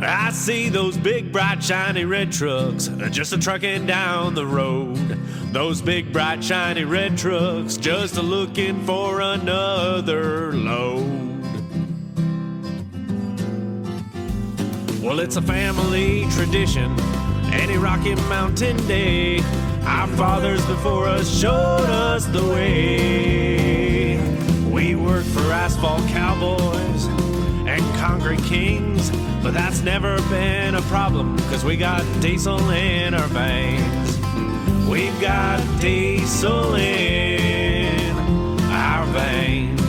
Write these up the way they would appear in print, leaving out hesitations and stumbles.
I see those big, bright, shiny red trucks just a-trucking down the road. Those big, bright, shiny red trucks just a-looking for another load. Well, it's a family tradition, any Rocky Mountain day. Our fathers before us showed us the way. We work for asphalt cowboys and concrete kings, but that's never been a problem, cause we got diesel in our veins. We've got diesel in our veins.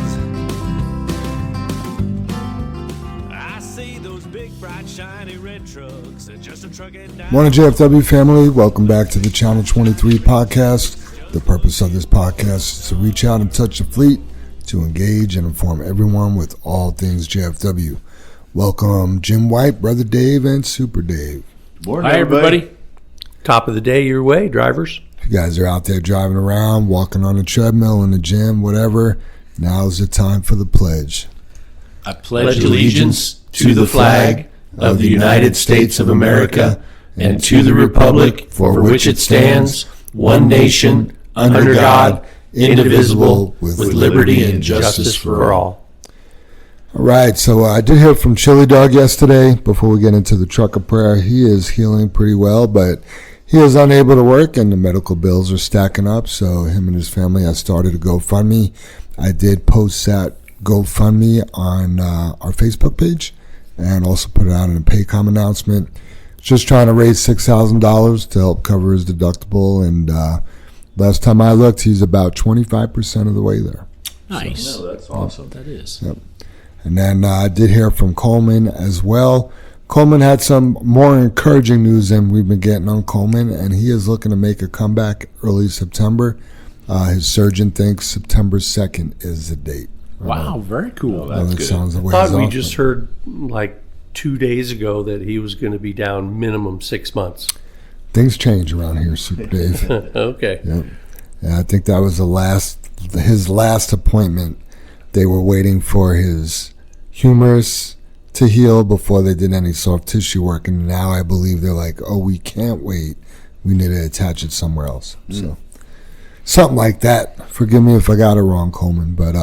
I see those big, bright, shiny red trucks that just a trucking down. Morning, JFW family. Welcome back to the Channel 23 podcast. The purpose of this podcast is to reach out and touch the fleet, to engage and inform everyone with all things JFW. Welcome, Jim White, Brother Dave, and Super Dave. Morning, hi, everybody. Top of the day your way, drivers. If you guys are out there driving around, walking on a treadmill, in the gym, whatever, now's the time for the pledge. I pledge allegiance to the flag of the United States of America and to the republic for which it stands, one nation, under God, indivisible, with liberty and justice for all. All right, so I did hear from Chili Dog yesterday. Before we get into the trucker prayer, he is healing pretty well, but he is unable to work, and the medical bills are stacking up. So him and his family have started a GoFundMe. I did post that GoFundMe on our Facebook page, and also put it out in a Paycom announcement. Just trying to raise $6,000 to help cover his deductible, and last time I looked, he's about 25% of the way there. Nice. So, that's awesome. That is. Yep. And then I did hear from Coleman as well. Coleman had some more encouraging news than we've been getting on Coleman, and he is looking to make a comeback early September. His surgeon thinks September 2nd is the date. Wow, very cool. That's good. Sounds I thought we just heard like 2 days ago that he was going to be down minimum 6 months. Things change around here, Super Dave. Okay. Yep. Yeah, I think that was his last appointment. They were waiting for his humerus to heal before they did any soft tissue work, and now I believe they're like, oh, we can't wait. We need to attach it somewhere else. So something like that. Forgive me if I got it wrong, Coleman, but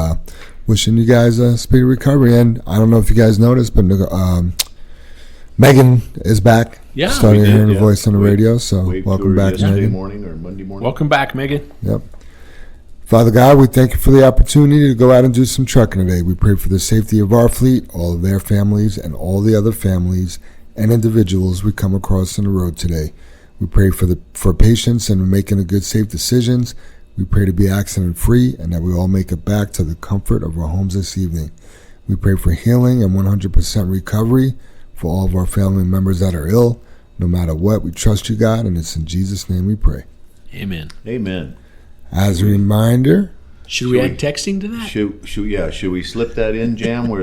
wishing you guys a speedy recovery. And I don't know if you guys noticed, but Megan is back. Yeah, starting hearing her voice on the radio. So welcome back, yesterday Megan. morning or Monday morning. Welcome back, Megan. Yep. Father God, we thank you for the opportunity to go out and do some trucking today. We pray for the safety of our fleet, all of their families, and all the other families and individuals we come across on the road today. We pray for patience and making the good, safe decisions. We pray to be accident-free and that we all make it back to the comfort of our homes this evening. We pray for healing and 100% recovery for all of our family members that are ill. No matter what, we trust you, God, and it's in Jesus' name we pray. Amen. Amen. As a reminder, Should we add texting to that? Should we slip that in, Jam? Where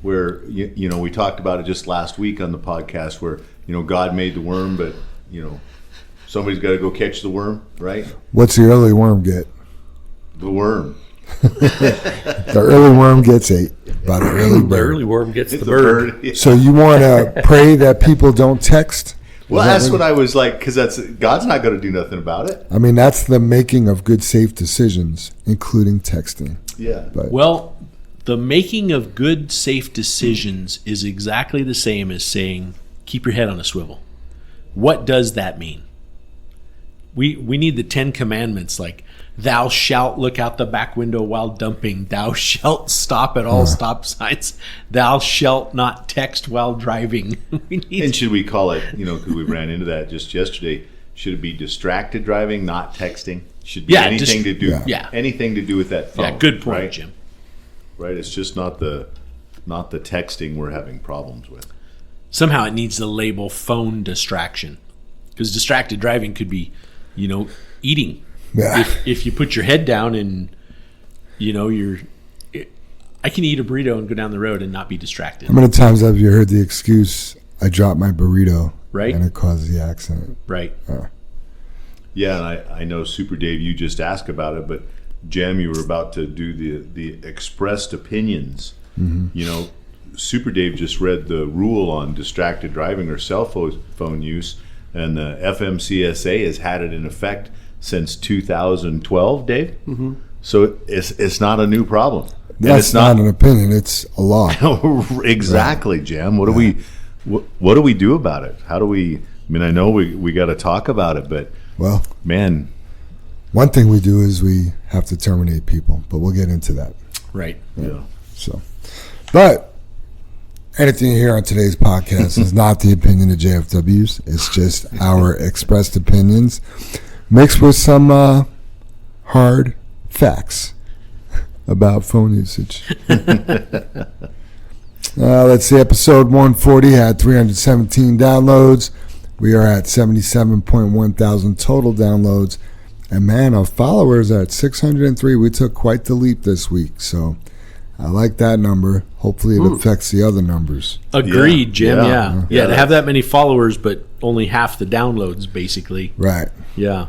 we talked about it just last week on the podcast, where God made the worm, but somebody's got to go catch the worm, right? what's the early worm get? The worm. The early worm gets ate by the early bird. The early worm gets It's the bird. Yeah. So you want to pray that people don't text? Well, that's what I was like, because God's not going to do nothing about it. I mean, that's the making of good, safe decisions, including texting. Yeah. But Well, the making of good, safe decisions is exactly the same as saying, keep your head on a swivel. What does that mean? We need the 10 commandments, like, thou shalt look out the back window while dumping. Thou shalt stop at all stop signs. Thou shalt not text while driving. And should we call it, because we ran into that just yesterday, should it be distracted driving, not texting? Should be anything to do anything to do with that phone. Yeah, good point, right? Jim. Right, it's just not the texting we're having problems with. Somehow it needs the label phone distraction, because distracted driving could be, eating. yeah, If you put your head down and I can eat a burrito and go down the road and not be distracted. how many times have you heard the excuse, I dropped my burrito, Right. and it causes the accident? Right. Yeah, and I know, Super Dave, you just asked about it, but Jem, you were about to do the expressed opinions. Mm-hmm. Super Dave just read the rule on distracted driving or cell phone use, and the FMCSA has had it in effect since 2012, Dave. Mm-hmm. So it's not a new problem. That's not an opinion. It's a law. Exactly, right. Jam. What do we do about it? How do we? I mean, I know we got to talk about it, but well, man, one thing we do is we have to terminate people, but we'll get into that. Right. Yeah. So, but anything you hear on today's podcast is not the opinion of JFWs. It's just our expressed opinions mixed with some hard facts about phone usage. Let's see, episode 140 had 317 downloads. We are at 77.1 thousand total downloads. And man, our followers are at 603. We took quite the leap this week. So I like that number. Hopefully it affects the other numbers. Agreed, Jim. Yeah. To have that many followers, but only half the downloads, basically. Right. Yeah.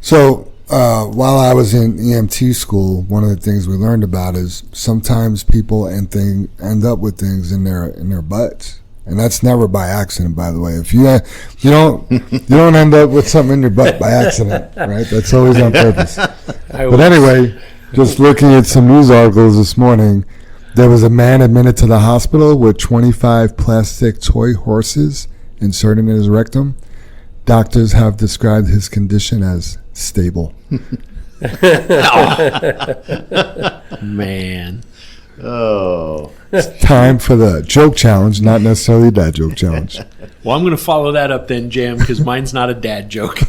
So while I was in EMT school, one of the things we learned about is sometimes people end up with things in their butts, and that's never by accident. By the way, if you don't end up with something in your butt by accident, right? That's always on purpose. But anyway, just looking at some news articles this morning, there was a man admitted to the hospital with 25 plastic toy horses inserted in his rectum. Doctors have described his condition as stable. Man. Oh. It's time for the joke challenge, not necessarily dad joke challenge. Well, I'm going to follow that up then, Jam, because mine's not a dad joke.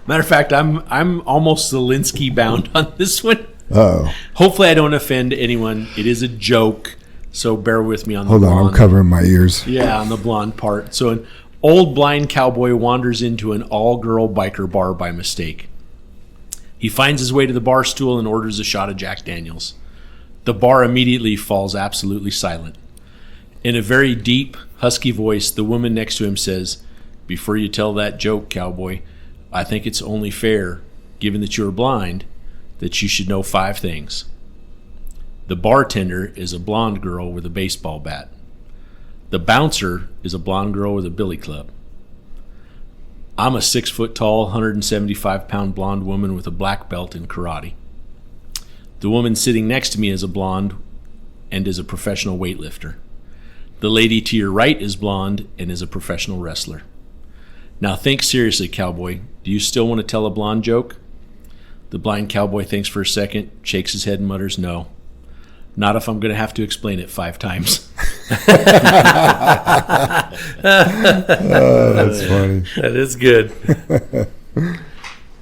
Matter of fact, I'm almost Zelensky bound on this one. Uh-oh. Hopefully I don't offend anyone. It is a joke, so bear with me on the blonde. Hold on, I'm covering my ears. Yeah, on the blonde part. So an old blind cowboy wanders into an all-girl biker bar by mistake. He finds his way to the bar stool and orders a shot of Jack Daniels. The bar immediately falls absolutely silent. In a very deep, husky voice, the woman next to him says, "Before you tell that joke, cowboy, I think it's only fair, given that you are blind, that you should know 5 things. The bartender is a blonde girl with a baseball bat. The bouncer is a blonde girl with a billy club. I'm a 6-foot-tall, 175-pound blonde woman with a black belt in karate. The woman sitting next to me is a blonde and is a professional weightlifter. The lady to your right is blonde and is a professional wrestler. Now think seriously, cowboy. Do you still want to tell a blonde joke?" The blind cowboy thinks for a second, shakes his head and mutters, "No. Not if I'm going to have to explain it 5 times. Oh, that's funny. That is good.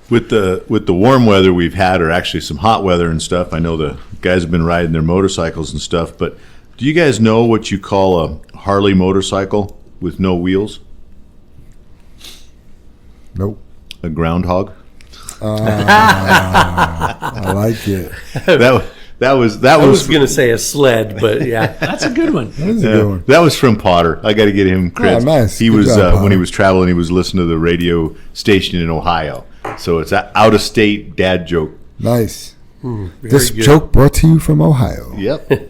With the warm weather we've had, or actually some hot weather and stuff, I know the guys have been riding their motorcycles and stuff, but do you guys know what you call a Harley motorcycle with no wheels? Nope. A groundhog. I like it. That was I was going to say a sled, but yeah. That's a good one. That is a good one. That was from Potter. I got to get him credit. Oh, nice. He Good was job, when he Potter. was traveling, he was listening to the radio station in Ohio. So it's an out-of-state dad joke. Nice. Very This good. joke brought to you from Ohio. Yep.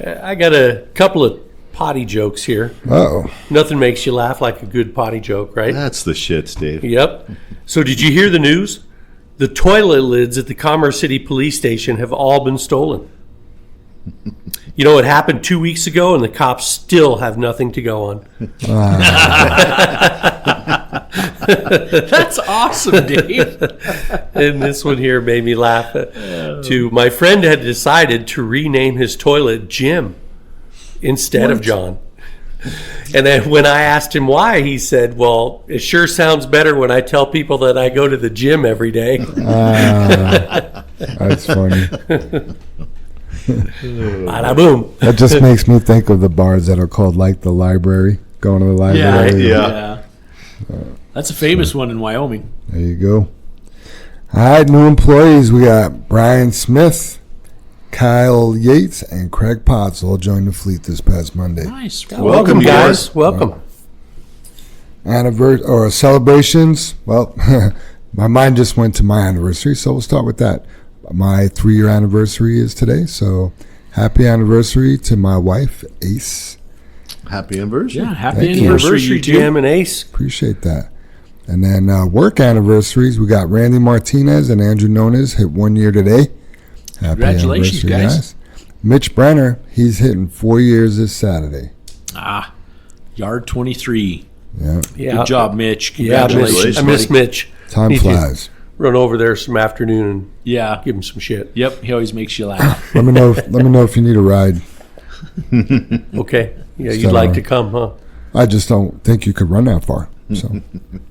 I got a couple of potty jokes here. Uh-oh. Nothing makes you laugh like a good potty joke, right? That's the shit, Dave. Yep. So did you hear the news? The toilet lids at the Commerce City Police Station have all been stolen. You know, it happened 2 weeks ago, and the cops still have nothing to go on. That's awesome, Dave. And this one here made me laugh too. My friend had decided to rename his toilet Jim instead of John. And then when I asked him why, he said, "Well, it sure sounds better when I tell people that I go to the gym every day." That's funny. Bada boom. That just makes me think of the bars that are called like the library. Going to the library. Yeah. That's a famous one in Wyoming. There you go. All right, new employees. We got Brian Smith, Kyle Yates, and Craig Potts all joined the fleet this past Monday. Nice. Welcome, guys. Welcome. Celebrations. Well, my mind just went to my anniversary, so we'll start with that. My 3-year anniversary is today, so Happy anniversary to my wife, Ace. Happy anniversary. Yeah, happy Thank you. anniversary, you two. Jam and Ace. Appreciate that. And then work anniversaries, we got Randy Martinez and Andrew Nones hit 1 year today. Happy Congratulations, anniversary, guys. Mitch Brenner, he's hitting 4 years this Saturday. Yard 23. Yeah, Yeah. Good job, Mitch. Yeah, Congratulations. I miss Mitch. time Need to flies. Run over there some afternoon and Yeah. give him some shit. Yep. He always makes you laugh. Let me know if you need a ride. Okay. Yeah, you'd So- like to come, huh? I just don't think you could run that far. So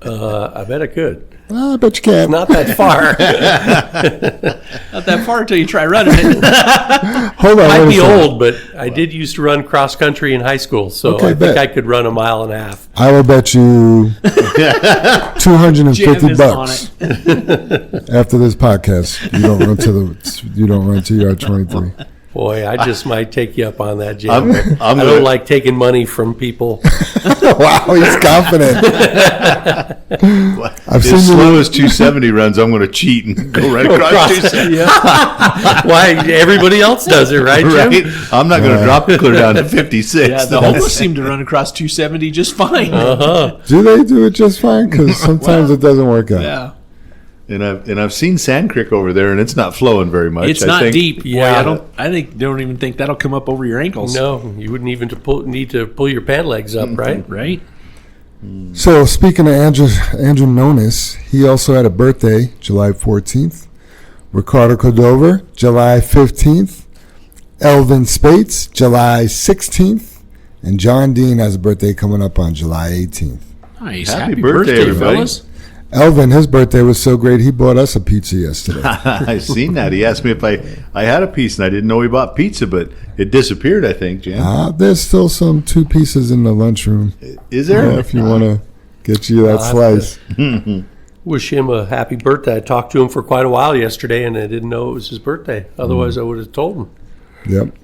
I bet I could. I bet you can. Not that far. Not that far until you try running it. Hold on. Might wait a be second. old, but I did used to run cross country in high school, so Okay, I think bet. I could run a mile and a half. I will bet you Jam $250 is on bucks it. after this podcast. You don't run to yard 23. Boy, I just might take you up on that, Jim. I'm I gonna- don't like taking money from people. Wow, he's confident. I've As seen slow you. as 270 runs, I'm going to cheat and go right across 270. Why? Everybody else does it, right, Jim? Right? I'm not going to drop it clear down to 56. Yeah, the homeless seem to run across 270 just fine. Do they do it just fine? Because sometimes it doesn't work out. Yeah. And I've seen Sand Creek over there, and it's not flowing very much. It's I not think. deep. Yeah. Boy, they don't even think that'll come up over your ankles. No, you wouldn't even need to pull your pant legs up, right? Right? So speaking of Andrew Nones, he also had a birthday, July 14th. Ricardo Cordova, July 15th. Elvin Spates, July 16th. And John Dean has a birthday coming up on July 18th. Nice. Happy Happy birthday, birthday, everybody. fellas. Elvin, his birthday was so great, he bought us a pizza yesterday. I seen that. He asked me if I had a piece, and I didn't know he bought pizza, but it disappeared, I think, Jan. There's still some 2 pieces in the lunchroom. Is there? If you want to get you that I'll have slice. Wish him a happy birthday. I talked to him for quite a while yesterday, and I didn't know it was his birthday. Otherwise, I would have told him. Yep.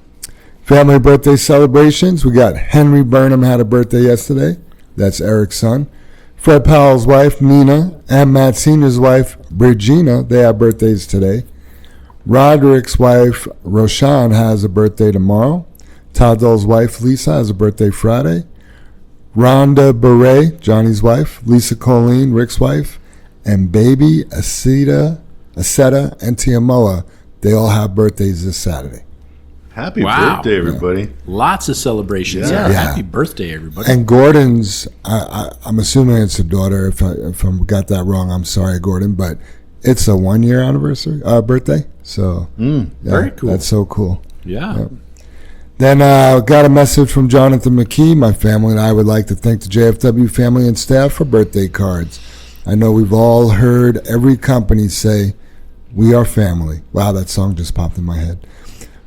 Family birthday celebrations. We got Henry Burnham had a birthday yesterday. That's Eric's son. Fred Powell's wife, Nina, and Matt Sr.'s wife, Bridgina, they have birthdays today. Roderick's wife, Roshan, has a birthday tomorrow. Tadol's wife, Lisa, has a birthday Friday. Rhonda Beret, Johnny's wife, Lisa Colleen, Rick's wife, and baby Aseta and Tiamoa, they all have birthdays this Saturday. Happy Wow. birthday, everybody. Lots of celebrations. Yeah. Yeah. Yeah. Happy birthday, everybody. And Gordon's, I'm assuming it's a daughter. If I got that wrong, I'm sorry, Gordon. But it's a 1 year anniversary, birthday. So very cool. That's so cool. Yeah. Then got a message from Jonathan McKee. My family and I would like to thank the JFW family and staff for birthday cards. I know we've all heard every company say, "We are family." Wow, that song just popped in my head.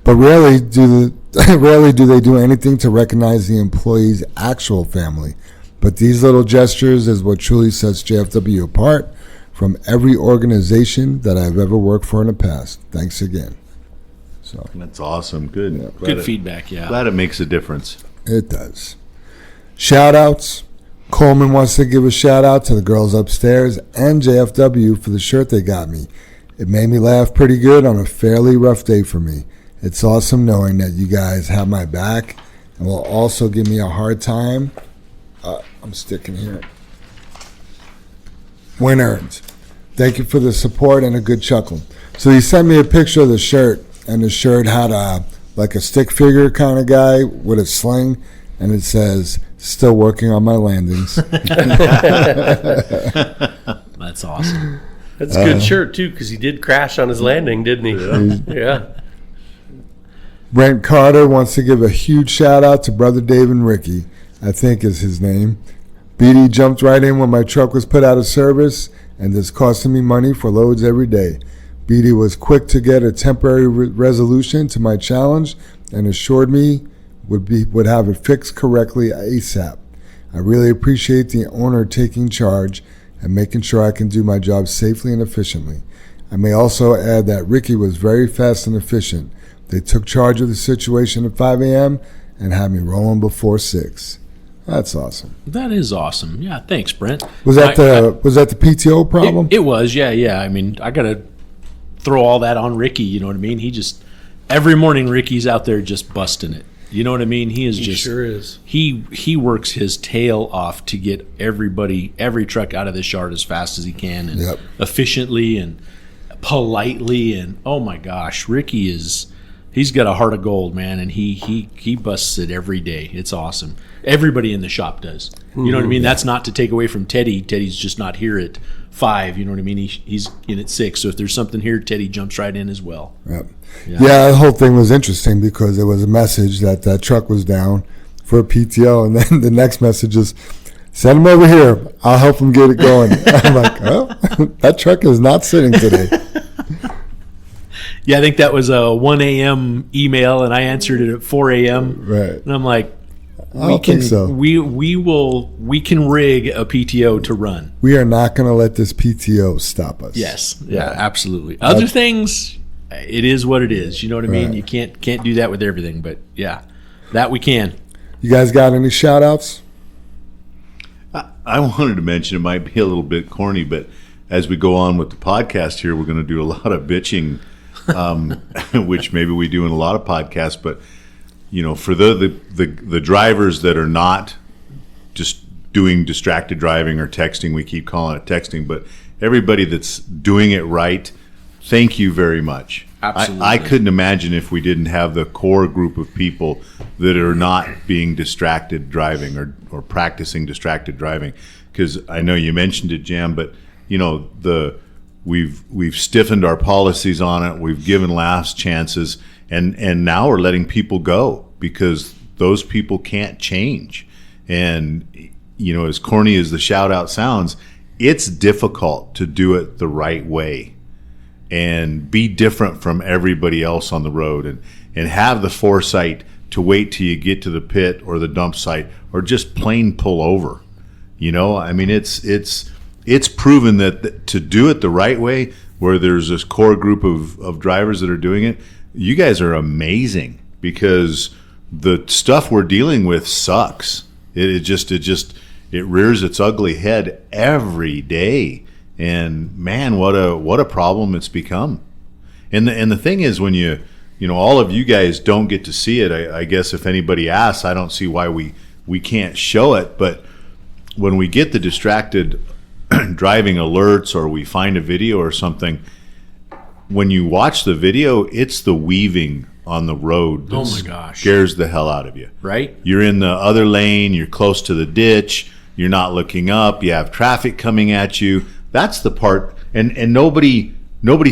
But rarely do they do anything to recognize the employee's actual family. But these little gestures is what truly sets JFW apart from every organization that I've ever worked for in the past. Thanks again. So That's awesome. Good. Good feedback, yeah. Glad it makes a difference. it does. Shout outs. Coleman wants to give a shout out to the girls upstairs and JFW for the shirt they got me. It made me laugh pretty good on a fairly rough day for me. It's awesome knowing that you guys have my back and will also give me a hard time. I'm sticking here. When earned. Thank you for the support and a good chuckle. So he sent me a picture of the shirt, and the shirt had like a stick figure kind of guy with a sling, and it says, "Still working on my landings." That's awesome. That's a good shirt, too, because he did crash on his landing, didn't he? Yeah. Brent Carter wants to give a huge shout out to Brother Dave and Ricky, I think is his name. BD jumped right in when my truck was put out of service and is costing me money for loads every day. BD was quick to get a temporary resolution to my challenge and assured me would have it fixed correctly ASAP. I really appreciate the owner taking charge and making sure I can do my job safely and efficiently. I may also add that Ricky was very fast and efficient. They took charge of the situation at 5 a.m. and had me rolling before 6. That's awesome. That is awesome. Yeah, thanks, Brent. Was that the PTO problem? It was, yeah. I mean, I got to throw all that on Ricky, you know what I mean? He just every morning Ricky's out there just busting it. You know what I mean? He sure is. He works his tail off to get every truck out of this yard as fast as he can, and efficiently and politely. And oh my gosh, he's got a heart of gold, man, and he busts it every day. It's awesome. Everybody in the shop does. You know what I mean? That's not to take away from Teddy. Teddy's just not here at 5. You know what I mean? He's in at 6. So if there's something here, Teddy jumps right in as well. Yep. Yeah, the whole thing was interesting because there was a message that truck was down for a PTO, and then the next message is, send him over here. I'll help him get it going. I'm like, oh, that truck is not sitting today. Yeah, I think that was a 1 a.m. email, and I answered it at 4 a.m. Right. And I'm like, I don't think so. We can rig a PTO to run. We are not going to let this PTO stop us. Yes. Yeah, absolutely. Other things, it is what it is. You know what I mean? Right. You can't do that with everything, but yeah, that we can. You guys got any shout outs? I wanted to mention, it might be a little bit corny, but as we go on with the podcast here, we're going to do a lot of bitching, which maybe we do in a lot of podcasts. But you know, for the drivers that are not just doing distracted driving or texting, we keep calling it texting, but everybody that's doing it right, thank you very much. Absolutely. I couldn't imagine if we didn't have the core group of people that are not being distracted driving or practicing distracted driving. Because I know you mentioned it, Jam, but you know, we've stiffened our policies on it. We've given last chances, and now we're letting people go because those people can't change. And you know, as corny as the shout out sounds, it's difficult to do it the right way and be different from everybody else on the road, and have the foresight to wait till you get to the pit or the dump site or just plain pull over. You know, I mean, it's proven that to do it the right way, where there's this core group of drivers that are doing it, you guys are amazing, because the stuff we're dealing with sucks. It rears its ugly head every day. And man, what a problem it's become. And the thing is, when you know, all of you guys don't get to see it. I guess if anybody asks, I don't see why we can't show it. But when we get the distracted driving alerts, or we find a video or something, when you watch the video, it's the weaving on the road that Oh my gosh. scares the hell out of you. Right? You're in the other lane, you're close to the ditch, you're not looking up, you have traffic coming at you. That's the part, and nobody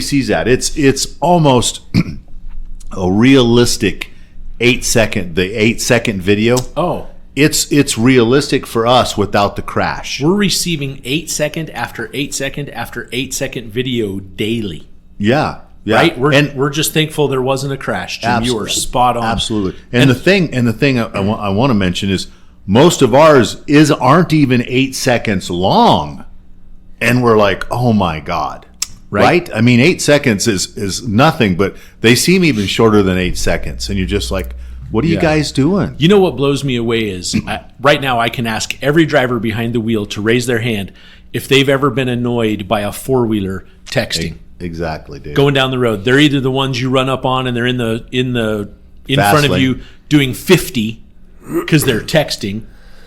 sees that. It's almost a realistic 8-second video. Oh, It's realistic for us without the crash. we're receiving 8-second after 8-second after 8-second video daily. Yeah. Right? And We're just thankful there wasn't a crash, Jim. You were spot on. absolutely. And the thing I want to mention is, most of ours aren't even 8 seconds long. And we're like, oh my God. Right? I mean, 8 seconds is nothing, but they seem even shorter than 8 seconds. And you're just like, what are you guys doing? You know what blows me away is, right now I can ask every driver behind the wheel to raise their hand if they've ever been annoyed by a four-wheeler texting. Exactly, Dave. Going down the road. They're either the ones you run up on and they're in Fast front of lane. you doing 50 because they're texting,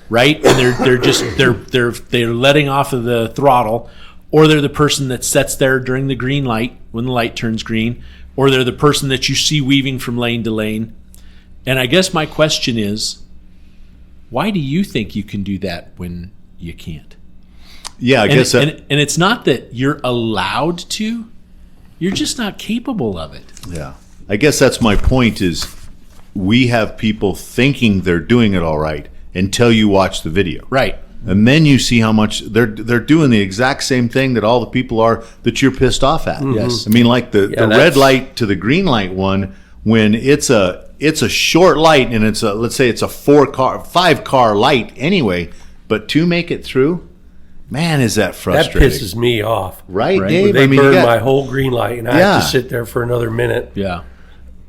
right? And they're letting off of the throttle, or they're the person that sits there during the green light when the light turns green, or they're the person that you see weaving from lane to lane. And I guess my question is, why do you think you can do that when you can't? Yeah, I guess that. And it's not that you're allowed to, you're just not capable of it. Yeah. I guess that's my point, is we have people thinking they're doing it all right until you watch the video. Right. And then you see how much they're doing the exact same thing that all the people are that you're pissed off at. Yes. I mean, like the red light to the green light one, when it's a short light, and let's say it's a 5-car light anyway, but to make it through, man, is that frustrating. That pisses me off. Right, Right. Dave? They you burn got- my whole green light, and I have to sit there for another minute. Yeah.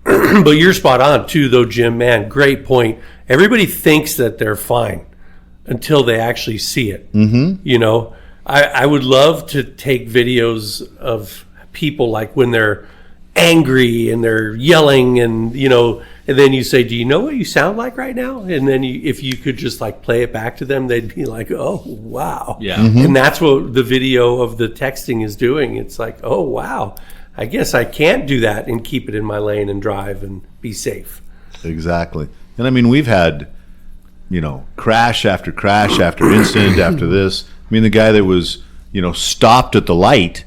But you're spot on too, though, Jim. Man, great point. Everybody thinks that they're fine until they actually see it. Mm-hmm. You know, I would love to take videos of people, like when they're angry and they're yelling and, and then you say, do you know what you sound like right now? And then if you could just like play it back to them, they'd be like, oh, wow. Yeah. Mm-hmm. And that's what the video of the texting is doing. It's like, oh, wow. I guess I can't do that and keep it in my lane and drive and be safe. Exactly. And I mean, we've had, crash after incident after this. I mean, the guy that was, stopped at the light,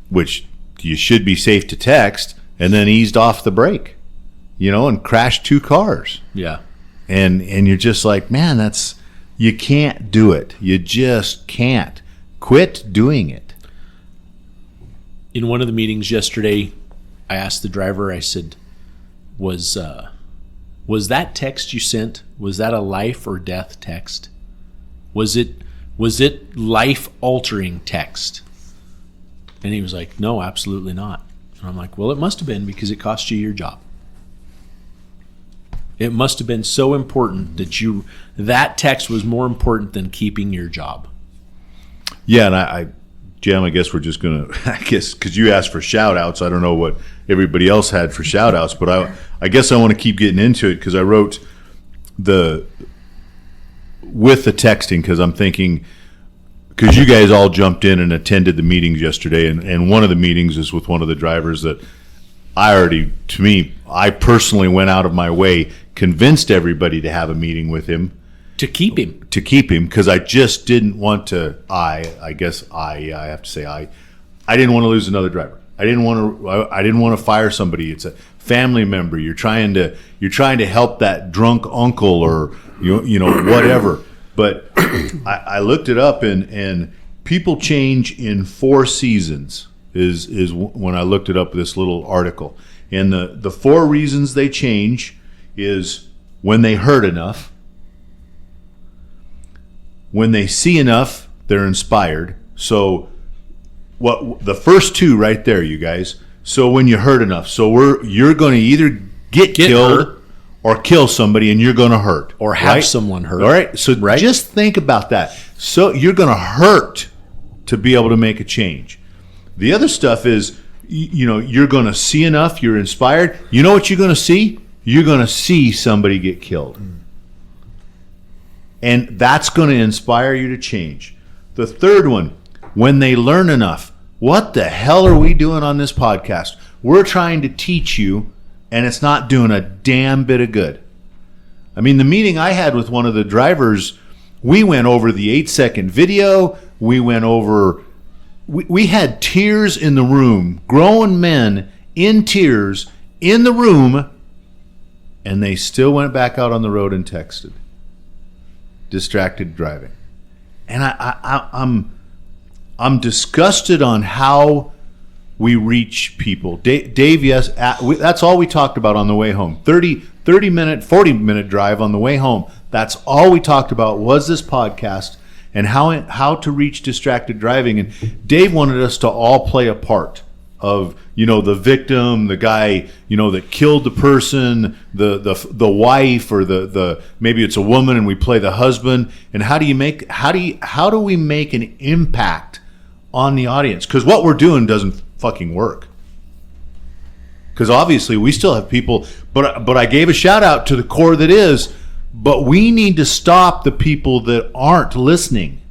which you should be safe to text, and then eased off the brake, and crashed 2 cars. Yeah. And you're just like, man, you can't do it. You just can't. Quit doing it. In one of the meetings yesterday, I asked the driver, I said, was that text you sent, was that a life or death text? Was it life-altering text? And he was like, no, absolutely not. And I'm like, well, it must have been, because it cost you your job. It must have been so important that text was more important than keeping your job. Yeah, and Jim, I guess we're just going to, because you asked for shout-outs. I don't know what everybody else had for shout-outs, but I guess I want to keep getting into it, because I wrote with the texting, because I'm thinking, because you guys all jumped in and attended the meetings yesterday, and one of the meetings is with one of the drivers that I personally went out of my way, convinced everybody to have a meeting with him. To keep him. Because I just didn't want to, I have to say I didn't want to lose another driver. I didn't want to fire somebody. It's a family member. You're trying to help that drunk uncle or whatever. But I looked it up, and people change in 4 seasons is when I looked it up, this little article. And the 4 reasons they change is when they hurt enough, when they see enough, they're inspired. So the first 2 right there, you guys. So when you hurt enough, so you're going to either get killed hurt, or kill somebody, and you're going to hurt, or have someone hurt. All right. So just think about that. So you're going to hurt to be able to make a change. The other stuff is, you're going to see enough. You're inspired. You know what you're going to see? You're going to see somebody get killed. And that's going to inspire you to change. The third one, when they learn enough. What the hell are we doing on this podcast? We're trying to teach you, and it's not doing a damn bit of good. I mean, the meeting I had with one of the drivers, we went over the 8-second video. We went over, we had tears in the room, grown men in tears in the room, and they still went back out on the road and texted. Distracted driving. And I'm disgusted on how we reach people. Dave, yes, that's all we talked about on the way home. 40-minute drive on the way home. That's all we talked about was this podcast and how to reach distracted driving. And Dave wanted us to all play a part of, the victim, the guy, that killed the person, the wife, or the maybe it's a woman and we play the husband. And how do we make an impact on the audience? Because what we're doing doesn't fucking work. Because obviously we still have people, but I gave a shout out to the core that is, but we need to stop the people that aren't listening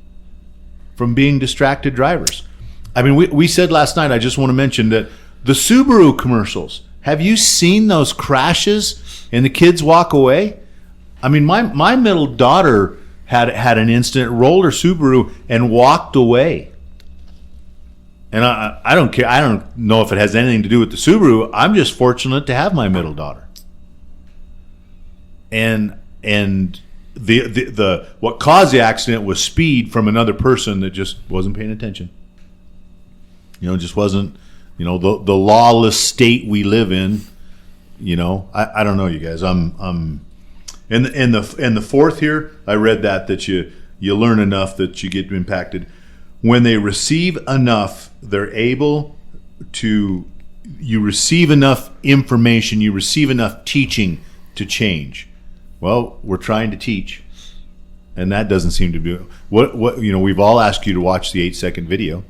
from being distracted drivers. I mean, we said last night, I just want to mention that the Subaru commercials, have you seen those crashes and the kids walk away? I mean, my middle daughter had an incident, rolled her Subaru and walked away. And I don't care. I don't know if it has anything to do with the Subaru. I'm just fortunate to have my middle daughter. And the what caused the accident was speed from another person that just wasn't paying attention. Just wasn't, the lawless state we live in. I don't know, you guys. I'm and the fourth here, I read that you learn enough that you get impacted. When they receive enough, they're able to. You receive enough information, you receive enough teaching to change. Well, we're trying to teach, and that doesn't seem to be what we've all asked you to watch the 8-second video.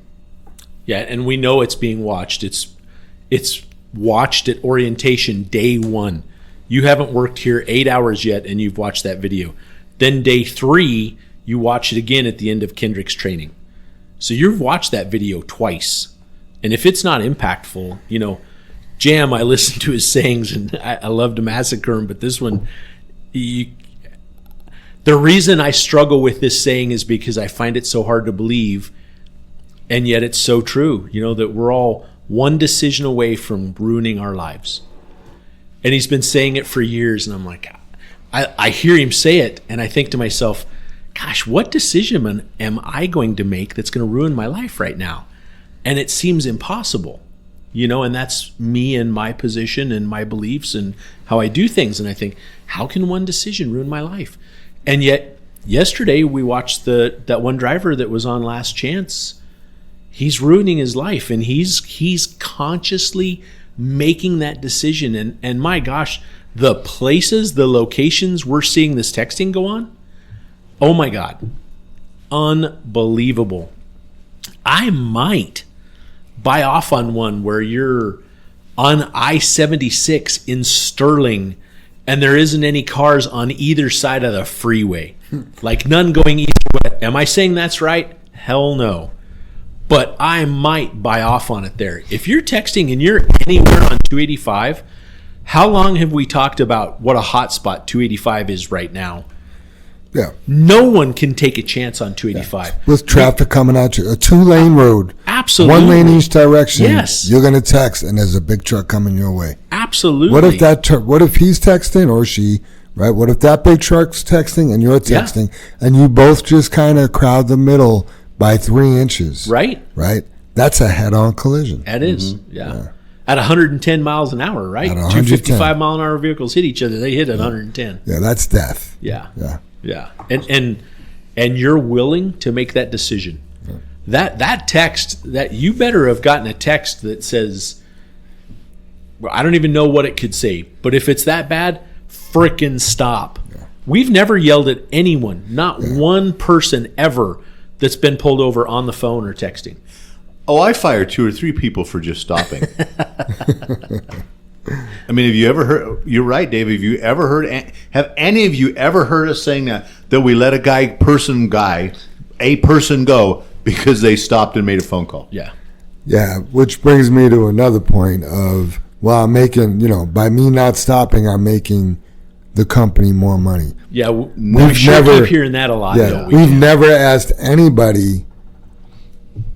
Yeah, and we know it's being watched. It's watched at orientation day 1. You haven't worked here 8 hours yet, and you've watched that video. Then day 3, you watch it again at the end of Kendrick's training. So you've watched that video twice. And if it's not impactful, Jam, I listened to his sayings, and I love to massacre him, but this one, the reason I struggle with this saying is because I find it so hard to believe, and yet it's so true, that we're all one decision away from ruining our lives. And he's been saying it for years, and I'm like, I hear him say it, and I think to myself, gosh, what decision am I going to make that's going to ruin my life right now? And it seems impossible, and that's me and my position and my beliefs and how I do things. And I think, how can one decision ruin my life? And yet, yesterday we watched that one driver that was on Last Chance. He's ruining his life, and he's consciously making that decision. And my gosh, the places, the locations we're seeing this texting go on, oh my God, unbelievable. I might buy off on one where you're on I-76 in Sterling and there isn't any cars on either side of the freeway. Like none going either way. Am I saying that's right? Hell no. But I might buy off on it there. If you're texting and you're anywhere on 285, how long have we talked about what a hotspot 285 is right now? Yeah. No one can take a chance on 285. Yeah. With traffic coming at you. A 2-lane road. Absolutely. 1 lane each direction. Yes. You're going to text and there's a big truck coming your way. Absolutely. What if he's texting or she, right? What if that big truck's texting and you're texting and you both just kind of crowd the middle by 3 inches? Right. Right? That's a head-on collision. That is. Yeah. At 110 miles an hour, right? At 110. 255 mile an hour vehicles hit each other. They hit at 110. Yeah, that's death. Yeah. Yeah. Yeah. And you're willing to make that decision. Yeah. That text, that you better have gotten a text that says, well, I don't even know what it could say, but if it's that bad, frickin' stop. Yeah. We've never yelled at anyone, not one person ever that's been pulled over on the phone or texting. Oh, I fire 2 or 3 people for just stopping. I mean, have you ever heard? You're right, Dave. Have any of you ever heard us saying that we let a person go because they stopped and made a phone call? Yeah. Yeah, which brings me to another point of, well, I'm making, by me not stopping, I'm making the company more money. Yeah, we keep hearing that a lot. Yeah, we've never asked anybody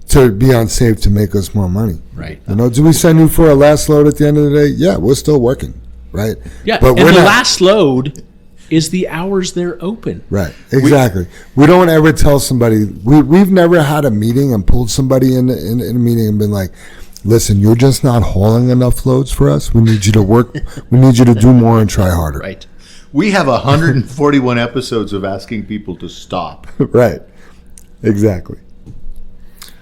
to be unsafe to make us more money. Right. Do we send you for a last load at the end of the day? Yeah, we're still working, right? Yeah, but the last load is the hours they're open. Right, exactly. We don't ever tell somebody, we've never had a meeting and pulled somebody in a meeting and been like, listen, you're just not hauling enough loads for us. We need you to work, we need you to do more and try harder. Right. We have 141 episodes of asking people to stop. Right, exactly.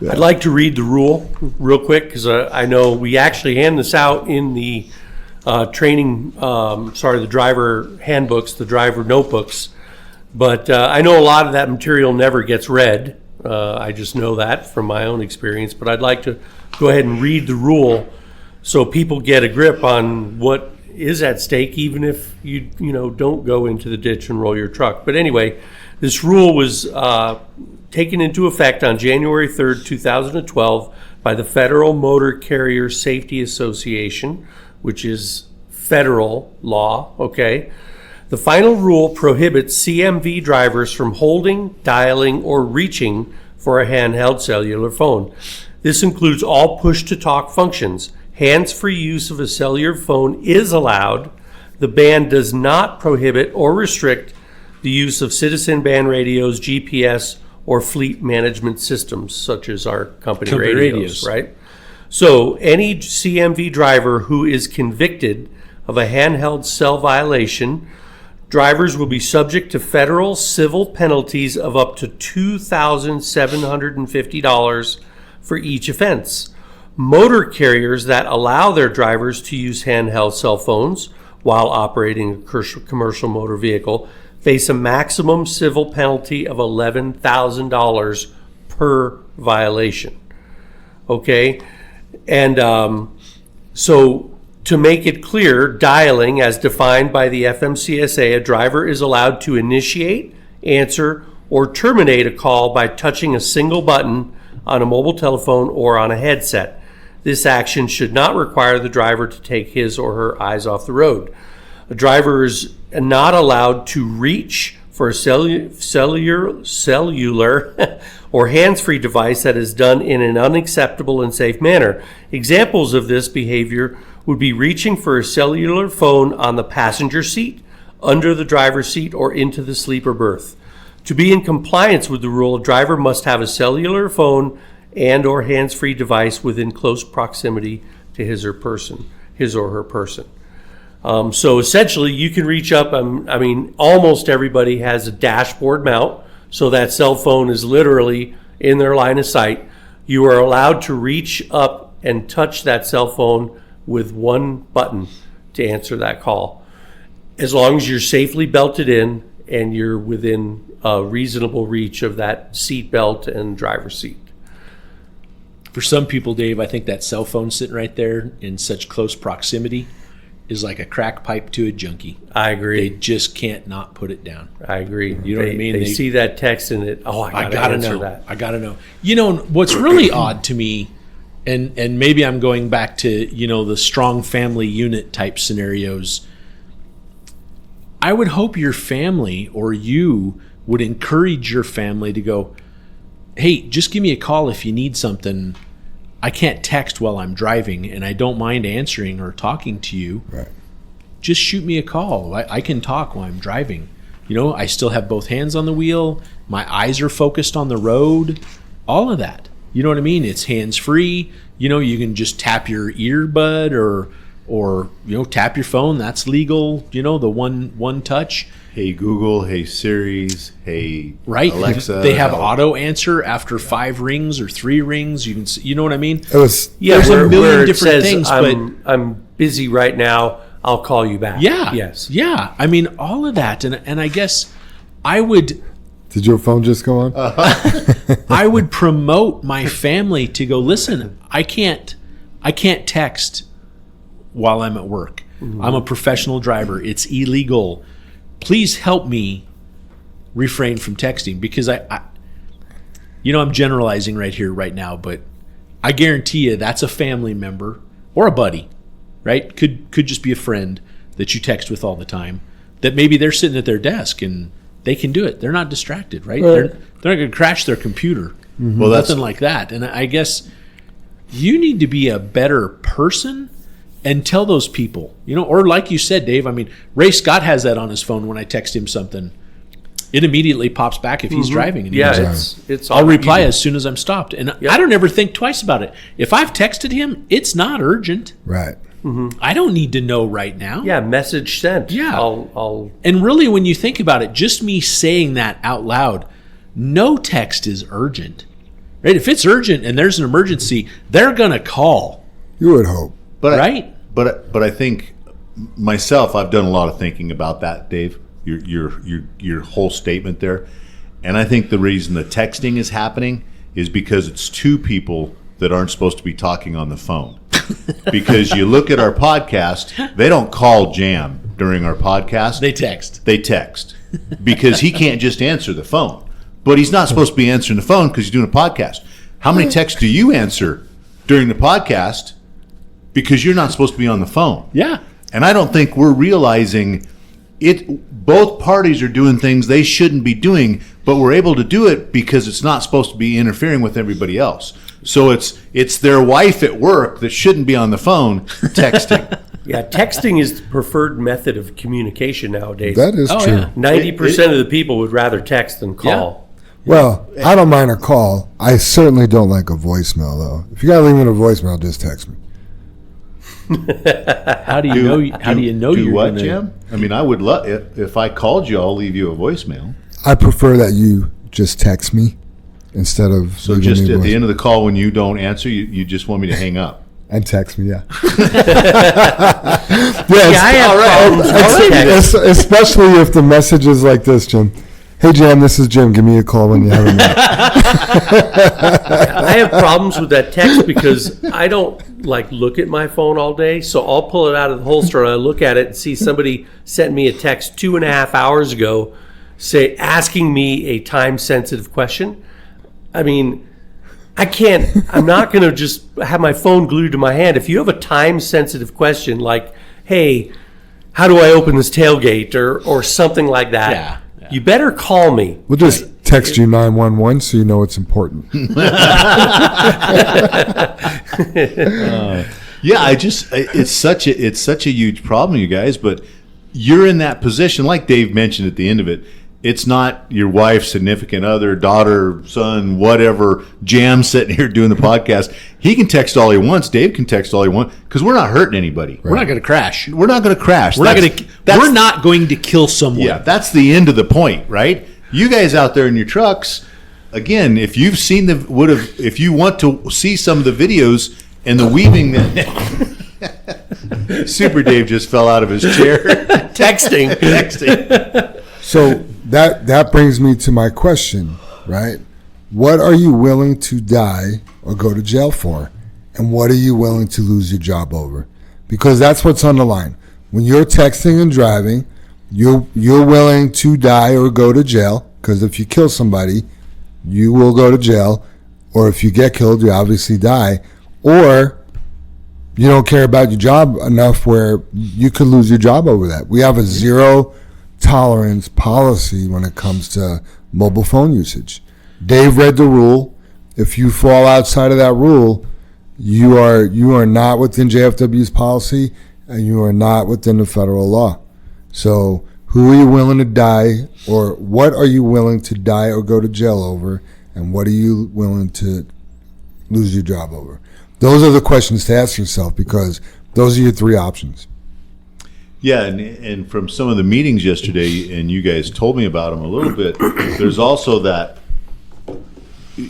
Yeah. I'd like to read the rule real quick because I know we actually hand this out in the the driver handbooks, the driver notebooks. But I know a lot of that material never gets read. I just know that from my own experience. But I'd like to go ahead and read the rule so people get a grip on what is at stake, even if you don't go into the ditch and roll your truck. But anyway, this rule was taken into effect on January 3rd, 2012 by the Federal Motor Carrier Safety Association, which is federal law, okay? The final rule prohibits CMV drivers from holding, dialing, or reaching for a handheld cellular phone. This includes all push-to-talk functions. Hands-free use of a cellular phone is allowed. The ban does not prohibit or restrict the use of citizen band radios, GPS, or fleet management systems, such as our company radios, right? So any CMV driver who is convicted of a handheld cell violation, drivers will be subject to federal civil penalties of up to $2,750 for each offense. Motor carriers that allow their drivers to use handheld cell phones while operating a commercial motor vehicle face a maximum civil penalty of $11,000 per violation. Okay? And so To make it clear, dialing, as defined by the FMCSA, a driver is allowed to initiate, answer, or terminate a call by touching a single button on a mobile telephone or on a headset. This action should not require the driver to take his or her eyes off the road. A driver is not allowed to reach for a cellular or hands-free device that is done in an unacceptable and safe manner. Examples of this behavior would be reaching for a cellular phone on the passenger seat, under the driver's seat, or into the sleeper berth. To be in compliance with the rule, a driver must have a cellular phone and or hands-free device within close proximity to his or her person. So essentially, you can reach up. Almost everybody has a dashboard mount, so that cell phone is literally in their line of sight. You are allowed to reach up and touch that cell phone with one button to answer that call, as long as you're safely belted in and you're within reasonable reach of that seat belt and driver's seat. For some people, Dave, I think that cell phone sitting right there in such close proximity is like a crack pipe to a junkie. I agree. They just can't not put it down. I agree. You know what I mean? They see that text and it. Oh, I gotta answer know that. I gotta know. You know what's really odd to me, and maybe I'm going back to the strong family unit type scenarios. I would hope your family or you would encourage your family to go, hey, just give me a call if you need something. I can't text while I'm driving, and I don't mind answering or talking to you. Right. Just shoot me a call. I can talk while I'm driving. I still have both hands on the wheel. My eyes are focused on the road. All of that. You know what I mean? It's hands-free. You can just tap your earbud or tap your phone. That's legal. The one touch. Hey Google, hey Siri's, hey Right. Alexa. They have auto answer after 5 rings or 3 rings. You can see, you know what I mean? It was There's a million where it different says, things, I'm busy right now. I'll call you back. Yeah. Yes. Yeah. I mean, all of that. And I guess I would Did your phone just go on? I would promote my family to go, listen, I can't text while I'm at work. Mm-hmm. I'm a professional driver. It's illegal. Please help me refrain from texting, because I'm generalizing right here, right now, but I guarantee you that's a family member or a buddy, right? Could just be a friend that you text with all the time, that maybe they're sitting at their desk and they can do it. They're not distracted, right? They're not going to crash their computer. Mm-hmm. Well, nothing like that. And I guess you need to be a better person and tell those people, or like you said, Dave, Ray Scott has that on his phone. When I text him something, it immediately pops back if he's driving. And it's I'll reply as soon as I'm stopped. And I don't ever think twice about it. If I've texted him, it's not urgent. Right. Mm-hmm. I don't need to know right now. Yeah, message sent. Yeah. I'll And really, when you think about it, just me saying that out loud, no text is urgent. Right? If it's urgent and there's an emergency, they're going to call. You would hope. Right? But I think myself, I've done a lot of thinking about that, Dave. Your whole statement there, and I think the reason the texting is happening is because it's 2 people that aren't supposed to be talking on the phone. Because you look at our podcast, they don't call Jam during our podcast. They text. They text because he can't just answer the phone, but he's not supposed to be answering the phone because he's doing a podcast. How many texts do you answer during the podcast? Because you're not supposed to be on the phone. Yeah. And I don't think we're realizing it. Both parties are doing things they shouldn't be doing, but we're able to do it because it's not supposed to be interfering with everybody else. So it's their wife at work that shouldn't be on the phone texting. Yeah, texting is the preferred method of communication nowadays. That is true. Yeah. 90% of the people would rather text than call. Well, I don't mind a call. I certainly don't like a voicemail, though. If you got to leave me a voicemail, just text me. How do you know? How do you know you're what, gonna... Jim? I would love if I called you, I'll leave you a voicemail. I prefer that you just text me instead of so just at the end of the call when you don't answer, you just want me to hang up and text me. Yeah. I have problems with text. Especially if the message is like this, Jim. Hey, Jim, this is Jim. Give me a call when you have a minute. I have problems with that text because I don't like look at my phone all day, so I'll pull it out of the holster and I look at it and see somebody sent me a text 2.5 hours ago, asking me a time sensitive question. I mean, I'm not going to just have my phone glued to my hand. If you have a time sensitive question like, hey, how do I open this tailgate or something like that, you better call me. We'll just text you 911 so you know it's important. It's such a huge problem, you guys, but you're in that position, like Dave mentioned at the end of it. It's not your wife, significant other, daughter, son, whatever, Jam sitting here doing the podcast. He can text all he wants. Dave can text all he wants because we're not hurting anybody. We're not going to crash. We're not going to crash. We're not going to kill someone. Yeah, that's the end of the point, right? You guys out there in your trucks, again, if you've seen if you want to see some of the videos and the weaving that Super Dave just fell out of his chair. Texting. So that brings me to my question, right? What are you willing to die or go to jail for? And what are you willing to lose your job over? Because that's what's on the line. When you're texting and driving, you're willing to die or go to jail, because if you kill somebody, you will go to jail, or if you get killed, you obviously die, or you don't care about your job enough where you could lose your job over that. We have a zero tolerance policy when it comes to mobile phone usage. Dave read the rule. If you fall outside of that rule, you are not within JFW's policy, and you are not within the federal law. So who are you willing to die, or what are you willing to die or go to jail over, and what are you willing to lose your job over? Those are the questions to ask yourself, because those are your three options. Yeah, and from some of the meetings yesterday, and you guys told me about them a little bit, there's also that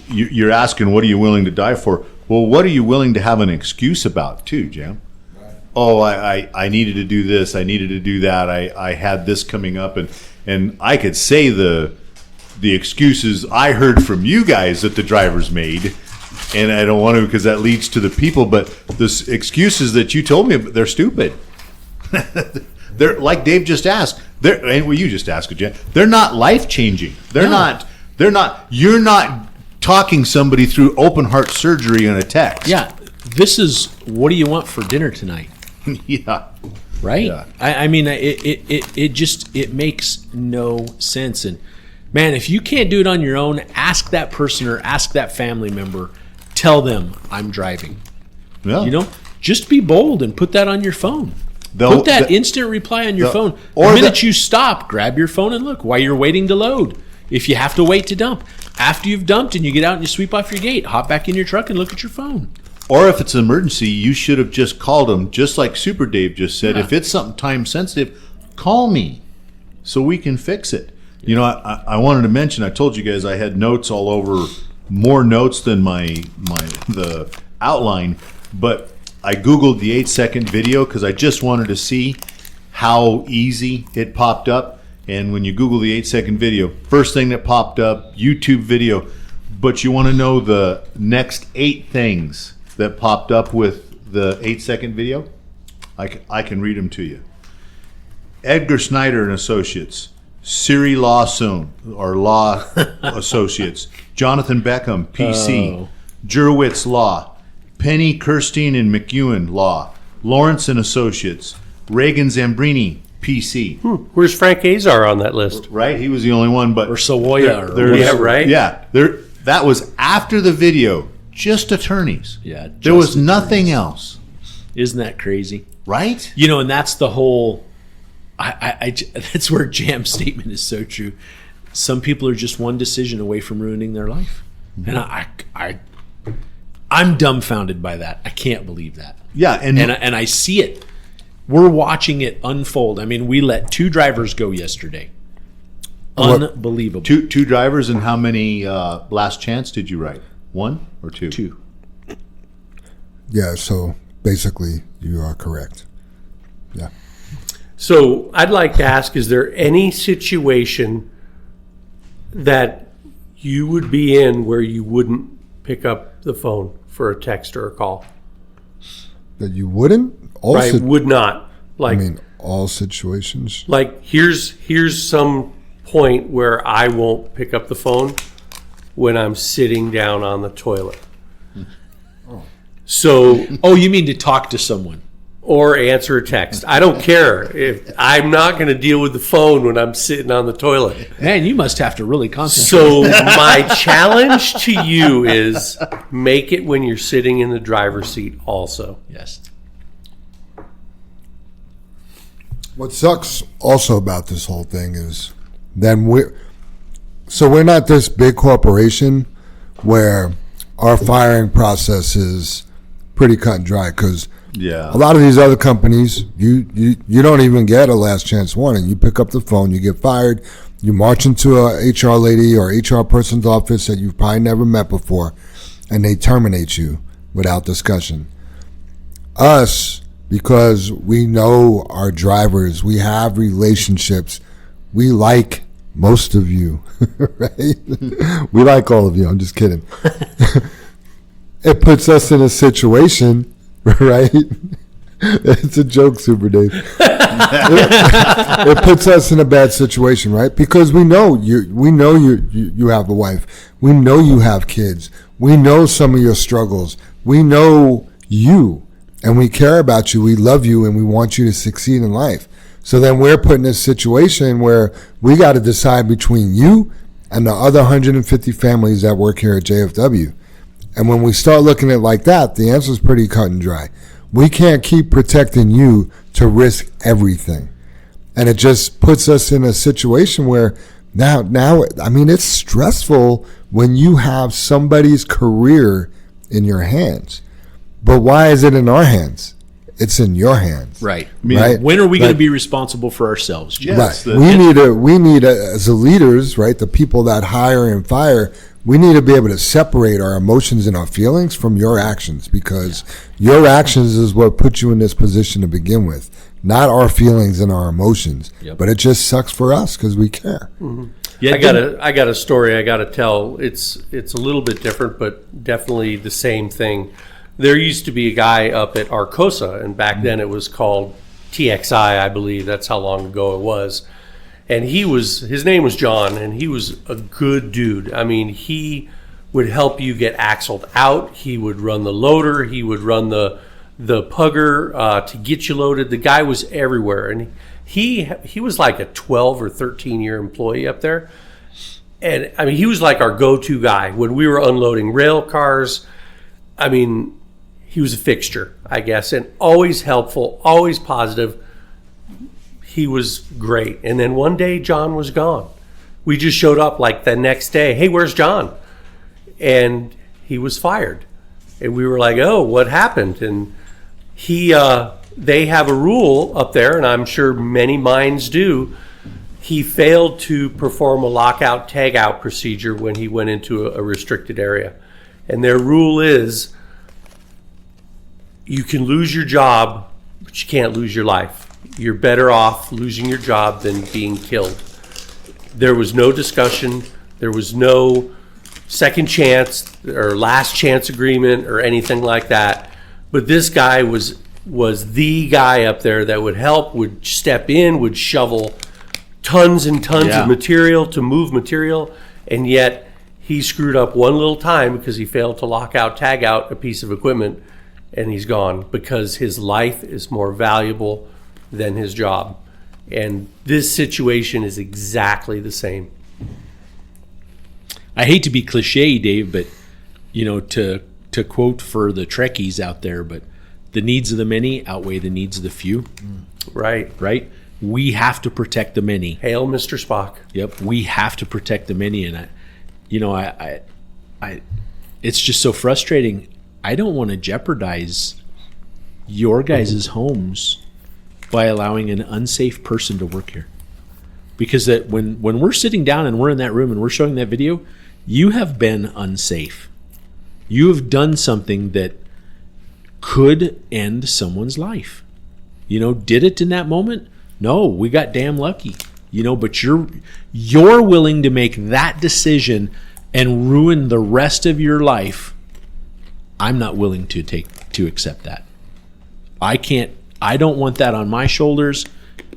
you're asking, what are you willing to die for? Well, what are you willing to have an excuse about too, Jam? Right. Oh, I needed to do this, I needed to do that, I had this coming up, and I could say the excuses I heard from you guys that the drivers made, and I don't want to because that leads to the people, but the excuses that you told me, they're stupid. They're like Dave just asked. You just asked, Jen. They're not life changing. They're not. You're not talking somebody through open heart surgery on a text. Yeah, this is what do you want for dinner tonight? Yeah, right. Yeah. I mean, it makes no sense. And man, if you can't do it on your own, ask that person or ask that family member. Tell them I'm driving. Yeah. Just be bold and put that on your phone. Put that instant reply on your phone. The minute you stop, grab your phone and look while you're waiting to load. If you have to wait to dump. After you've dumped and you get out and you sweep off your gate, hop back in your truck and look at your phone. Or if it's an emergency, you should have just called them, just like Super Dave just said. Yeah. If it's something time sensitive, call me so we can fix it. Yeah. I wanted to mention, I told you guys I had notes all over, more notes than the outline, but I Googled the 8-second video because I just wanted to see how easy it popped up. And when you Google the 8-second video, first thing that popped up, YouTube video. But you want to know the next 8 things that popped up with the 8-second video? I can read them to you. Edgar Snyder and Associates, Siri Lawson or Law Associates, Jonathan Beckham, PC, Jurwitz Law, Penny Kirstein and McEwen Law, Lawrence and Associates, Reagan Zambrini, PC. Where's Frank Azar on that list? Right, he was the only one, but or Savoya. Yeah, right. Yeah, that was after the video. Just attorneys. Yeah, there was nothing else. Isn't that crazy? Right. And that's the whole. That's where Jam's statement is so true. Some people are just one decision away from ruining their life, and I'm dumbfounded by that. I can't believe that. Yeah, and I see it. We're watching it unfold. I mean, we let 2 drivers go yesterday. Unbelievable. Two drivers, and how many last chance did you write? 1 or 2? 2. Yeah, so basically you are correct. Yeah. So I'd like to ask, is there any situation that you would be in where you wouldn't pick up the phone for a text or a call? That you wouldn't? Right, would not. Like, I mean, all situations. like here's some point where I won't pick up the phone when I'm sitting down on the toilet. So, Oh, you mean to talk to someone? or answer a text. I don't care. If I'm not going to deal with the phone when I'm sitting on the toilet. Man, you must have to really concentrate. So my challenge to you is make it when you're sitting in the driver's seat also. Yes. What sucks also about this whole thing is then we're not this big corporation where our firing process is pretty cut and dry, because Yeah. a lot of these other companies, you don't even get a last chance warning. You pick up the phone, you get fired, you march into a HR lady or HR person's office that you've probably never met before, and they terminate you without discussion. Us, because we know our drivers, we have relationships, we like most of you, right? We like all of you, I'm just kidding. It puts us in a situation, right? It's a joke, Super Dave. It puts us in a bad situation, right? Because we know you have a wife. We know you have kids. We know some of your struggles. We know you, and we care about you. We love you, and we want you to succeed in life. So then we're put in a situation where we got to decide between you and the other 150 families that work here at JFW. And when we start looking at it like that, the answer is pretty cut and dry. We can't keep protecting you to risk everything. And it just puts us in a situation where now, I mean, it's stressful when you have somebody's career in your hands. But why is it in our hands? It's in your hands. Right. Right? When are we going to be responsible for ourselves, Jim? Yes, Right. We need as the leaders, right, the people that hire and fire, we need to be able to separate our emotions and our feelings from your actions, because your actions is what put you in this position to begin with, not our feelings and our emotions. Yep. But it just sucks for us because we care. Yeah, I got a story I got to tell. It's a little bit different, but definitely the same thing. There used to be a guy up at Arcosa, and back then it was called TXI, I believe. That's how long ago it was. And his name was John, and he was a good dude. I mean, he would help you get axled out. He would run the loader. He would run the pugger to get you loaded. The guy was everywhere, and he was like a 12 or 13 year employee up there. And I mean, he was like our go-to guy when we were unloading rail cars. I mean, he was a fixture, I guess, and always helpful, always positive. He was great. And then one day, John was gone. We just showed up like the next day. Hey, where's John? And he was fired. And we were like, oh, what happened? And they have a rule up there, and I'm sure many mines do. He failed to perform a lockout tagout procedure when he went into a restricted area. And their rule is you can lose your job, but you can't lose your life. You're better off losing your job than being killed. There was no discussion. There was no second chance or last chance agreement or anything like that. But this guy was the guy up there that would help, would step in, would shovel tons and tons of material to move material, and yet he screwed up one little time because he failed to lock out, tag out a piece of equipment, and he's gone because his life is more valuable than his job. And this situation is exactly the same. I hate to be cliche, Dave, but to quote for the Trekkies out there, but the needs of the many outweigh the needs of the few. Right. We have to protect the many. Hail, Mr. Spock. Yep, we have to protect the many, and I it's just so frustrating. I don't want to jeopardize your guys' homes by allowing an unsafe person to work here, because that when we're sitting down and we're in that room and we're showing that video, you have been unsafe. You have done something that could end someone's life. Did it in that moment? No, we got damn lucky. But you're willing to make that decision and ruin the rest of your life. I'm not willing to accept that. I don't want that on my shoulders,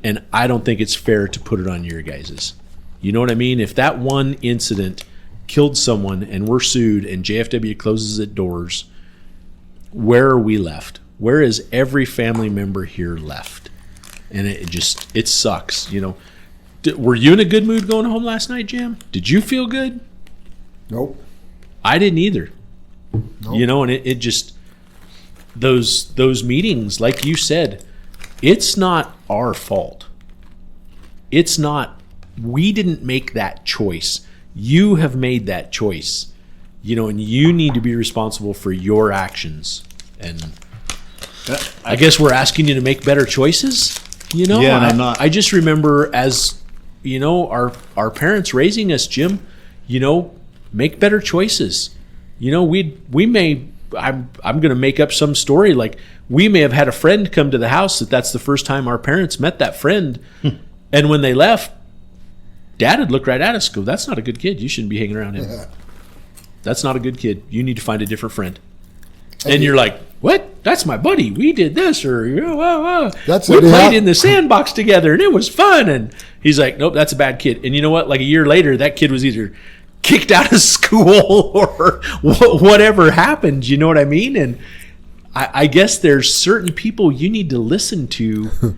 and I don't think it's fair to put it on your guys's. You know what I mean? If that one incident killed someone and we're sued and JFW closes its doors, where are we left? Where is every family member here left? And it sucks, you know. Were you in a good mood going home last night, Jim? Did you feel good? Nope. I didn't either. Nope. You know, and it just, those meetings, like you said, it's not our fault. It's not, we didn't make that choice. You have made that choice, you know, and you need to be responsible for your actions. And I guess we're asking you to make better choices, you know? Yeah, and I'm not. I just remember, as, you know, our parents raising us, Jim, you know, make better choices. You know, we may, I'm going to make up some story, like we may have had a friend come to the house that's the first time our parents met that friend. And when they left, Dad would look right at us and go, that's not a good kid. You shouldn't be hanging around him. Yeah. That's not a good kid. You need to find a different friend. And you're like, what? That's my buddy. We did this, or we played in the sandbox together, and it was fun. And he's like, nope, that's a bad kid. And you know what? Like a year later, that kid was either kicked out of school or whatever happened. You know what I mean? And I guess there's certain people you need to listen to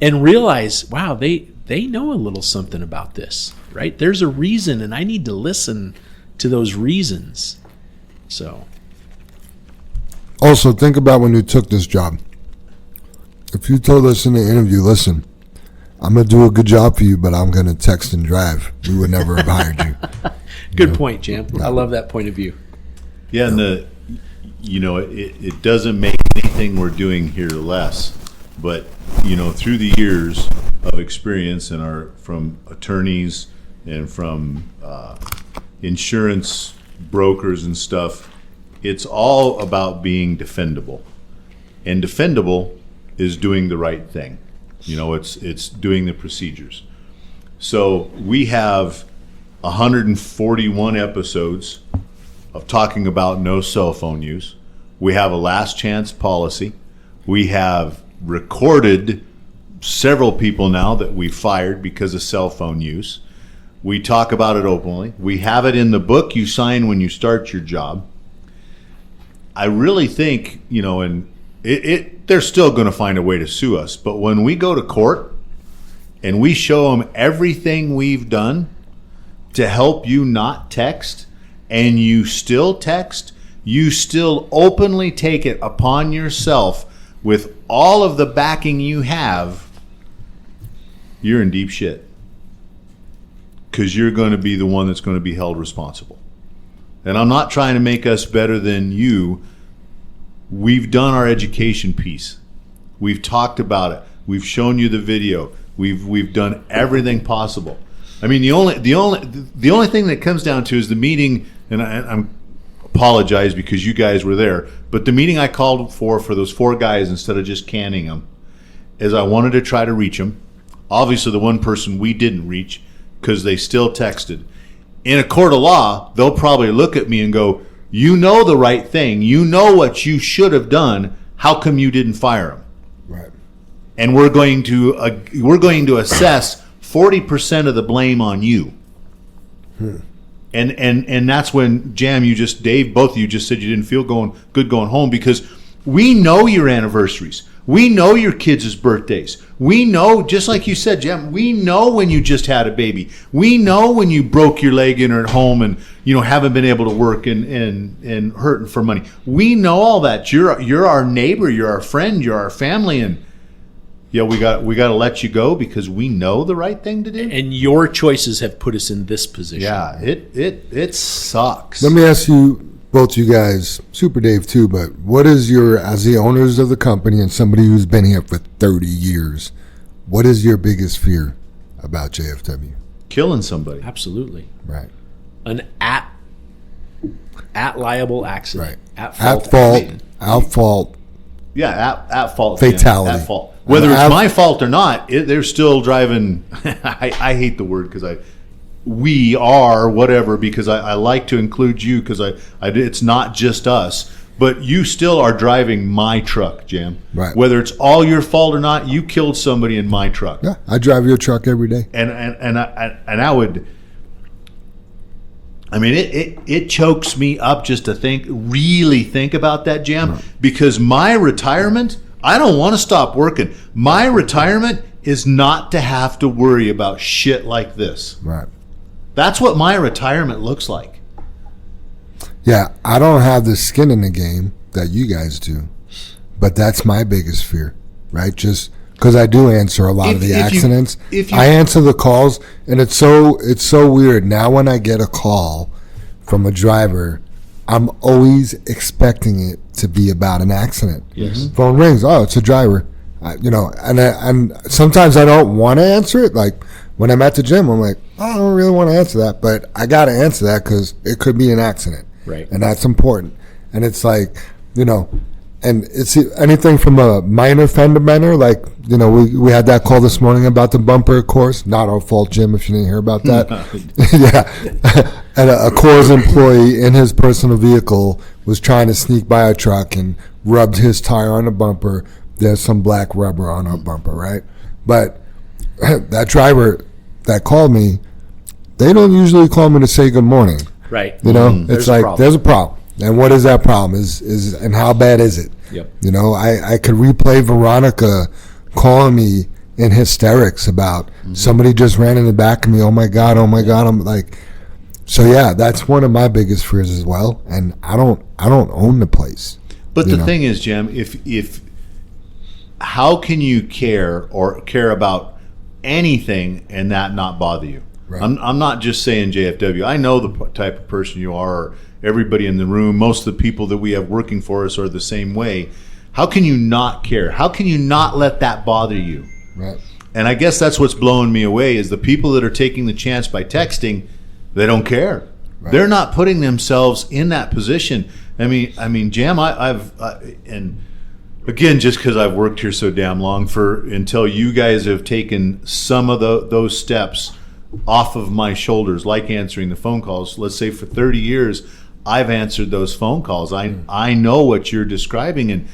and realize, wow, they know a little something about this, right? There's a reason, and I need to listen to those reasons. So. Also, think about when you took this job. If you told us in the interview, listen, I'm going to do a good job for you, but I'm going to text and drive, we would never have hired you. Good point, Jam. I love that point of view. Yeah, and it doesn't make anything we're doing here less. But, you know, through the years of experience from attorneys and from insurance brokers and stuff, it's all about being defendable. And defendable is doing the right thing. You know, it's doing the procedures. So we have 141 episodes of talking about no cell phone use. We have a last chance policy. We have recorded several people now that we fired because of cell phone use. We talk about it openly. We have it in the book you sign when you start your job. I really think, you know, and they're still going to find a way to sue us. But when we go to court and we show them everything we've done to help you not text, and you still text, you still openly take it upon yourself with all of the backing you have, you're in deep shit. Because you're going to be the one that's going to be held responsible. And I'm not trying to make us better than you. We've done our education piece. We've talked about it. We've shown you the video. We've done everything possible. I mean, the only thing that comes down to is the meeting, and I apologize because you guys were there, but the meeting I called for those 4 guys instead of just canning them, is I wanted to try to reach them. Obviously, the one person we didn't reach because they still texted. In a court of law, they'll probably look at me and go, you know the right thing. You know what you should have done. How come you didn't fire him? Right. And we're going to assess 40% of the blame on you. And that's when Dave, both of you just said you didn't feel good going home, because we know your anniversaries. We know your kids' birthdays. We know, just like you said, Jam, we know when you just had a baby. We know when you broke your leg and are at home and, you know, haven't been able to work and hurting for money. We know all that. You're our neighbor, you're our friend, you're our family, and yeah, we got to let you go because we know the right thing to do. And your choices have put us in this position. Yeah, it sucks. Let me ask you, both you guys, Super Dave too, but what is as the owners of the company and somebody who's been here for 30 years, what is your biggest fear about JFW? Killing somebody. Absolutely. Right. An at liable accident. Right. At fault. Yeah, at fault. Fatality. At fault. Whether it's my fault or not, they're still driving. I hate the word because we are whatever, because I like to include you because it's not just us. but you still are driving my truck, Jam. Right. Whether it's all your fault or not, you killed somebody in my truck. Yeah, I drive your truck every day. And I would. I mean, it chokes me up just to really think about that, Jam, because my retirement, I don't want to stop working. My retirement is not to have to worry about shit like this. Right. That's what my retirement looks like. Yeah, I don't have the skin in the game that you guys do, but that's my biggest fear, right? Just because I do answer a lot of the accidents. I answer the calls, and it's so weird. Now when I get a call from a driver, I'm always expecting it to be about an accident. Yes. Phone rings. Oh, it's a driver. And sometimes I don't want to answer it. Like when I'm at the gym, I'm like, oh, I don't really want to answer that, but I got to answer that because it could be an accident. Right. And that's important. And it's like, and it's anything from a minor fender bender, like, we had that call this morning about the bumper course. Not our fault, Jim, if you didn't hear about that. Yeah. And a Coors employee in his personal vehicle was trying to sneak by our truck and rubbed his tire on the bumper. There's some black rubber on our bumper, right? But that driver that called me, they don't usually call me to say good morning. Right. It's like there's a problem. And what is that problem? Is and how bad is it? Yep. I could replay Veronica calling me in hysterics about somebody just ran in the back of me. Oh my God. I'm like, so yeah, that's one of my biggest fears as well. And I don't own the place. But the thing is, Jim, if how can you care about anything and that not bother you? Right. I'm not just saying JFW. I know the type of person you are. Or everybody in the room, most of the people that we have working for us are the same way. How can you not care? How can you not let that bother you? Right. And I guess that's what's blowing me away is the people that are taking the chance by texting, they don't care. Right. They're not putting themselves in that position. I mean, Jam, and again, just because I've worked here so damn long, until you guys have taken some of those steps off of my shoulders, like answering the phone calls. Let's say for 30 years, I've answered those phone calls. I know what you're describing, and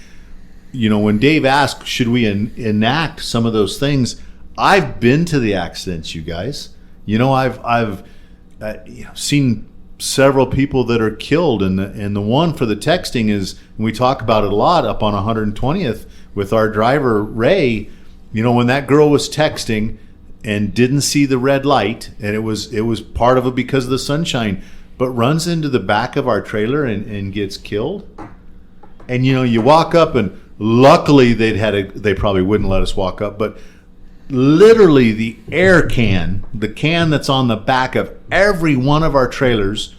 when Dave asked, should we enact some of those things? I've been to the accidents, you guys. I've seen several people that are killed, and the one for the texting is, and we talk about it a lot up on 120th with our driver Ray. When that girl was texting and didn't see the red light, and it was part of it because of the sunshine, but runs into the back of our trailer and gets killed. And you walk up, and luckily they probably wouldn't let us walk up, but literally the air can, the can that's on the back of every one of our trailers,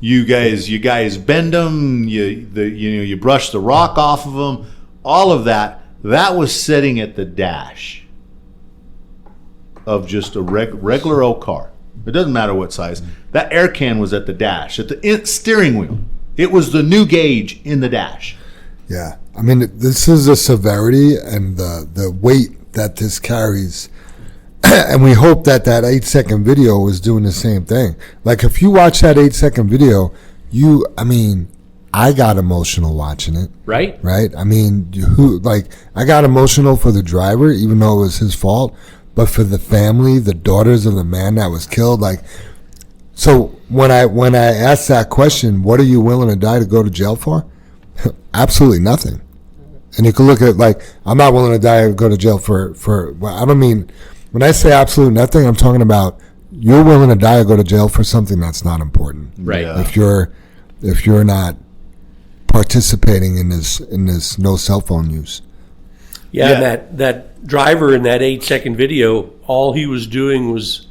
you guys bend them, you brush the rock off of them, all of that was sitting at the dash of just a regular old car. It doesn't matter what size. That air can was at the dash, at the steering wheel. It was the new gauge in the dash. Yeah. I mean, this is the severity and the weight that this carries. And we hope that 8-second video was doing the same thing. Like, if you watch that 8-second video, I got emotional watching it. Right. Right? I mean, I got emotional for the driver, even though it was his fault. But for the family, the daughters of the man that was killed, so when I asked that question, what are you willing to die to go to jail for? Absolutely nothing. And you can look at it I'm not willing to die to go to jail for I don't mean, when I say absolute nothing, I'm talking about you're willing to die to go to jail for something that's not important. Right. Yeah. If you're not participating in this no cell phone use. Yeah. And that driver in that 8-second video, all he was doing was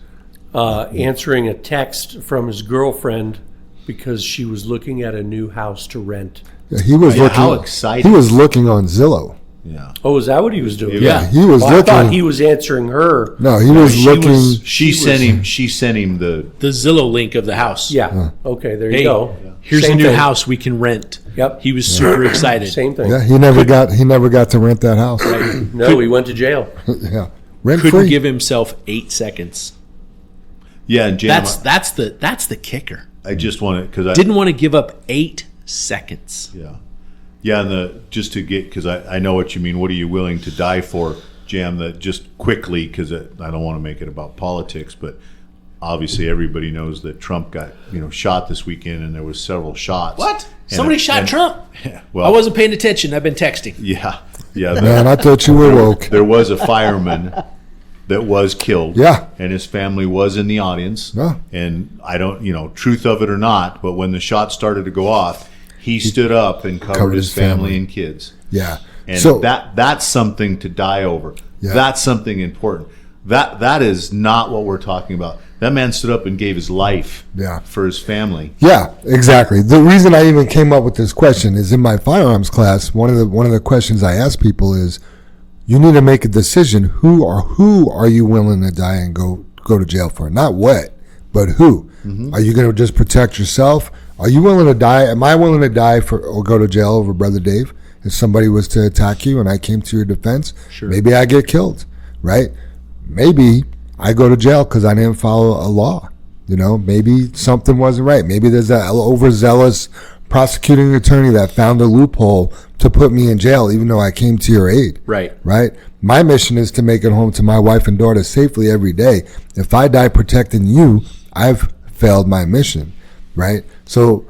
answering a text from his girlfriend because she was looking at a new house to rent. Yeah, he was looking. How exciting! He was looking on Zillow. Yeah. Oh, is that what he was doing? Yeah, he was looking. I thought he was answering her. No, he was looking. She sent him the Zillow link of the house. Yeah. Okay, there you go. Here's Same a new thing. house we can rent. Yep. He was super excited. Same thing. Yeah, he never got to rent that house. No, he went to jail. Yeah, rent Couldn't free. give himself 8 seconds. Yeah, and Jam, That's the kicker. I just want to because Didn't want to give up 8 seconds. Yeah, Yeah, and just to get, because I know what you mean. What are you willing to die for, Jam? That just quickly, because I don't want to make it about politics, but obviously everybody knows that Trump got shot this weekend, and there was several shots. What? Somebody shot Trump? Well, I wasn't paying attention. I've been texting. Yeah. Man, I thought you were woke. There was a fireman that was killed. Yeah. And his family was in the audience. Yeah. And I don't, truth of it or not, but when the shot started to go off, he stood up and covered his family and kids. Yeah. And so that's something to die over. Yeah. That's something important. That is not what we're talking about. That man stood up and gave his life for his family. Yeah, exactly. The reason I even came up with this question is in my firearms class, one of the questions I ask people is, you need to make a decision. Who are you willing to die and go to jail for? Not what, but who. Mm-hmm. Are you going to just protect yourself? Are you willing to die? Am I willing to die or go to jail over Brother Dave? If somebody was to attack you and I came to your defense, sure. Maybe I get killed, right? Maybe I go to jail because I didn't follow a law. Maybe something wasn't right. Maybe there's that overzealous prosecuting attorney that found a loophole to put me in jail, even though I came to your aid. Right. Right. My mission is to make it home to my wife and daughter safely every day. If I die protecting you, I've failed my mission. Right. So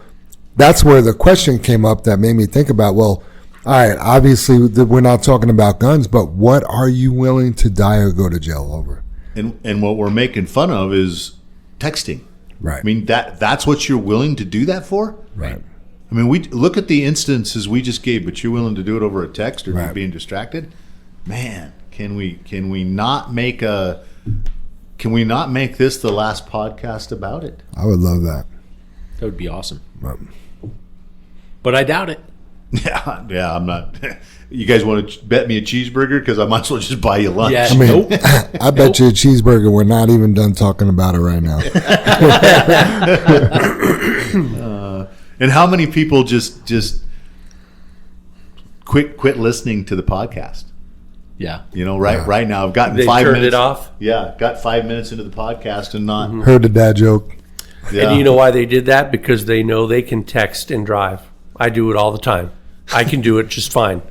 that's where the question came up that made me think about, well, all right, obviously we're not talking about guns, but what are you willing to die or go to jail over? And what we're making fun of is texting. Right. I mean, that's what you're willing to do that for? Right. I mean, we look at the instances we just gave, but you're willing to do it over a text or right. being distracted? Man, can we not make this the last podcast about it? I would love that. That would be awesome. Right. But I doubt it. Yeah, I'm not. You guys want to bet me a cheeseburger? Because I might as well just buy you lunch. Yeah, I mean, nope. I bet you a cheeseburger. We're not even done talking about it right now. And how many people just quit listening to the podcast? Yeah. Right now I've gotten They 5 turned minutes. it off? Yeah, got 5 minutes into the podcast and not. Heard the dad joke. Yeah. And you know why they did that? Because they know they can text and drive. I do it all the time. I can do it just fine.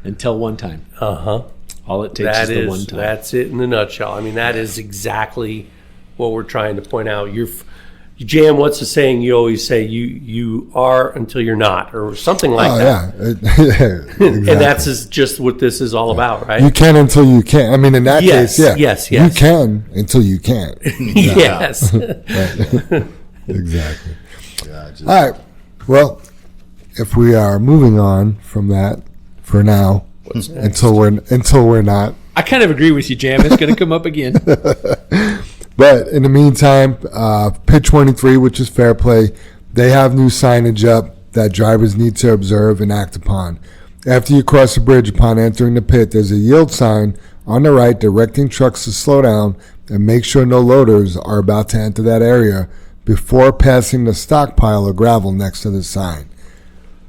Until one time. Uh-huh. All it takes is the one time. That's it in a nutshell. I mean, that is exactly what we're trying to point out. Jam, what's the saying you always say? You are until you're not, or something like that. Exactly. And that's just what this is all about, right? You can until you can't. I mean, in that Yes, case, yeah. yes. You can until you can't. Yes. Right. Exactly. Yeah, just- All right. Well, if we are moving on from that for now, until we're not. I kind of agree with you, Jam. It's going to come up again. But in the meantime, Pit 23, which is Fair Play, they have new signage up that drivers need to observe and act upon. After you cross the bridge upon entering the pit, there's a yield sign on the right directing trucks to slow down and make sure no loaders are about to enter that area before passing the stockpile of gravel next to the sign.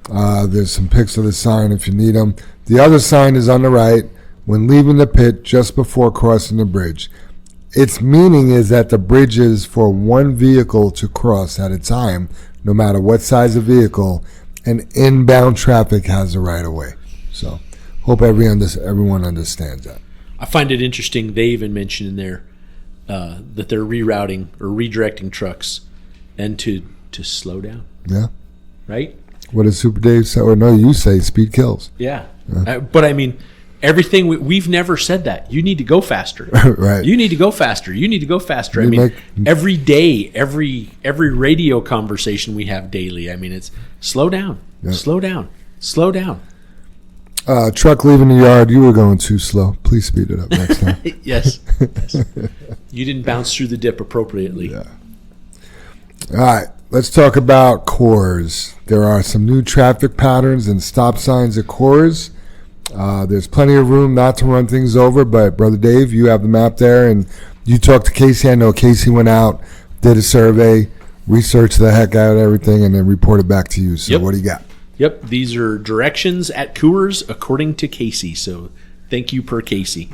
There's some pics of the sign if you need them. The other sign is on the right when leaving the pit just before crossing the bridge. Its meaning is that the bridge is for one vehicle to cross at a time, no matter what size of vehicle, and inbound traffic has the right of way. So, hope everyone understands that. I find it interesting. They even mentioned in there that they're rerouting or redirecting trucks and to slow down. Yeah. Right? What does Super Dave say? Or no, you say speed kills. Yeah. But I mean, everything we've never said that. You need to go faster. Right. You need to go faster. You need to go faster. I mean, every day, every radio conversation we have daily. I mean, it's slow down, slow down, slow down. Truck leaving the yard, you were going too slow. Please speed it up next time. Yes. You didn't bounce through the dip appropriately. Yeah. All right, let's talk about Coors. There are some new traffic patterns and stop signs at Coors. There's plenty of room not to run things over, but Brother Dave, you have the map there, and you talked to Casey. I know Casey went out, did a survey, researched the heck out of everything, and then reported back to you. So Yep. what do you got? Yep, these are directions at Coors according to Casey. So thank you per Casey.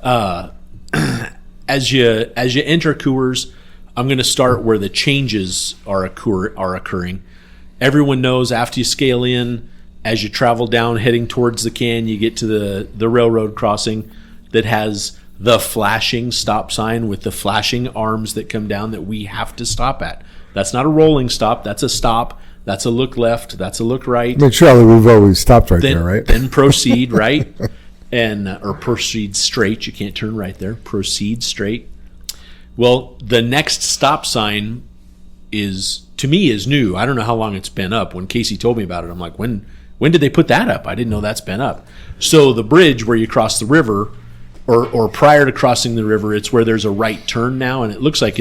As you enter Coors, I'm going to start where the changes are occurring. Everyone knows after you scale in As you travel down heading towards the can, you get to the railroad crossing that has the flashing stop sign with the flashing arms that come down that we have to stop at. That's not a rolling stop. That's a stop. That's a look left. That's a look right. I mean, Charlie, we've always stopped right there, right? Then proceed, right? And or proceed straight. You can't turn right there. Proceed straight. Well, the next stop sign is, to me, is new. I don't know how long it's been up. When Casey told me about it, I'm like, when did they put that up? I didn't know that's been up. So the bridge where you cross the river, or prior to crossing the river, it's where there's a right turn now, and it looks like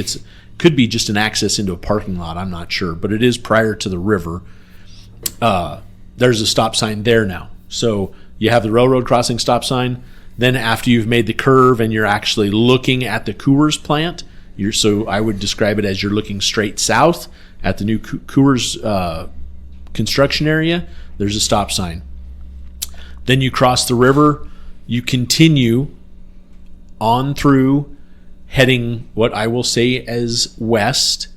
could be just an access into a parking lot. I'm not sure, but it is prior to the river. There's a stop sign there now. So you have the railroad crossing stop sign. Then after you've made the curve and you're actually looking at the Coors plant, so I would describe it as you're looking straight south at the new Coors construction area, there's a stop sign. Then you cross the river, you continue on through, heading what I will say as west.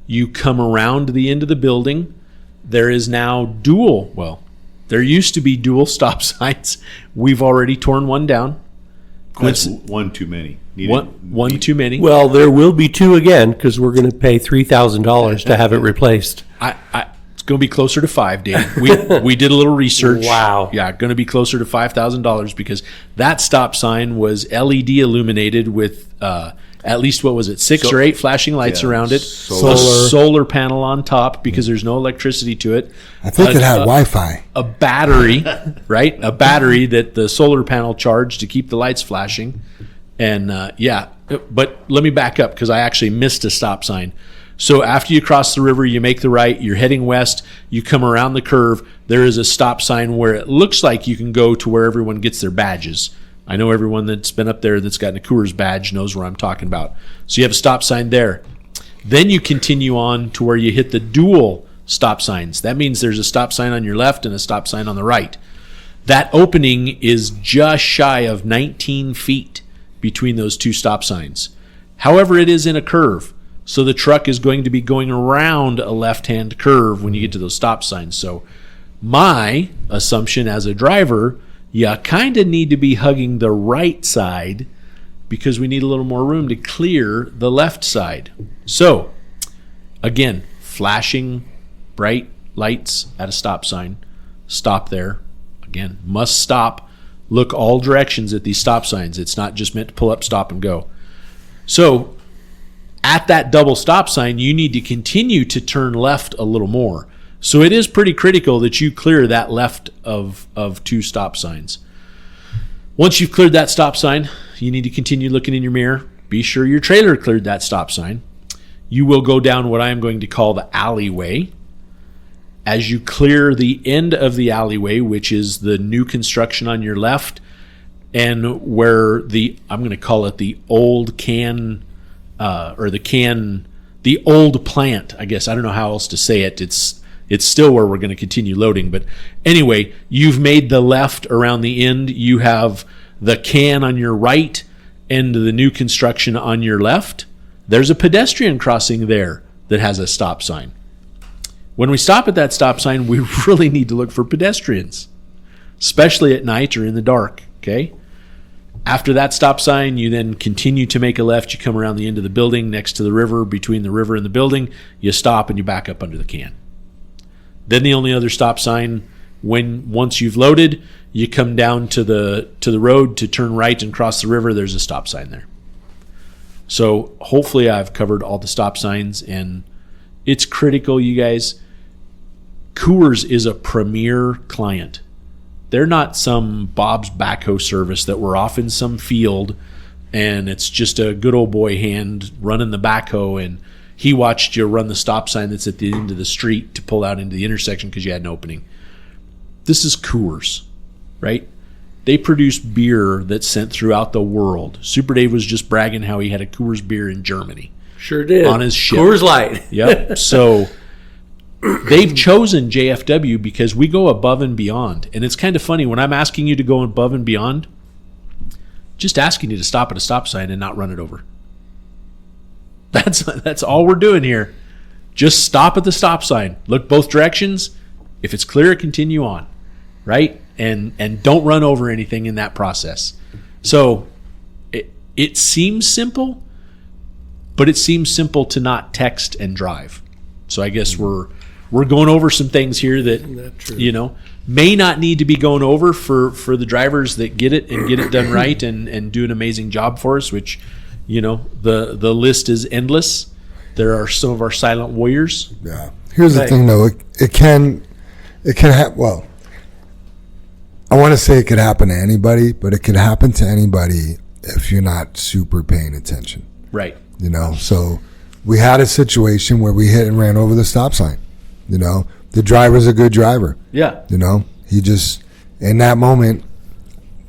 You come around the end of the building. There is now there used to be dual stop signs. We've already torn one down. That's one too many. One too many. Well, there will be 2 again because we're going to pay $3,000 to have it replaced. It's going to be closer to 5, Dave. We did a little research. Wow. Yeah, going to be closer to $5,000 because that stop sign was LED illuminated with at least, what was it, 6 or 8 flashing lights around it. Solar. A solar panel on top because there's no electricity to it. I think it had Wi-Fi. A battery, right? A battery that the solar panel charged to keep the lights flashing. And but let me back up because I actually missed a stop sign. So after you cross the river, you make the right, you're heading west, you come around the curve, there is a stop sign where it looks like you can go to where everyone gets their badges. I know everyone that's been up there that's gotten a Coors badge knows where I'm talking about. So you have a stop sign there. Then you continue on to where you hit the dual stop signs. That means there's a stop sign on your left and a stop sign on the right. That opening is just shy of 19 feet between those 2 stop signs. However, it is in a curve. So the truck is going to be going around a left-hand curve when you get to those stop signs. So my assumption as a driver, you kind of need to be hugging the right side because we need a little more room to clear the left side. So, again, flashing bright lights at a stop sign. Stop there. Again, must stop. Look all directions at these stop signs. It's not just meant to pull up, stop, and go. So, at that double stop sign, you need to continue to turn left a little more. So it is pretty critical that you clear that left of 2 stop signs. Once you've cleared that stop sign, you need to continue looking in your mirror. Be sure your trailer cleared that stop sign. You will go down what I am going to call the alleyway. As you clear the end of the alleyway, which is the new construction on your left, and where I'm going to call it the old can, the old plant, I guess. I don't know how else to say it. It's still where we're going to continue loading. But anyway, you've made the left around the end. You have the can on your right and the new construction on your left. There's a pedestrian crossing there that has a stop sign. When we stop at that stop sign, we really need to look for pedestrians, especially at night or in the dark, okay? After that stop sign, you then continue to make a left. You come around the end of the building next to the river, between the river and the building. You stop and you back up under the can. Then the only other stop sign, once you've loaded, you come down to the road to turn right and cross the river. There's a stop sign there. So hopefully I've covered all the stop signs, and it's critical, you guys. Coors is a premier client. They're not some Bob's backhoe service that we're off in some field and it's just a good old boy hand running the backhoe and he watched you run the stop sign that's at the end of the street to pull out into the intersection because you had an opening. This is Coors, right? They produce beer that's sent throughout the world. Super Dave was just bragging how he had a Coors beer in Germany. Sure did. On his ship. Coors Light. Yep. So they've chosen JFW because we go above and beyond. And it's kind of funny when I'm asking you to go above and beyond, just asking you to stop at a stop sign and not run it over. That's all we're doing here. Just stop at the stop sign. Look both directions. If it's clear, continue on. right? And don't run over anything in that process. So it seems simple, but it seems simple to not text and drive. So I guess we're going over some things here that may not need to be going over for the drivers that get it and get it done right and do an amazing job for us, which the list is endless. There are some of our silent warriors. Yeah. Here's the thing, though. It can happen. Well, I want to say it could happen to anybody, but it could happen to anybody if you're not super paying attention. Right. So we had a situation where we hit and ran over the stop sign. The driver's a good driver. Yeah. He just, in that moment,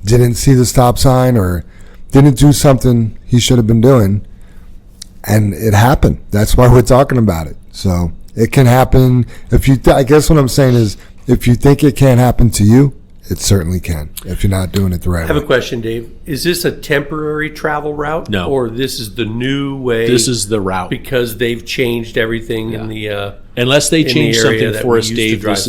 didn't see the stop sign or didn't do something he should have been doing. And it happened. That's why we're talking about it. So it can happen. I guess what I'm saying is, if you think it can't happen to you, it certainly can if you're not doing it the right way. I have a question, Dave. Is this a temporary travel route? No. Or this is the new way? This is the route. Because they've changed everything in the unless they change something for us, Dave, this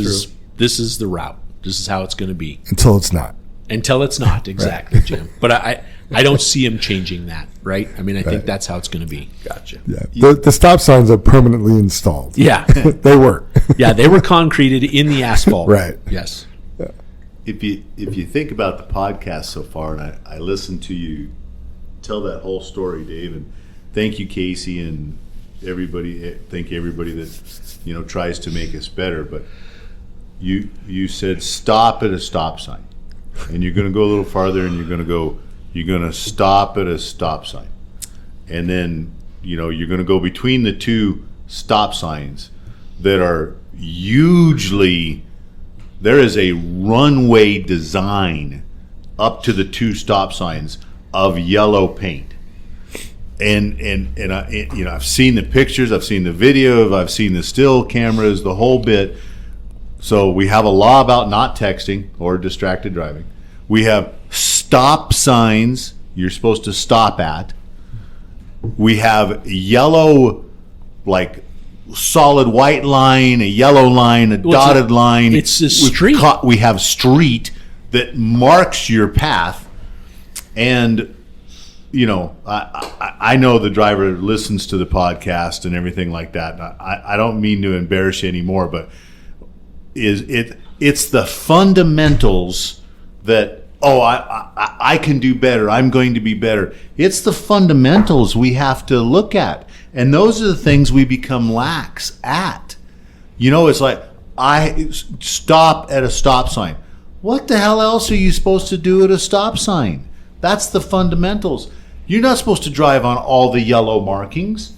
is the route. This is how it's going to be. Until it's not. Until it's not, exactly, Jim. But I don't see him changing that, right? I mean, I think that's how it's going to be. Gotcha. Yeah. The stop signs are permanently installed. Yeah. They were. Yeah, they were concreted in the asphalt. Right. Yes. If you think about the podcast so far, and I listened to you tell that whole story, Dave, and thank you, Casey, and everybody. Thank everybody that tries to make us better. But you said stop at a stop sign, and you're going to go a little farther, and you're going to stop at a stop sign, and then you're going to go between the two stop signs that are hugely. There is a runway design up to the two stop signs of yellow paint, and I've seen the pictures, I've seen the video, I've seen the still cameras, the whole bit. So we have a law about not texting or distracted driving. We have stop signs you're supposed to stop at. We have yellow, like, solid white line, a yellow line, a dotted line. It's a street. We have street that marks your path, and I know the driver listens to the podcast and everything like that. I don't mean to embarrass you anymore, but it's the fundamentals that I can do better. I'm going to be better. It's the fundamentals we have to look at. And those are the things we become lax at. It's like, I stop at a stop sign. What the hell else are you supposed to do at a stop sign? That's the fundamentals. You're not supposed to drive on all the yellow markings.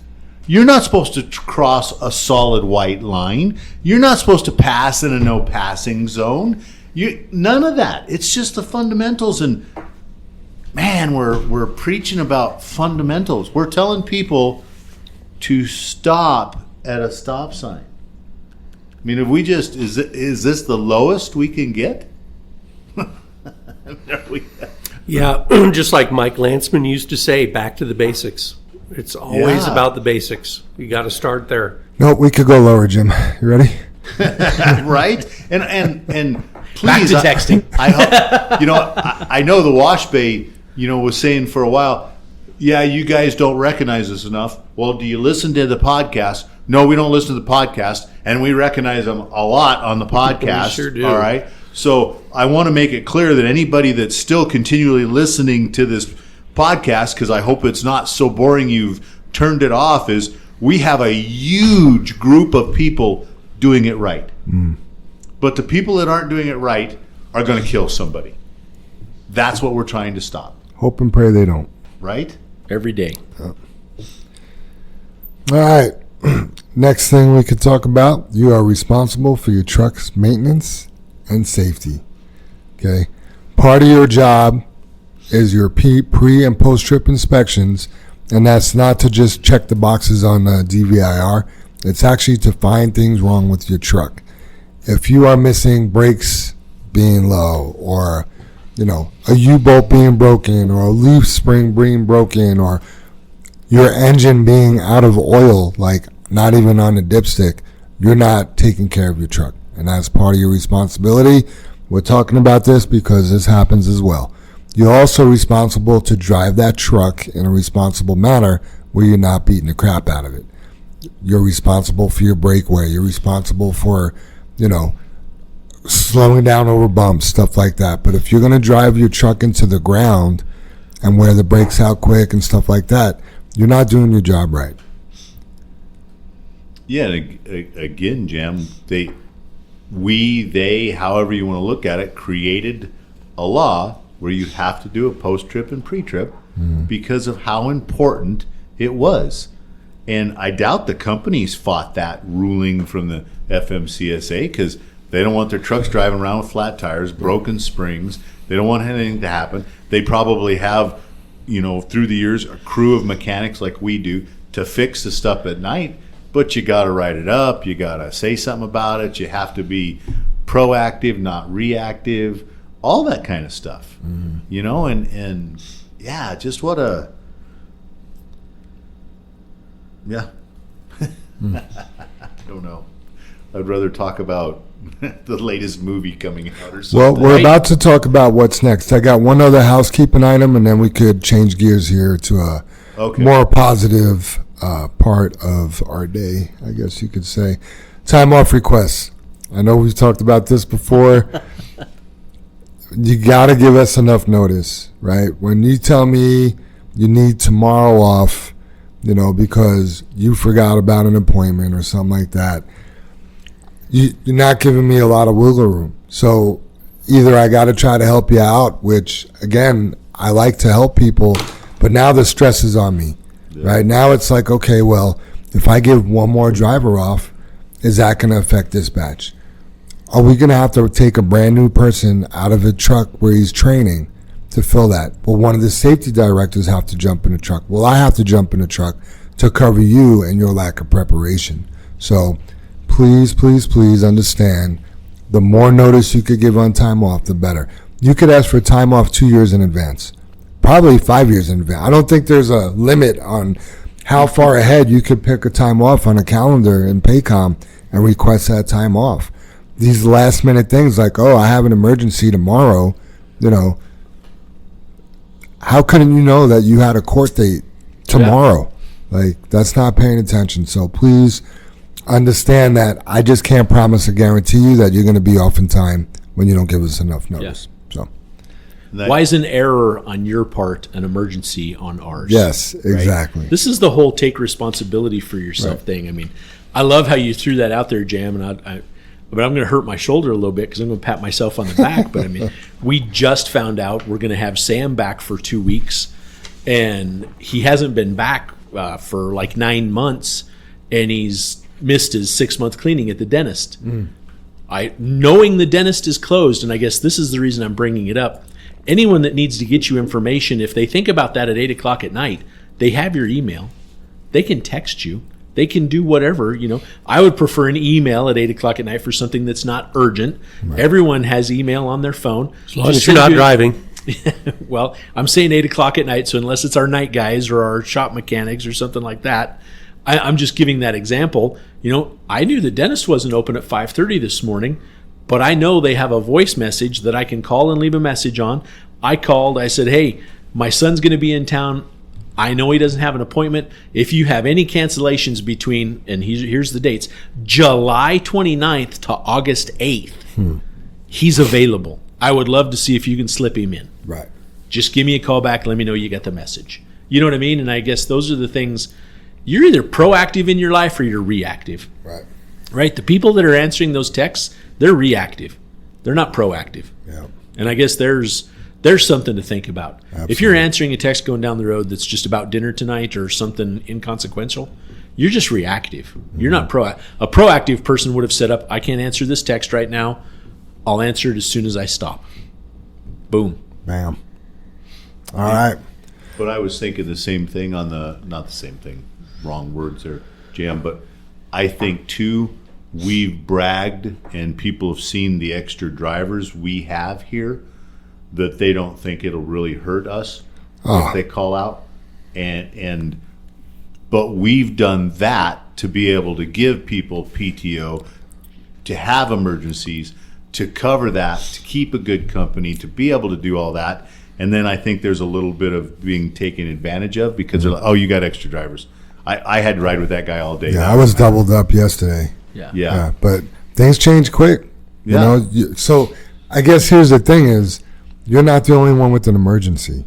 You're not supposed to cross a solid white line. You're not supposed to pass in a no passing zone. None of that. It's just the fundamentals. And man, we're preaching about fundamentals. We're telling people to stop at a stop sign. I mean, if we just is this the lowest we can get? Yeah, just like Mike Lantzman used to say, back to the basics. It's always about the basics. You got to start there. No, we could go lower, Jim. You ready? Right? And please, back to texting. I know the wash bay, was saying for a while, yeah, you guys don't recognize us enough. Well, do you listen to the podcast? No, we don't listen to the podcast, and we recognize them a lot on the podcast. We sure do. All right. So I want to make it clear that anybody that's still continually listening to this podcast, because I hope it's not so boring you've turned it off, is we have a huge group of people doing it right. But the people that aren't doing it right are going to kill somebody. That's what we're trying to stop. Hope and pray they don't. Right? Every day. All right. Next thing we could talk about, you are responsible for your truck's maintenance and safety. Okay? Part of your job is your pre- and post-trip inspections, and that's not to just check the boxes on DVIR. It's actually to find things wrong with your truck. If you are missing brakes being low, or a U-bolt being broken, or a leaf spring being broken, or your engine being out of oil, like not even on the dipstick, you're not taking care of your truck. And that's part of your responsibility. We're talking about this because this happens as well. You're also responsible to drive that truck in a responsible manner where you're not beating the crap out of it. You're responsible for your breakaway. You're responsible for, slowing down over bumps, stuff like that. But if you're going to drive your truck into the ground and wear the brakes out quick and stuff like that, you're not doing your job right. Yeah, and again, Jam, they, however you want to look at it, created a law where you have to do a post-trip and pre-trip because of how important it was. And I doubt the companies fought that ruling from the FMCSA because they don't want their trucks driving around with flat tires, broken springs. They don't want anything to happen. They probably have, through the years, a crew of mechanics like we do to fix the stuff at night. But you got to write it up. You got to say something about it. You have to be proactive, not reactive, all that kind of stuff. And just what a, I don't know. I'd rather talk about the latest movie coming out or something. Well, we're about to talk about what's next. I got one other housekeeping item, and then we could change gears here to a more positive part of our day, I guess you could say. Time off requests. I know we've talked about this before. You got to give us enough notice, right? When you tell me you need tomorrow off, because you forgot about an appointment or something like that, you're not giving me a lot of wiggle room. So either I got to try to help you out, which, again, I like to help people, but now the stress is on me. Right now it's like, okay, well, if I give one more driver off, is that going to affect dispatch? Are we going to have to take a brand new person out of a truck where he's training to fill that? Well, one of the safety directors have to jump in the truck. Well, I have to jump in the truck to cover you and your lack of preparation. So please, please, please understand, the more notice you could give on time off, the better. You could ask for time off 2 years in advance. Probably 5 years in advance. I don't think there's a limit on how far ahead you could pick a time off on a calendar in Paycom and request that time off. These last minute things like, I have an emergency tomorrow, how couldn't you know that you had a court date tomorrow? Like, that's not paying attention. So please understand that I just can't promise or guarantee you that you're going to be off in time when you don't give us enough notice. So. Why is an error on your part an emergency on ours? Yes, exactly. Right? This is the whole take responsibility for yourself thing. I mean, I love how you threw that out there, Jam, but I'm going to hurt my shoulder a little bit because I'm going to pat myself on the back. But I mean, we just found out we're going to have Sam back for 2 weeks, and he hasn't been back for like 9 months, and he's missed his 6-month cleaning at the dentist. Knowing the dentist is closed, and I guess this is the reason I'm bringing it up. Anyone that needs to get you information, if they think about that at 8 o'clock at night, they have your email. They can text you. They can do whatever. I would prefer an email at 8 o'clock at night for something that's not urgent. Right. Everyone has email on their phone. As long as you're not driving. Well, I'm saying 8 o'clock at night, so unless it's our night guys or our shop mechanics or something like that, I'm just giving that example. I knew the dentist wasn't open at 5:30 this morning, but I know they have a voice message that I can call and leave a message on. I called. I said, hey, my son's going to be in town. I know he doesn't have an appointment. If you have any cancellations between, and here's the dates, July 29th to August 8th, he's available. I would love to see if you can slip him in. Right. Just give me a call back. Let me know you got the message. You know what I mean? And I guess those are the things. You're either proactive in your life or you're reactive. Right. Right? The people that are answering those texts, they're reactive. They're not proactive. Yeah. And I guess there's something to think about. Absolutely. If you're answering a text going down the road that's just about dinner tonight or something inconsequential, you're just reactive. You're not proactive. A proactive person would have set up, I can't answer this text right now. I'll answer it as soon as I stop. Boom. Bam. All right. But I was thinking the same thing not the same thing, wrong words there, Jam, but I think too, we've bragged and people have seen the extra drivers we have here that they don't think it'll really hurt us if they call out. But we've done that to be able to give people PTO, to have emergencies, to cover that, to keep a good company, to be able to do all that. And then I think there's a little bit of being taken advantage of because they're like, oh, you got extra drivers. I had to ride with that guy all day. Yeah, I was doubled up yesterday. Yeah. But things change quick. You know, so I guess here's the thing is you're not the only one with an emergency.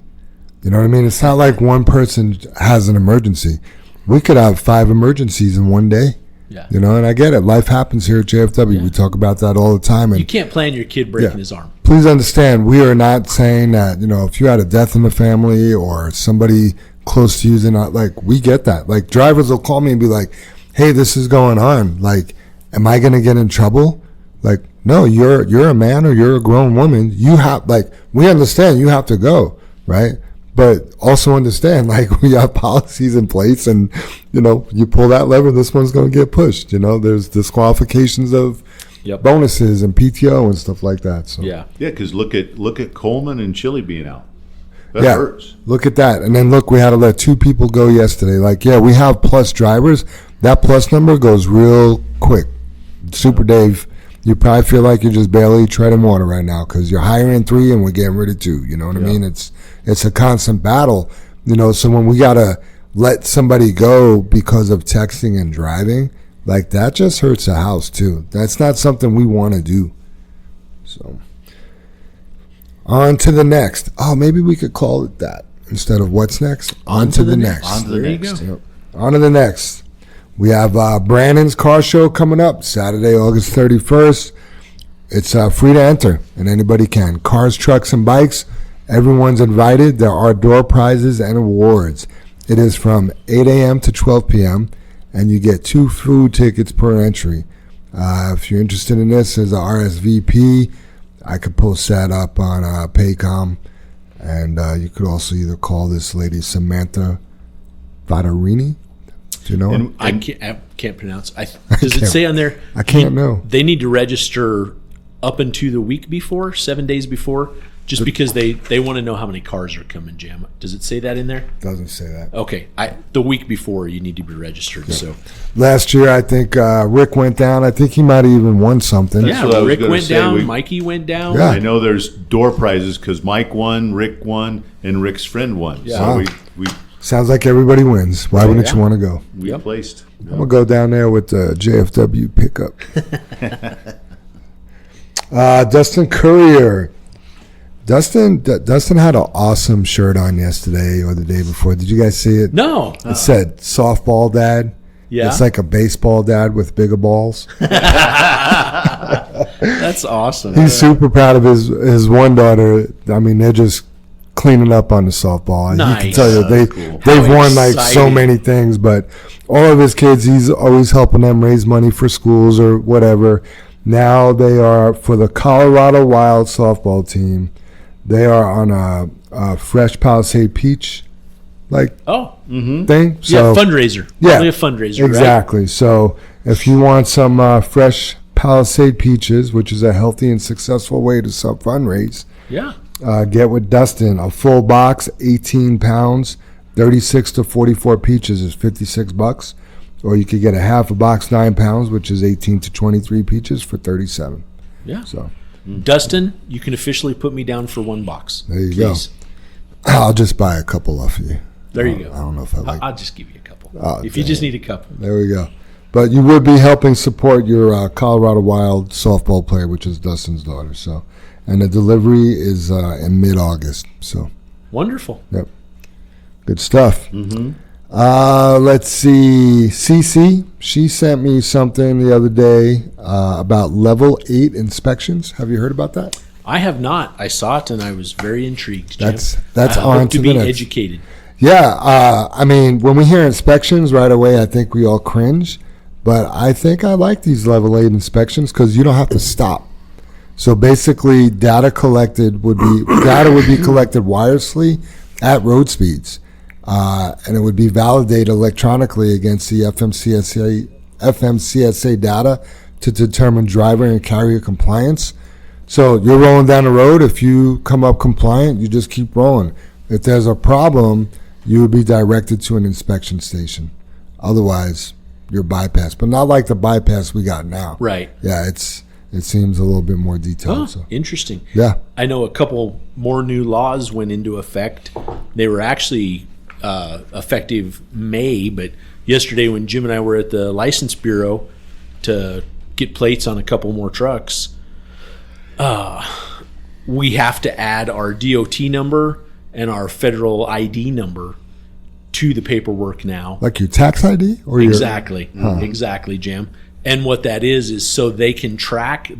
You know what I mean? It's not like one person has an emergency. We could have 5 emergencies in one day. Yeah. You know, and I get it. Life happens here at JFW. We talk about that all the time. And You can't plan your kid breaking his arm. please understand, we are not saying that, you know, if you had a death in the family or somebody close to you, like, we get that. Like, drivers will call me and be like, hey, this is going on. Like, am I going to get in trouble? Like, no, you're a man or you're a grown woman. You have, like, we understand you have to go, right? But also understand, like, we have policies in place and, you know, you pull that lever, this one's going to get pushed. You know, there's disqualifications of bonuses and PTO and stuff like that. So Yeah. Yeah, because look at Coleman and Chile being out. That yeah, hurts. look at that. And then look, we had to let 2 people go yesterday. Like, yeah, we have plus drivers. That plus number goes real quick. Super Dave, you probably feel like you're just barely treading water right now because you're hiring 3 and we're getting rid of 2. You know what I mean? It's a constant battle. You know, so when we got to let somebody go because of texting and driving, like, that just hurts the house too. That's not something we want to do. So on to the next. Oh, maybe we could call it that instead of what's next. On to the next. On to the There next. you go. Yep. On to the next. We have Brandon's car show coming up Saturday, August 31st. It's free to enter, and anybody can. Cars, trucks, and bikes. Everyone's invited. There are door prizes and awards. It is from 8 a.m. to 12 p.m., and you get 2 food tickets per entry. If you're interested in this, there's a RSVP. I could post that up on Paycom, and you could also either call this lady Samantha Vadarini. Do you know her? I can't pronounce. Does it say on there? I can't know. They need to register up into the week before, 7 days before, just because they want to know how many cars are coming, Jam. Does it say that in there? Doesn't say that. Okay, the week before you need to be registered. So Last year, I think Rick went down. I think he might have even won something. yeah, what I was Rick gonna went say. down, Mikey went down. Yeah. I know there's door prizes because Mike won, Rick won, and Rick's friend won. Yeah. So Wow. we Sounds like everybody wins. Why wouldn't you want to go? placed. I'm going to go down there with the JFW pickup. Dustin Courier. Dustin had an awesome shirt on yesterday or the day before. Did you guys see it? No. It said softball dad. Yeah. It's like a baseball dad with bigger balls. That's awesome. He's super proud of his one daughter. I mean, they're just cleaning up on the softball. You can Nice. tell you That's cool. they've How won like so exciting. many things, but all of his kids, he's always helping them raise money for schools or whatever. Now they are for the Colorado Wild softball team. They are on a Fresh Palisade Peach thing. Yeah, So fundraiser. yeah, Probably a fundraiser, right? exactly. So if you want some fresh Palisade peaches, which is a healthy and successful way to fundraise, Yeah. get with Dustin. A full box, 18 pounds, 36 to 44 peaches is $56. Or you could get a half a box, 9 pounds, which is 18 to 23 peaches for $37. Yeah. So Dustin, you can officially put me down for 1 box. there you Please. go. I'll just buy a couple off of you. There you go. I don't know if I like. I'll just give you a couple. Oh, if you dang. just need a couple. There we go. But you would be helping support your Colorado Wild softball player, which is Dustin's daughter. So, and the delivery is in mid-August. So, Wonderful. yep, good stuff. Let's see. Cece, she sent me something the other day about level 8 inspections. Have you heard about that? I have not. I saw it and I was very intrigued. Jim. That's I on hope to to the be next. educated. Yeah, I mean, when we hear inspections right away, I think we all cringe. But I think I like these level 8 inspections because you don't have to stop. So basically, data would be collected wirelessly at road speeds, and it would be validated electronically against the FMCSA data to determine driver and carrier compliance. So you're rolling down the road. If you come up compliant, you just keep rolling. If there's a problem, you would be directed to an inspection station. Otherwise, you're bypassed. But not like the bypass we got now. Right. Yeah, it's it seems a little bit more detailed. Oh, So interesting. yeah, I know a couple more new laws went into effect. They were actually effective May, but yesterday when Jim and I were at the license bureau to get plates on a couple more trucks, we have to add our DOT number and our federal ID number to the paperwork now. like your tax ID or Exactly. Exactly, Jim. And what that is so they can track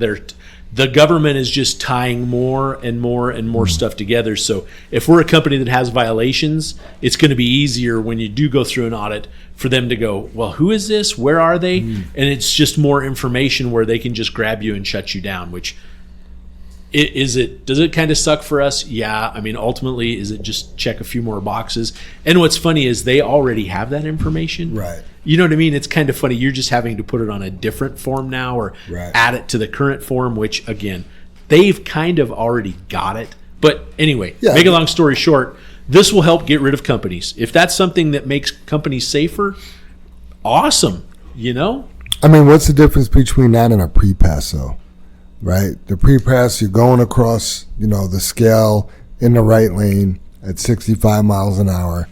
the government is just tying more and more and more stuff together. So if we're a company that has violations, it's going to be easier when you do go through an audit for them to go, well, who is this? Where are they? And it's just more information where they can just grab you and shut you down, which does it kind of suck for us? Yeah. I mean, ultimately, is it just check a few more boxes? And what's funny is they already have that information. Right. You know what I mean? It's kind of funny. You're just having to put it on a different form now or Right. add it to the current form, which, again, they've kind of already got it. But anyway, Yeah. make a long story short, this will help get rid of companies. If that's something that makes companies safer, awesome, you know? I mean, what's the difference between that and a pre-pass, though? Right? The pre-pass, you're going across, the scale in the right lane at 65 miles an hour.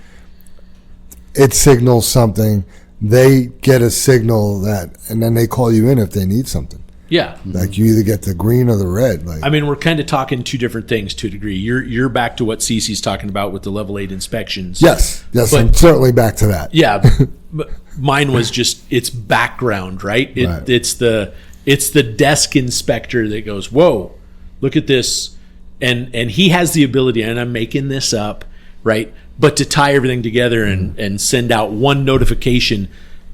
It signals something. They get a signal and then they call you in if they need something. Yeah. Like you either get the green or the red. Like, I mean, we're kind of talking two different things to a degree. You're back to what Cece's talking about with the level 8 inspections. yes, But- I'm certainly back to that. Yeah, but mine was just it's background, right? Right. It's the desk inspector that goes, "Whoa, look at this," and he has the ability, and I'm making this up, right? But to tie everything together and send out one notification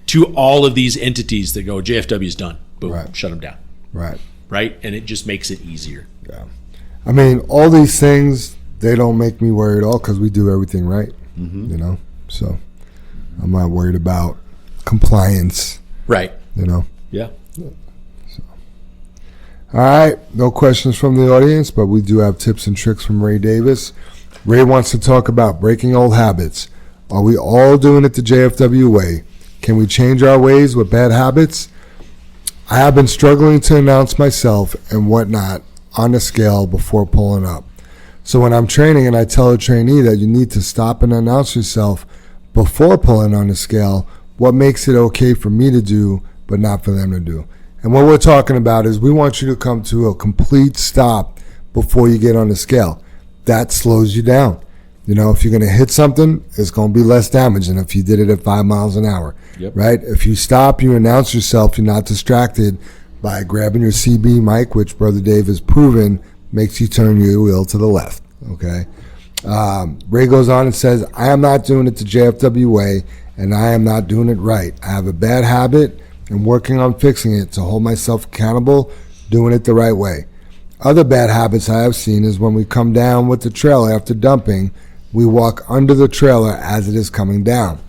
to all of these entities that go, JFW's done, boom, Right. shut them down, Right. right? And it just makes it easier. Yeah. I mean, all these things, they don't make me worry at all because we do everything right, So I'm not worried about compliance, Right. Yeah. All right, no questions from the audience, but we do have tips and tricks from Ray Davis. Ray wants to talk about breaking old habits. Are we all doing it the JFW way? Can we change our ways with bad habits? I have been struggling to announce myself and whatnot on the scale before pulling up. So when I'm training and I tell a trainee that you need to stop and announce yourself before pulling on the scale, what makes it okay for me to do but not for them to do? And what we're talking about is we want you to come to a complete stop before you get on the scale. That slows you down. If you're going to hit something, it's going to be less damage than if you did it at 5 miles an hour, Yep. right? If you stop, you announce yourself, you're not distracted by grabbing your CB mic, which Brother Dave has proven makes you turn your wheel to the left, okay? Ray goes on and says, I am not doing it the JFW way, and I am not doing it right. I have a bad habit and working on fixing it to hold myself accountable, doing it the right way. Other bad habits I have seen is when we come down with the trailer after dumping, we walk under the trailer as it is coming down.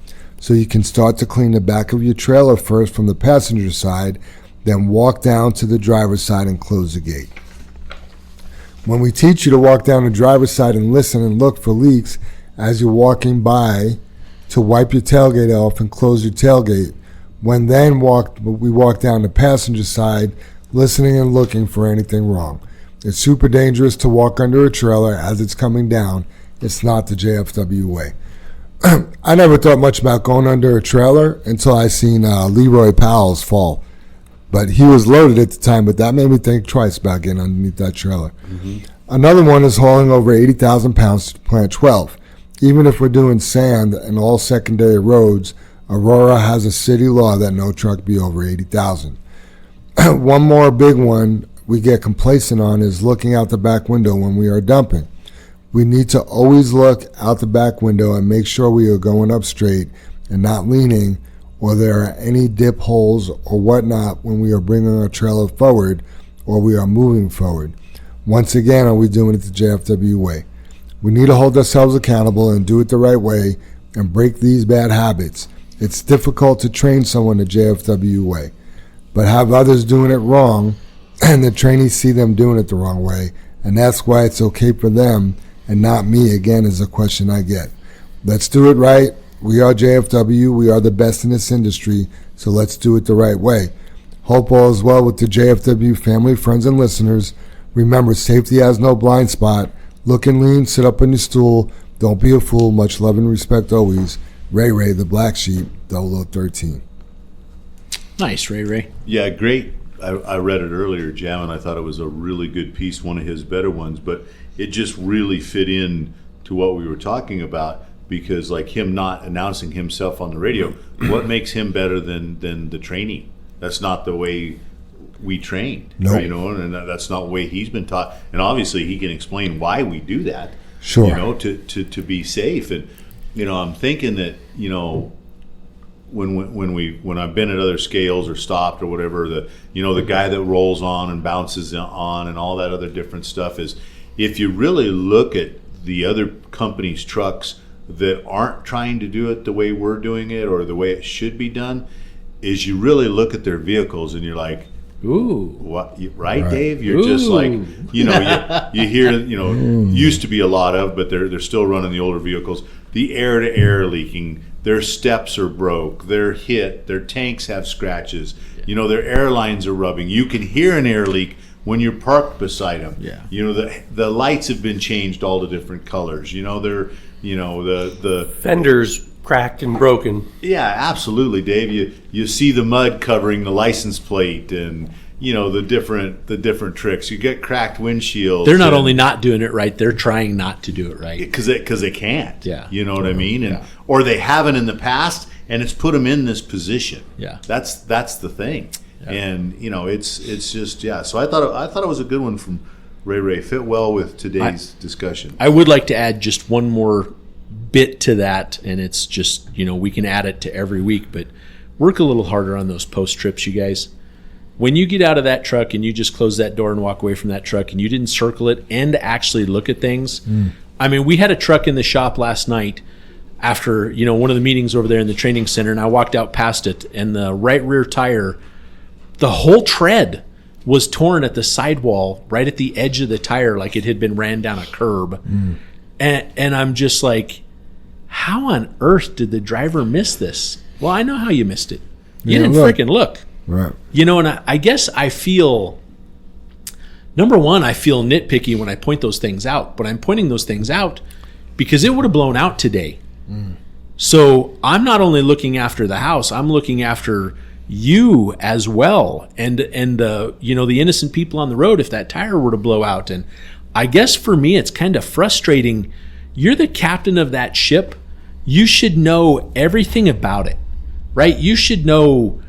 So you can start to clean the back of your trailer first from the passenger side, then walk down to the driver's side and close the gate. When we teach you to walk down the driver's side and listen and look for leaks as you're walking by to wipe your tailgate off and close your tailgate, when then we walk down the passenger side listening and looking for anything wrong. It's super dangerous to walk under a trailer as it's coming down. It's not the JFW way. I never thought much about going under a trailer until I seen Leroy Powell's fall. But he was loaded at the time, but that made me think twice about getting underneath that trailer. Another one is hauling over 80,000 pounds to Plant 12. Even if we're doing sand and all secondary roads, Aurora has a city law that no truck be over 80,000. One more big one we get complacent on is looking out the back window when we are dumping. We need to always look out the back window and make sure we are going up straight and not leaning, or there are any dip holes or whatnot when we are bringing our trailer forward or we are moving forward. Once again, are we doing it the JFW way? We need to hold ourselves accountable and do it the right way and break these bad habits. It's difficult to train someone the JFW way, but have others doing it wrong and the trainees see them doing it the wrong way, and that's why it's okay for them and not me, again, is a question I get. Let's do it right. We are JFW. We are the best in this industry, so let's do it the right way. Hope all is well with the JFW family, friends, and listeners. Remember, safety has no blind spot. Look and lean, sit up on your stool. Don't be a fool. Much love and respect always. Ray Ray, the Black Sheep, 0013. Nice, Ray Ray. Yeah, great. I read it earlier, Jam, and I thought it was a really good piece, one of his better ones, but it just really fit in to what we were talking about, because like him not announcing himself on the radio, what makes him better than the training? That's not the way we trained, Nope. you know, and that's not the way he's been taught. And obviously he can explain why we do that, Sure. you know, to be safe. And, you know, I'm thinking that, you know, when I've been at other scales or stopped or whatever, the guy that rolls on and bounces on and all that other different stuff is, if you really look at the other companies' trucks that aren't trying to do it the way we're doing it or the way it should be done, is you really look at their vehicles and you're like, Ooh. what, right, Dave? You're just Ooh. like, you know, you hear, you know, used to be a lot of, but they're still running the older vehicles. The air-to-air leaking, their steps are broke, they're hit, their tanks have scratches, you know, their airlines are rubbing. You can hear an air leak when you're parked beside them. Yeah. You know, the lights have been changed all the different colors. You know, they're, you know, the Fenders cracked and broken. yeah, absolutely, Dave. You see the mud covering the license plate, and you know the different tricks. You get cracked windshields. They're not only not doing it right, they're trying not to do it right. because they can't. Yeah. You know what I mean? And Yeah. or they haven't in the past, and it's put them in this position. Yeah. That's the thing. Yeah. And you know, it's just So I thought it was a good one from Ray Ray. Fit well with today's discussion. I would like to add just one more bit to that, and it's just, you know, we can add it to every week, but work a little harder on those post trips, you guys. When you get out of that truck and you just close that door and walk away from that truck and you didn't circle it and actually look at things. I mean, we had a truck in the shop last night after, you know, one of the meetings over there in the training center, and I walked out past it, and the right rear tire, the whole tread was torn at the sidewall right at the edge of the tire, like it had been ran down a curb. And I'm just like, how on earth did the driver miss this? Well, I know how you missed it. You Yeah, didn't look. freaking look. Right. You know, and I guess I feel, number one, I feel nitpicky when I point those things out, but I'm pointing those things out because it would have blown out today. So I'm not only looking after the house, I'm looking after you as well, and you know, the innocent people on the road if that tire were to blow out. And I guess for me, it's kind of frustrating. You're the captain of that ship. You should know everything about it, right? You should know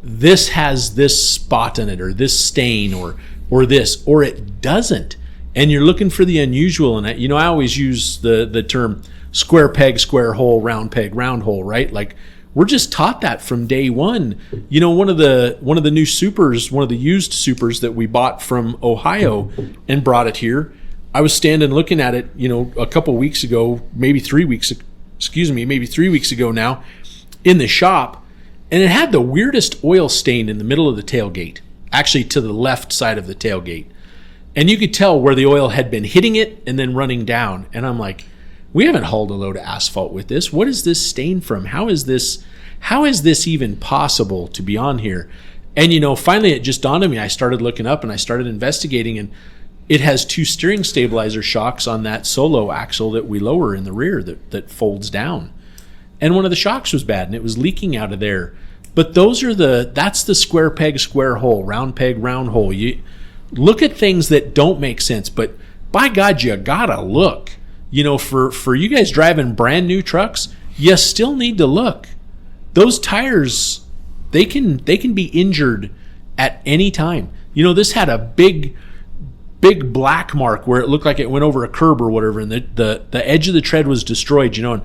this has this spot on it, or this stain, or this, or it doesn't. And you're looking for the unusual. And you know, I always use the term square peg, square hole, round peg, round hole, right? Like, we're just taught that from day one. You know, one of the new supers, one of the used supers that we bought from Ohio and brought it here, I was standing looking at it, you know, a couple weeks ago, maybe 3 weeks ago now, in the shop, and it had the weirdest oil stain in the middle of the tailgate, actually to the left side of the tailgate. And you could tell where the oil had been hitting it and then running down. And I'm like, we haven't hauled a load of asphalt with this. What is this stain from? How is this even possible to be on here? And, you know, finally it just dawned on me. I started looking up and I started investigating, and it has 2 steering stabilizer shocks on that solo axle that we lower in the rear that folds down. And one of the shocks was bad and it was leaking out of there. But that's the square peg, square hole, round peg, round hole. You look at things that don't make sense, but by God, you gotta look. You know, for you guys driving brand new trucks, you still need to look. Those tires, they can be injured at any time. You know, this had a big black mark where it looked like it went over a curb or whatever, and the edge of the tread was destroyed, you know. And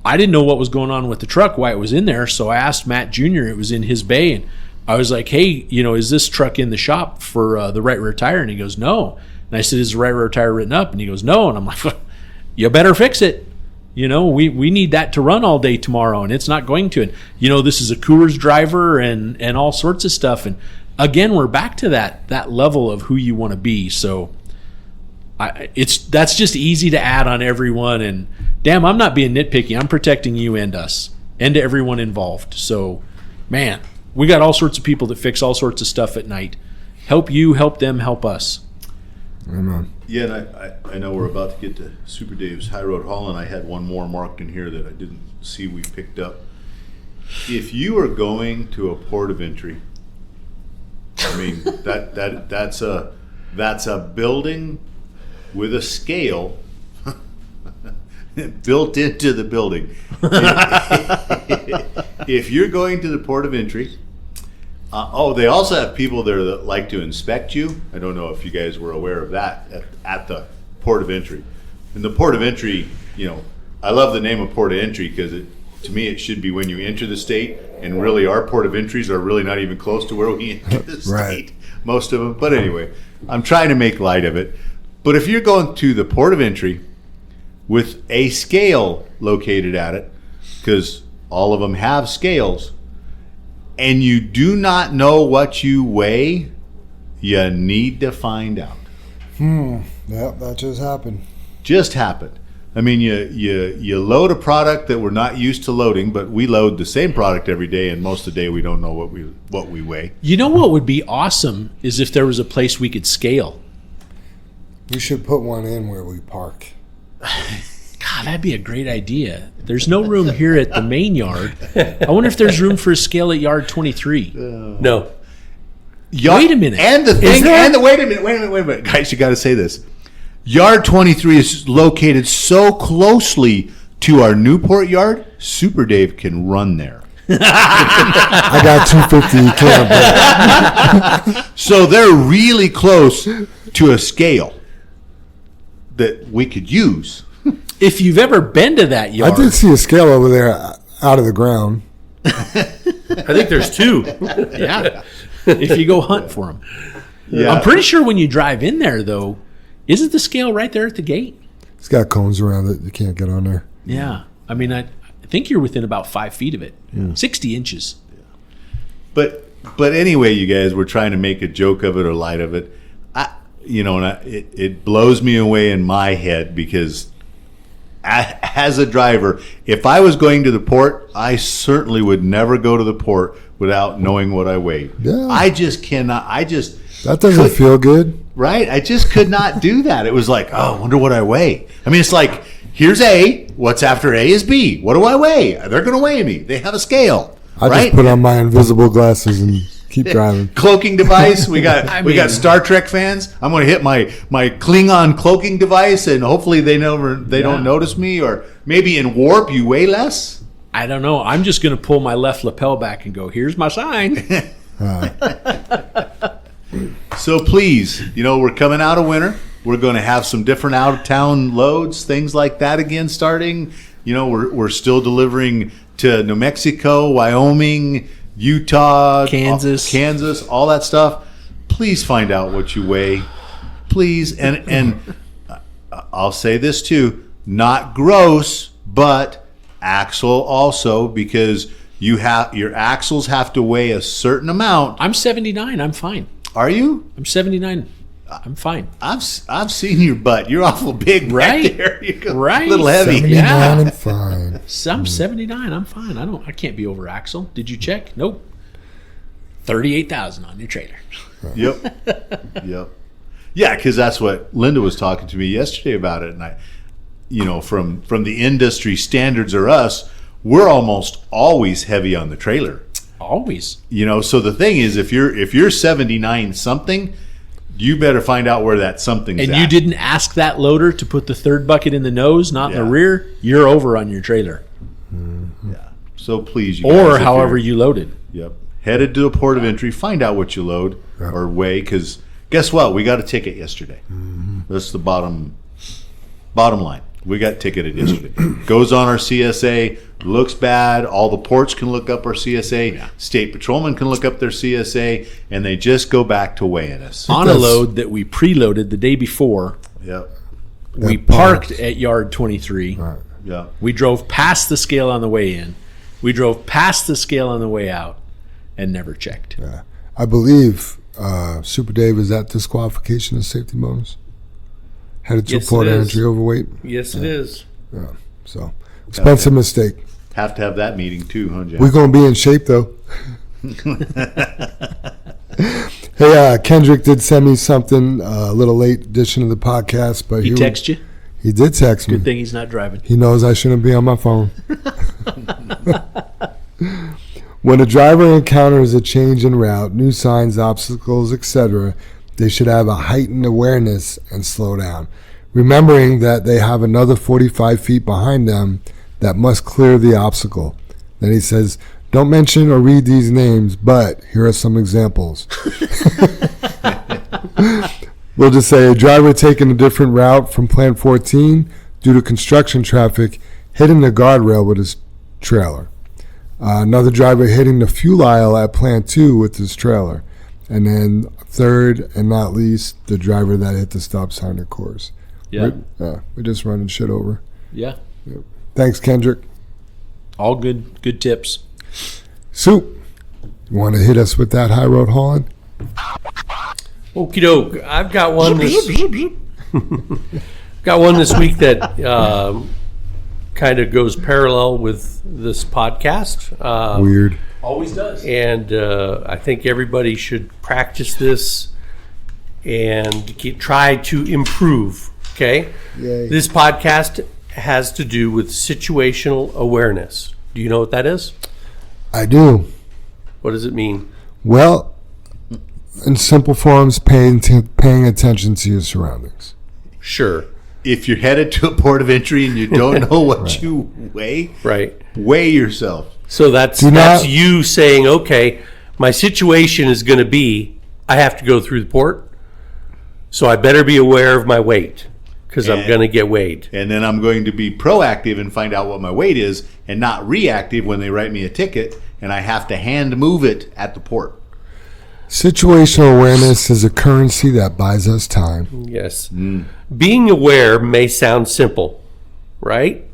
I didn't know what was going on with the truck, why it was in there, so I asked Matt Jr., it was in his bay, and I was like, hey, you know, is this truck in the shop for the right rear tire? And he goes, no. And I said, is the right rear tire written up? And he goes, no. And I'm like, you better fix it. You know, we need that to run all day tomorrow, and it's not going to. And, you know, this is a Coors driver and all sorts of stuff. And again, we're back to that level of who you want to be. So that's just easy to add on everyone. And damn, I'm not being nitpicky. I'm protecting you and us and everyone involved. So, man, We got all sorts of people that fix all sorts of stuff at night. Help you, help them, help us. Amen. Yeah, and I know we're about to get to Super Dave's High Road Haul, and I had one more marked in here that I didn't see we picked up. If you are going to a port of entry, I mean that's a building with a scale built into the building. If you're going to the port of entry, they also have people there that like to inspect you. I don't know if you guys were aware of that at the port of entry. In the port of entry, I love the name of port of entry because to me it should be when you enter the state, and really our port of entries are really not even close to where we enter the state, Right. most of them. But anyway, I'm trying to make light of it. But if you're going to the port of entry with a scale located at it, because all of them have scales, and you do not know what you weigh, you need to find out. Yep, that just happened. Just happened. I mean, you load a product that we're not used to loading, but we load the same product every day, and most of the day we don't know what we weigh. You know what would be awesome is if there was a place we could scale. We should put one in where we park. God, that'd be a great idea. There's no room here at the main yard. I wonder if there's room for a scale at yard 23. No. Wait a minute. And the thing, wait a minute, guys, you got to say this. Yard 23 is located so closely to our Newport yard, Super Dave can run there. I got 250 camp. So they're really close to a scale that we could use. If you've ever been to that I yard, did see a scale over there out of the ground. I think there's two. yeah, if you go hunt for them. Yeah. I'm pretty sure when you drive in there, though, isn't the scale right there at the gate? It's got cones around it. You can't get on there. Yeah. I mean, I think you're within about 5 feet of it. 60 inches. But anyway, you guys, we're trying to make a joke of it or light of it. It blows me away in my head because as a driver, if I was going to the port, I certainly would never go to the port without knowing what I weighed. Yeah. I just cannot. That doesn't feel good. Right? I just could not do that. It was like, I wonder what I weigh. I mean, it's like, here's A. What's after A is B. What do I weigh? They're going to weigh me. They have a scale. I right? just put on my invisible glasses and keep driving. Cloaking device. We got Star Trek fans. I'm going to hit my Klingon cloaking device, and hopefully they don't notice me. Or maybe in warp you weigh less. I don't know. I'm just going to pull my left lapel back and go, here's my sign. So please, we're coming out of winter. We're going to have some different out-of-town loads, things like that again starting. We're still delivering to New Mexico, Wyoming, Utah, Kansas, all that stuff. Please find out what you weigh. Please. And I'll say this too, not gross, but axle also, because your axles have to weigh a certain amount. I'm 79. I'm fine. Are you? I'm 79. I'm fine. I've seen your butt. You're awful big right there. You're right. A little heavy. 79 and fine. I'm 79. I'm fine. I can't be over axle. Did you check? Nope. 38,000 on your trailer. Yep. Yeah, because that's what Linda was talking to me yesterday about it, and I, from the industry standards or us, we're almost always heavy on the trailer. Always. So the thing is, if you're 79 something, you better find out where that something's at. And you didn't ask that loader to put the third bucket in the nose, not in the rear, you're over on your trailer. Mm-hmm. Yeah. So please, you or guys, however you loaded. Yep. Headed to a port of entry, find out what you load or weigh, because guess what? We got a ticket yesterday. Mm-hmm. That's the bottom line. We got ticketed yesterday. Goes on our CSA, looks bad. All the ports can look up our CSA. Yeah. State patrolmen can look up their CSA, and they just go back to weighing us. On a load that we preloaded the day before. Yep. We parked at yard 23. Right. Yeah. We drove past the scale on the way in. We drove past the scale on the way out and never checked. Yeah. I believe Super Dave is at disqualification and safety bonus. Headed to port of entry overweight. Yes, it is. Yeah. So expensive mistake. Have to have that meeting too, huh, Jack? We're gonna be in shape though. Hey, Kendrick did send me something, a little late edition of the podcast, but He texted you? He did text me. Good thing he's not driving. He knows I shouldn't be on my phone. When a driver encounters a change in route, new signs, obstacles, etc., they should have a heightened awareness and slow down, remembering that they have another 45 feet behind them that must clear the obstacle. Then he says, don't mention or read these names, but here are some examples. We'll just say a driver taking a different route from Plant 14 due to construction traffic hitting the guardrail with his trailer. Another driver hitting the fuel aisle at Plant 2 with his trailer. And then third and not least, the driver that hit the stop sign at Coors. Yeah. We're just running shit over. Yeah. Thanks, Kendrick. All good tips. Soup, you want to hit us with that high road hauling? Okie doke. I've got one this week that kind of goes parallel with this podcast. Weird. Always does. And I think everybody should practice this and try to improve. Okay? Yay. This podcast has to do with situational awareness. Do you know what that is? I do. What does it mean? Well, in simple forms, paying attention to your surroundings. Sure. If you're headed to a port of entry and you don't know what you weigh, Right. weigh yourself. So that's you saying, okay, my situation is going to be, I have to go through the port, so I better be aware of my weight because I'm going to get weighed. And then I'm going to be proactive and find out what my weight is and not reactive when they write me a ticket and I have to hand move it at the port. Situational awareness is a currency that buys us time. Yes. Being aware may sound simple, right?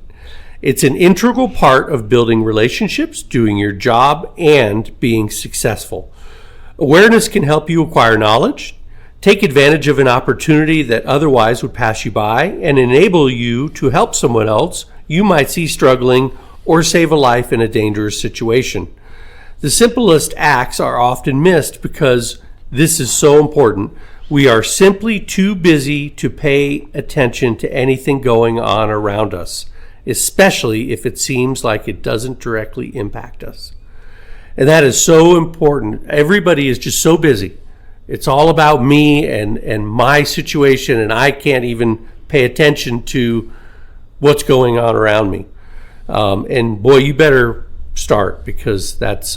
It's an integral part of building relationships, doing your job, and being successful. Awareness can help you acquire knowledge, take advantage of an opportunity that otherwise would pass you by, and enable you to help someone else you might see struggling or save a life in a dangerous situation. The simplest acts are often missed because this is so important. We are simply too busy to pay attention to anything going on around us, especially if it seems like it doesn't directly impact us. And that is so important. Everybody is just so busy. It's all about me and my situation, and I can't even pay attention to what's going on around me. And boy, you better start, because that's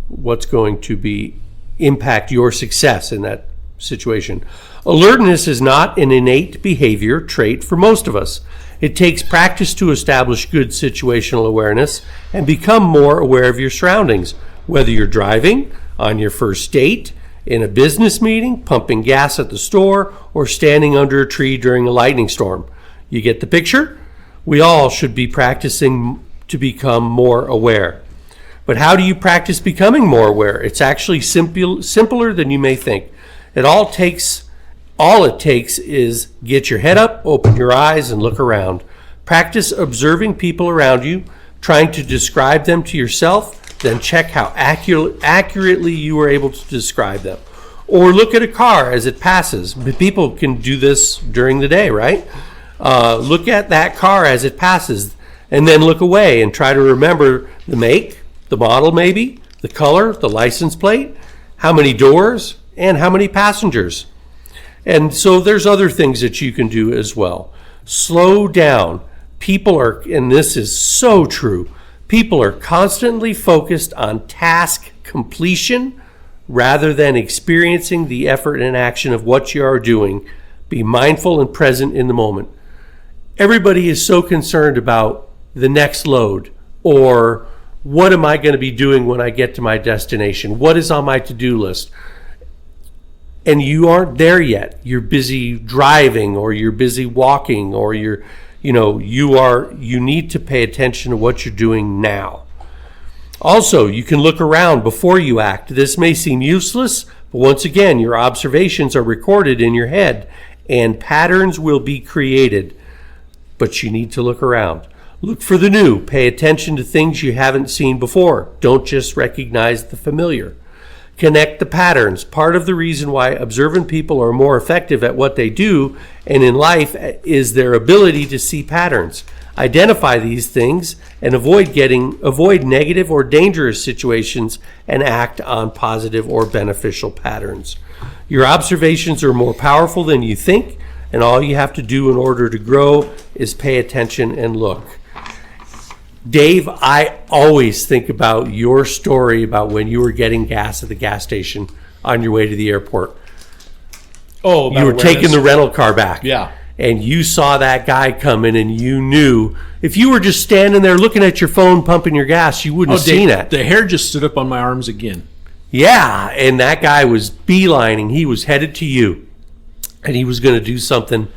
what's going to impact your success in that situation. Alertness is not an innate behavior trait for most of us. It takes practice to establish good situational awareness and become more aware of your surroundings, whether you're driving, on your first date, in a business meeting, pumping gas at the store, or standing under a tree during a lightning storm. You get the picture? We all should be practicing to become more aware. But how do you practice becoming more aware? It's actually simpler than you may think. All it takes is get your head up, open your eyes, and look around. Practice observing people around you, trying to describe them to yourself, then check how accurately you were able to describe them. Or look at a car as it passes. People can do this during the day, right? Look at that car as it passes, and then look away and try to remember the make, the model maybe, the color, the license plate, how many doors, and how many passengers. And so there's other things that you can do as well. Slow down. People are, and this is so true, people are constantly focused on task completion rather than experiencing the effort and action of what you are doing. Be mindful and present in the moment. Everybody is so concerned about the next load, or what am I going to be doing when I get to my destination? What is on my to-do list? And you aren't there yet. You're busy driving, or you're busy walking, or you need to pay attention to what you're doing now. Also, you can look around before you act. This may seem useless, but once again, your observations are recorded in your head and patterns will be created. But you need to look around. Look for the new. Pay attention to things you haven't seen before. Don't just recognize the familiar. Connect the patterns. Part of the reason why observant people are more effective at what they do and in life is their ability to see patterns. Identify these things and avoid negative or dangerous situations and act on positive or beneficial patterns. Your observations are more powerful than you think, and all you have to do in order to grow is pay attention and look. Dave, I always think about your story about when you were getting gas at the gas station on your way to the airport. Oh, You were taking the rental car back. Yeah. And you saw that guy coming, and you knew if you were just standing there looking at your phone pumping your gas, you wouldn't have seen it. The hair just stood up on my arms again. Yeah, and that guy was beelining. He was headed to you, and he was going to do something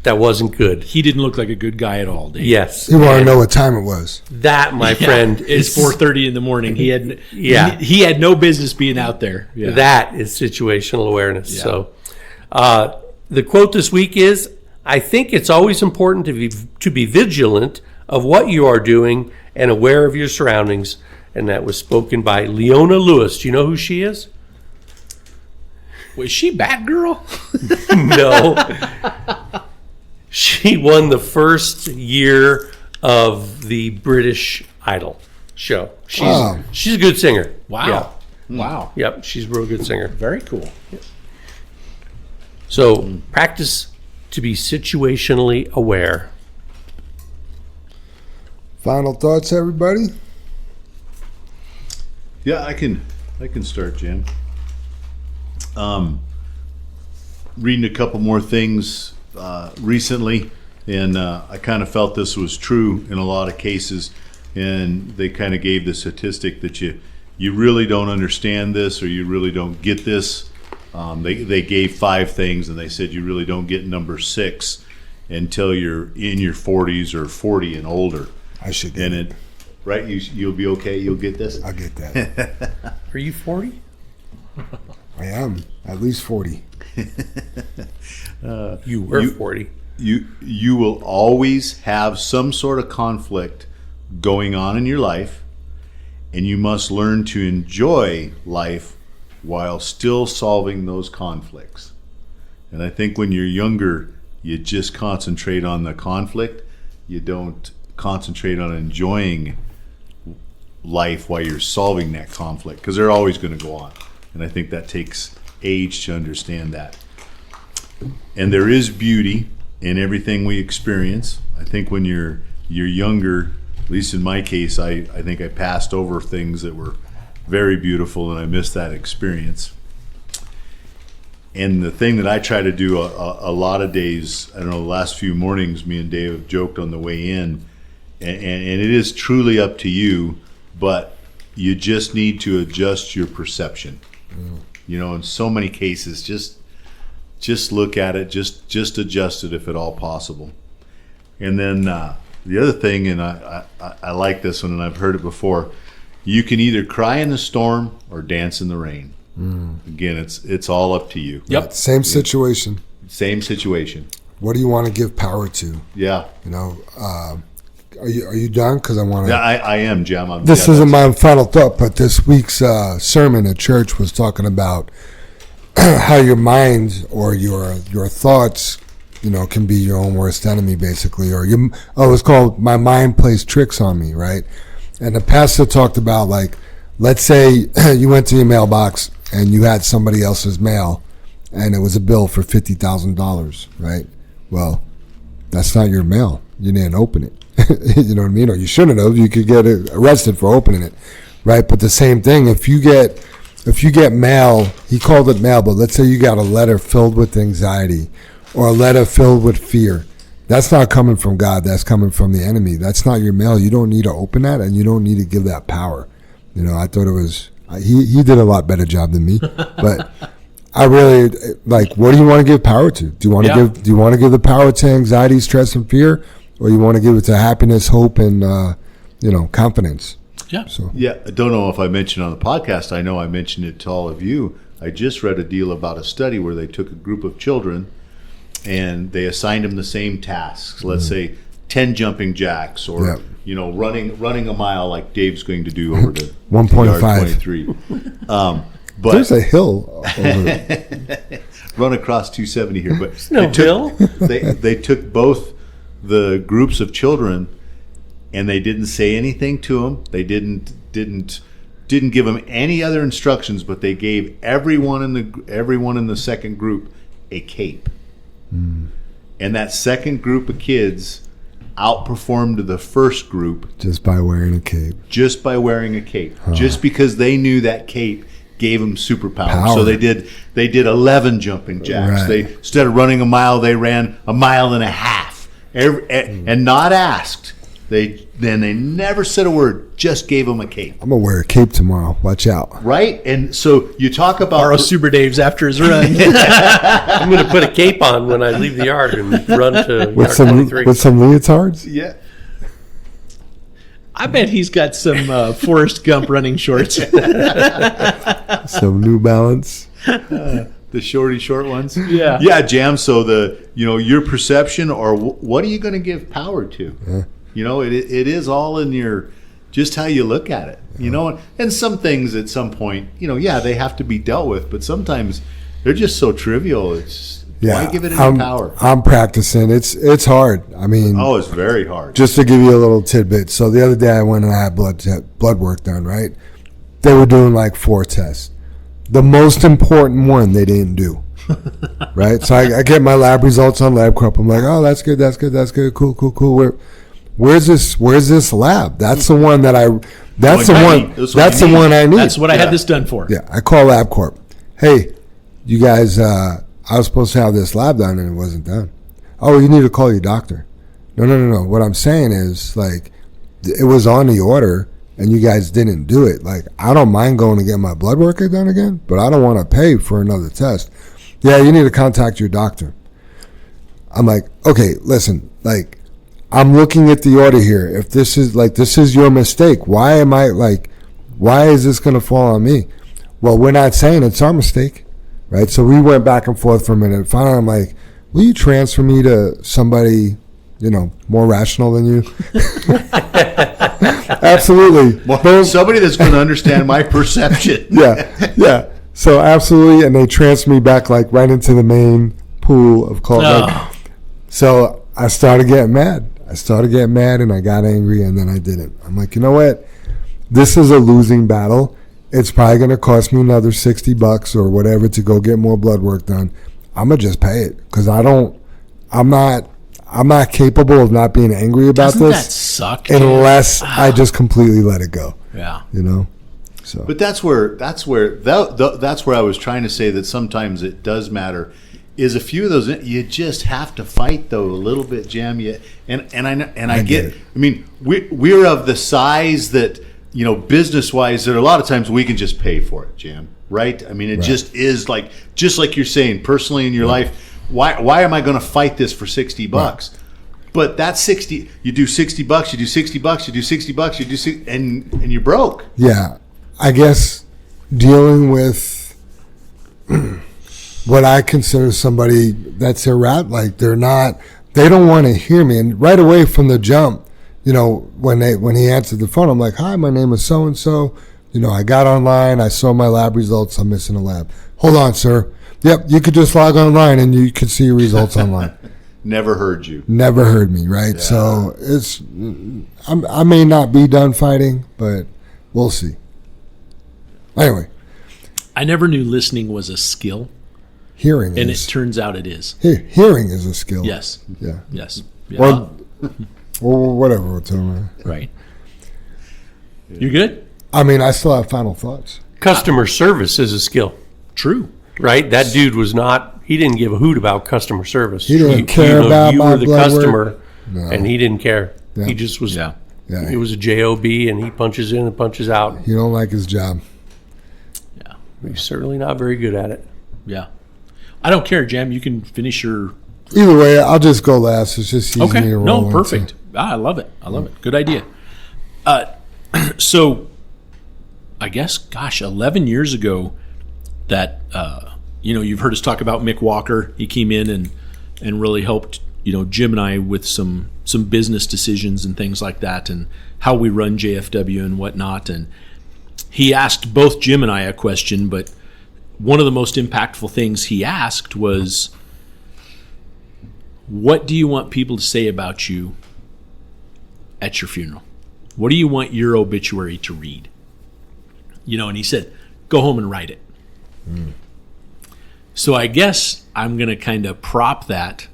that wasn't good. He didn't look like a good guy at all, Dave. Yes. You want to know what time it was? That, my friend, It's is 4:30 in the morning. He had Yeah. he had no business being out there. Yeah. That is situational awareness. Yeah. So, the quote this week is, I think it's always important to be vigilant of what you are doing and aware of your surroundings. And that was spoken by Leona Lewis. Do you know who she is? Was she Batgirl? No. She won the first year of the British Idol show. She's a good singer. Wow. Wow. Yeah. Yep, she's a real good singer. Very cool. So practice to be situationally aware. Final thoughts, everybody? Yeah, I can start, Jim. Reading a couple more things recently, and I kind of felt this was true in a lot of cases, and they kind of gave the statistic that you really don't understand this or you really don't get this. They gave 5 things, and they said you really don't get number 6 until you're in your 40s or 40 and older. I should get it. Right? You'll be okay. You'll get this. I'll get that. Are you 40? I am at least 40. You were 40. You will always have some sort of conflict going on in your life, and you must learn to enjoy life while still solving those conflicts. And I think when you're younger, you just concentrate on the conflict. You don't concentrate on enjoying life while you're solving that conflict, because they're always going to go on. And I think that takes age to understand that. And there is beauty in everything we experience. I think when you're younger, at least in my case, I think I passed over things that were very beautiful, and I missed that experience. And the thing that I try to do a lot of days, I don't know, the last few mornings, me and Dave have joked on the way in, and it is truly up to you, but you just need to adjust your perception. You know, in so many cases, just look at it, just adjust it if at all possible. And then the other thing, and I like this one, and I've heard it before, you can either cry in the storm or dance in the rain. Again, it's all up to you. Yep. Same situation. Same situation. What do you want to give power to? Yeah. You know, are you done? Because I want to. Yeah, I am, Jim. This isn't my final thought, but this week's sermon at church was talking about how your mind or your thoughts, you know, can be your own worst enemy, basically. Or it's called "My Mind Plays Tricks on Me," right? And the pastor talked about, like, let's say you went to your mailbox and you had somebody else's mail, and it was a bill for $50,000, right? Well, that's not your mail. You didn't open it. You know what I mean? Or you shouldn't have. You could get arrested for opening it, right? But the same thing, if you get mail, he called it mail, but let's say you got a letter filled with anxiety or a letter filled with fear. That's not coming from God. That's coming from the enemy. That's not your mail. You don't need to open that, and you don't need to give that power. You know, I thought it was, he did a lot better job than me, but I really, like, what do you want to give power to? Do you want to give the power to anxiety, stress, and fear, or you want to give it to happiness, hope, and, confidence? Yeah. So. Yeah, I don't know if I mentioned on the podcast. I know I mentioned it to all of you. I just read a deal about a study where they took a group of children and they assigned them the same tasks. Let's say 10 jumping jacks or Yep. running a mile like Dave's going to do over to 1.5. yard 23. But There's a hill over it. run across 270 here. But no hill. they took both the groups of children and they didn't say anything to them. They didn't give them any other instructions, but they gave everyone in the second group a cape. And that second group of kids outperformed the first group Just by wearing a cape. just by wearing a cape. Just because they knew that cape gave them superpower. Power. So they did 11 jumping jacks. Right. They, instead of running a mile, they ran a mile and a half. And not asked. They never said a word, just gave them a cape. I'm going to wear a cape tomorrow. Watch out. Right? And so you talk about Borrow Super Dave's after his run. I'm going to put a cape on when I leave the yard and run to With yard some 23. leotards? yeah. I bet he's got some Forrest Gump running shorts. Some New Balance. The short ones. Yeah. Yeah, Jam. So your perception, or what are you going to give power to? Yeah. It is all in your, just how you look at it. And some things at some point, they have to be dealt with, but sometimes they're just so trivial. It's why give it any power? I'm practicing. It's hard. I mean, Oh, it's very hard. just to give you a little tidbit. So the other day I went and I had blood work done, right? They were doing like 4 tests. The most important one they didn't do. Right? So I get my lab results on LabCorp. I'm like, oh, that's good. Cool. Where's this lab? That's the one that that's the one I need. That's what I had this done for. Yeah, I call LabCorp. Hey, you guys, I was supposed to have this lab done and it wasn't done. Oh, you need to call your doctor. No. What I'm saying is, like, it was on the order and you guys didn't do it. Like, I don't mind going to get my blood work done again, but I don't want to pay for another test. Yeah, you need to contact your doctor. I'm like, okay, listen, like, I'm looking at the order here. If this is your mistake, why is this going to fall on me? Well, we're not saying it's our mistake, right? So we went back and forth for a minute. Finally, I'm like, will you transfer me to somebody, more rational than you? Absolutely. Somebody that's going to understand my perception. Yeah. So absolutely, and they transfer me back like right into the main pool of calls. Oh. So I started getting mad. And I got angry, and then I didn't. I'm like, you know what? This is a losing battle. It's probably going to cost me another $60 or whatever to go get more blood work done. I'm gonna just pay it because I'm not capable of not being angry about Doesn't this. that suck? Unless I just completely let it go. Yeah. So. But that's where I was trying to say that sometimes it does matter. Is a few of those you just have to fight though a little bit, Jam. I get it. I mean, we're of the size that business wise that a lot of times we can just pay for it, Jam. Right? I mean, it just is just like you're saying personally in your life. Why am I going to fight this for $60? Right. But that's 60. You do $60. You do $60. You do $60. You do 60, and you're broke. Yeah, I guess dealing with what I consider somebody that's erratic, they don't want to hear me. And right away from the jump, when he answered the phone, I'm like, hi, my name is so and so. I got online, I saw my lab results. I'm missing a lab. Hold on, sir. Yep, you could just log online and you could see your results online. Never heard you. Never heard me, right? Yeah. So I may not be done fighting, but we'll see. Anyway. I never knew listening was a skill. Hearing and is. It turns out it is. Hearing is a skill. Yes. Yeah. Yes. Yeah. Or whatever we're talking about. Right. You good? I mean, I still have final thoughts. Customer service is a skill. True. Right? That dude he didn't give a hoot about customer service. He didn't care about you my were the blood customer, work. No. and he didn't care. Yeah. He just was. Yeah. It was a job, and he punches in and punches out. He don't like his job. Yeah. He's certainly not very good at it. Yeah. I don't care, Jam. You can finish your. Either way, I'll just go last. It's just easy Okay. to roll. No, perfect. I love it. Good idea. So, I guess, 11 years ago, that you've heard us talk about Mick Walker. He came in and really helped Jim and I with some business decisions and things like that, and how we run JFW and whatnot. And he asked both Jim and I a question, but one of the most impactful things he asked was, what do you want people to say about you at your funeral? What do you want your obituary to read? And he said, go home and write it. So I guess I'm going to kind of prop that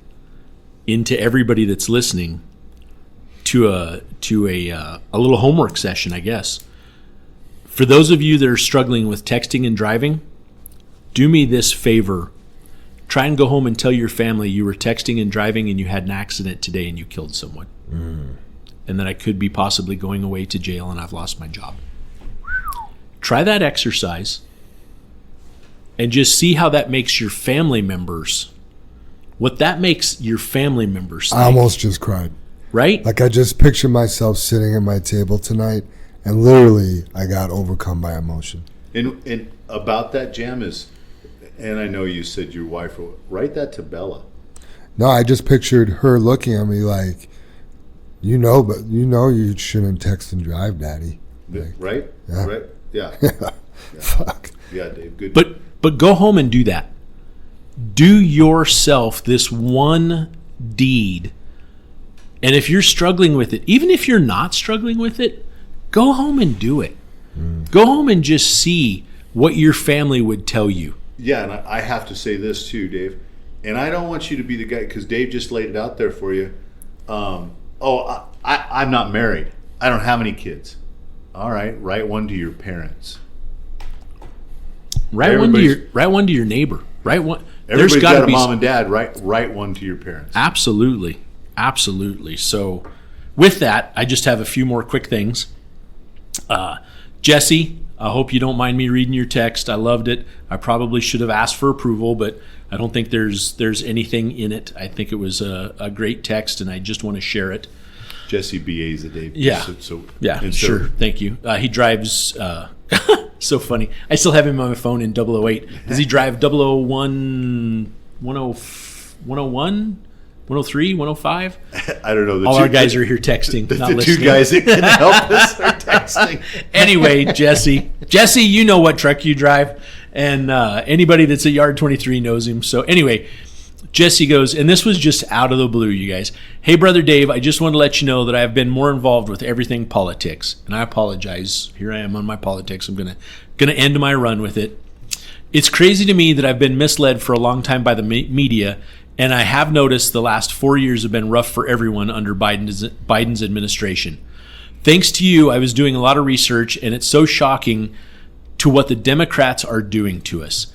into everybody that's listening to a little homework session, I guess. For those of you that are struggling with texting and driving, do me this favor. Try and go home and tell your family you were texting and driving and you had an accident today and you killed someone. And that I could be possibly going away to jail and I've lost my job. Try that exercise and just see how that makes your family members, what that makes your family members think. I almost just cried. Right? Like I just pictured myself sitting at my table tonight and literally I got overcome by emotion. And about that, Jam, is, and I know you said your wife, write that to Bella. No, I just pictured her looking at me like, but you shouldn't text and drive, Daddy. Like, right? Yeah. Right? Yeah. Fuck. Yeah, Dave, good. But go home and do that. Do yourself this one deed. And if you're struggling with it, even if you're not struggling with it, go home and do it. Go home and just see what your family would tell you. Yeah, and I have to say this too, Dave. And I don't want you to be the guy, because Dave just laid it out there for you. I'm not married. I don't have any kids. All right, write one to your parents. Write one to your neighbor. Write one. Everybody's got a mom and dad. Write one to your parents. Absolutely. So with that, I just have a few more quick things. Jesse, I hope you don't mind me reading your text. I loved it. I probably should have asked for approval, but I don't think there's anything in it. I think it was a great text, and I just want to share it. Jesse BA's a Dave. Yeah. Sure. Thank you. He drives. So funny. I still have him on my phone in 008. Does he drive 001, 101, 103, 105? I don't know. All our guys are here texting, not the listening. two guys that can help us are texting. Anyway, Jesse, you know what truck you drive, and anybody that's at Yard 23 knows him. So anyway, Jesse goes, and this was just out of the blue, you guys. Hey, Brother Dave, I just want to let you know that I have been more involved with everything politics. And I apologize. Here I am on my politics. I'm gonna end my run with it. It's crazy to me that I've been misled for a long time by the media, and I have noticed the last 4 years have been rough for everyone under Biden's administration. Thanks to you, I was doing a lot of research, and it's so shocking to what the Democrats are doing to us.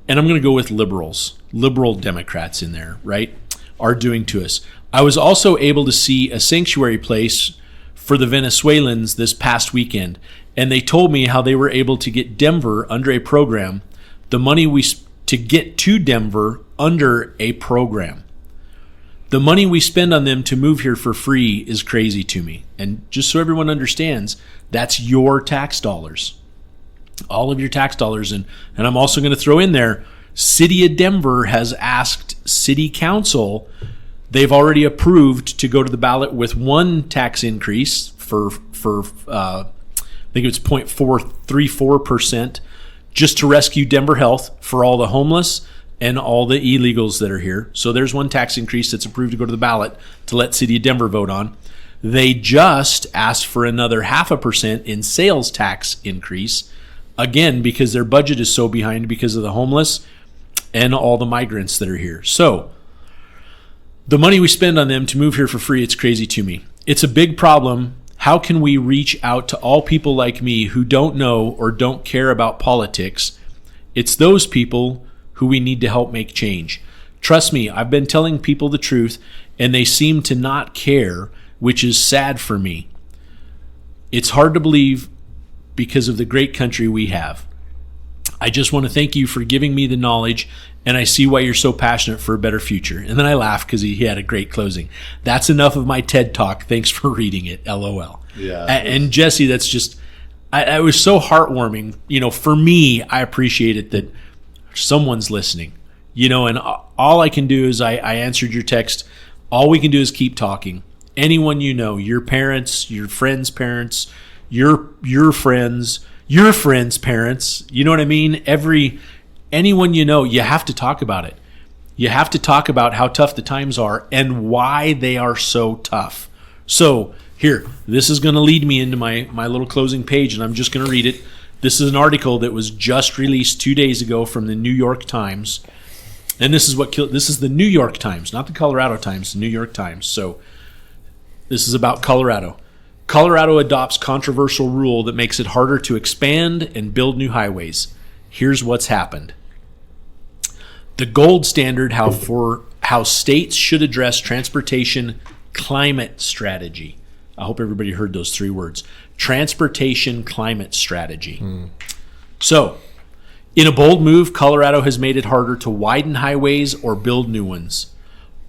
And I'm going to go with liberal Democrats in there, right, are doing to us. I was also able to see a sanctuary place for the Venezuelans this past weekend, and they told me how they were able to get Denver under a program, the money to get to Denver under a program. The money we spend on them to move here for free is crazy to me. And just so everyone understands, that's your tax dollars. All of your tax dollars. And I'm also going to throw in there, City of Denver has asked City Council, they've already approved to go to the ballot with one tax increase for I think it's 0.434%, just to rescue Denver Health for all the homeless and all the illegals that are here. So there's one tax increase that's approved to go to the ballot to let City of Denver vote on. They just asked for another 0.5% in sales tax increase, again, because their budget is so behind because of the homeless and all the migrants that are here. So the money we spend on them to move here for free, it's crazy to me. It's a big problem. How can we reach out to all people like me who don't know or don't care about politics? It's those people who we need to help make change. Trust me, I've been telling people the truth, and they seem to not care, which is sad for me. It's hard to believe because of the great country we have. I just want to thank you for giving me the knowledge, and I see why you're so passionate for a better future. And then I laugh because he had a great closing. That's enough of my TED Talk. Thanks for reading it. LOL. Yeah. And Jesse, that's just, I was so heartwarming. You know, for me, I appreciate it that someone's listening. You know, and all I can do is I answered your text All we can do is keep talking. Anyone you know, your parents, your friends' parents, your friends' parents, you know what I mean? Anyone you know, you have to talk about it. You have to talk about how tough the times are and why they are so tough. So here, this is going to lead me into my little closing page, and I'm just going to read it. This is an article that was just released 2 days ago from the New York Times. And this is the New York Times, not the Colorado Times, the New York Times. So this is about Colorado. Colorado adopts controversial rule that makes it harder to expand and build new highways. Here's what's happened. The gold standard how states should address transportation climate strategy. I hope everybody heard those 3 words. Transportation climate strategy. So, in a bold move, Colorado has made it harder to widen highways or build new ones,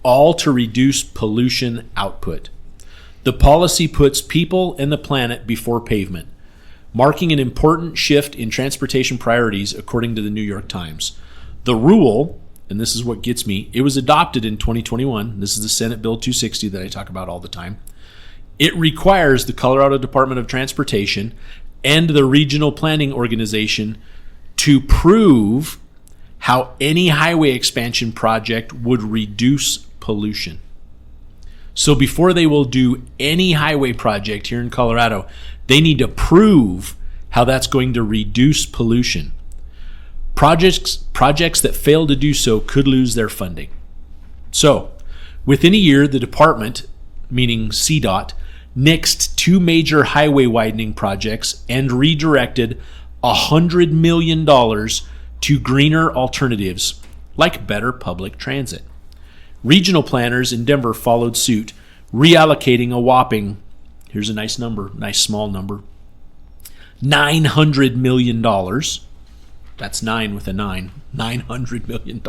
all to reduce pollution output. The policy puts people and the planet before pavement, marking an important shift in transportation priorities, according to the New York Times. The rule, and this is what gets me, it was adopted in 2021. This is the Senate Bill 260 that I talk about all the time. It requires the Colorado Department of Transportation and the Regional Planning Organization to prove how any highway expansion project would reduce pollution. So before they will do any highway project here in Colorado, they need to prove how that's going to reduce pollution. Projects that fail to do so could lose their funding. So, within a year, the department, meaning CDOT, nixed 2 major highway widening projects and redirected $100 million to greener alternatives, like better public transit. Regional planners in Denver followed suit, reallocating a whopping, here's a nice number, nice small number, $900 million. That's 9 with a 9. $900 million.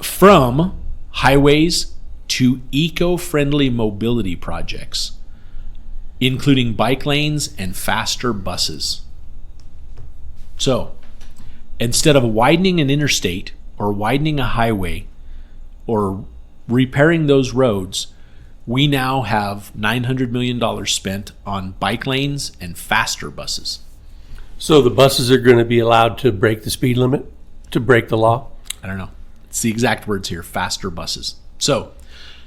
From highways to eco-friendly mobility projects, including bike lanes and faster buses. So, instead of widening an interstate or widening a highway or repairing those roads, we now have $900 million spent on bike lanes and faster buses. So the buses are going to be allowed to break the speed limit, to break the law? I don't know. It's the exact words here, faster buses. So,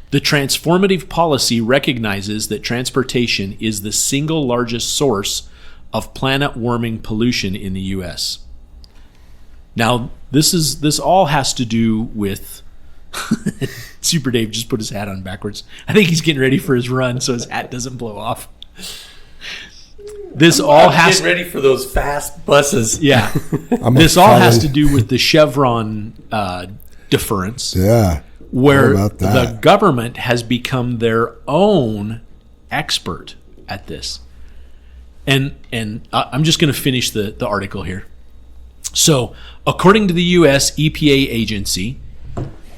the transformative policy recognizes that transportation is the single largest source of planet-warming pollution in the U.S. Now, this all has to do with Super Dave just put his hat on backwards. I think he's getting ready for his run so his hat doesn't blow off. This all has ready for those fast buses. Yeah. This all has to do with the Chevron deference. Yeah. Where the government has become their own expert at this. And I'm just going to finish the article here. So, according to the U.S. EPA agency,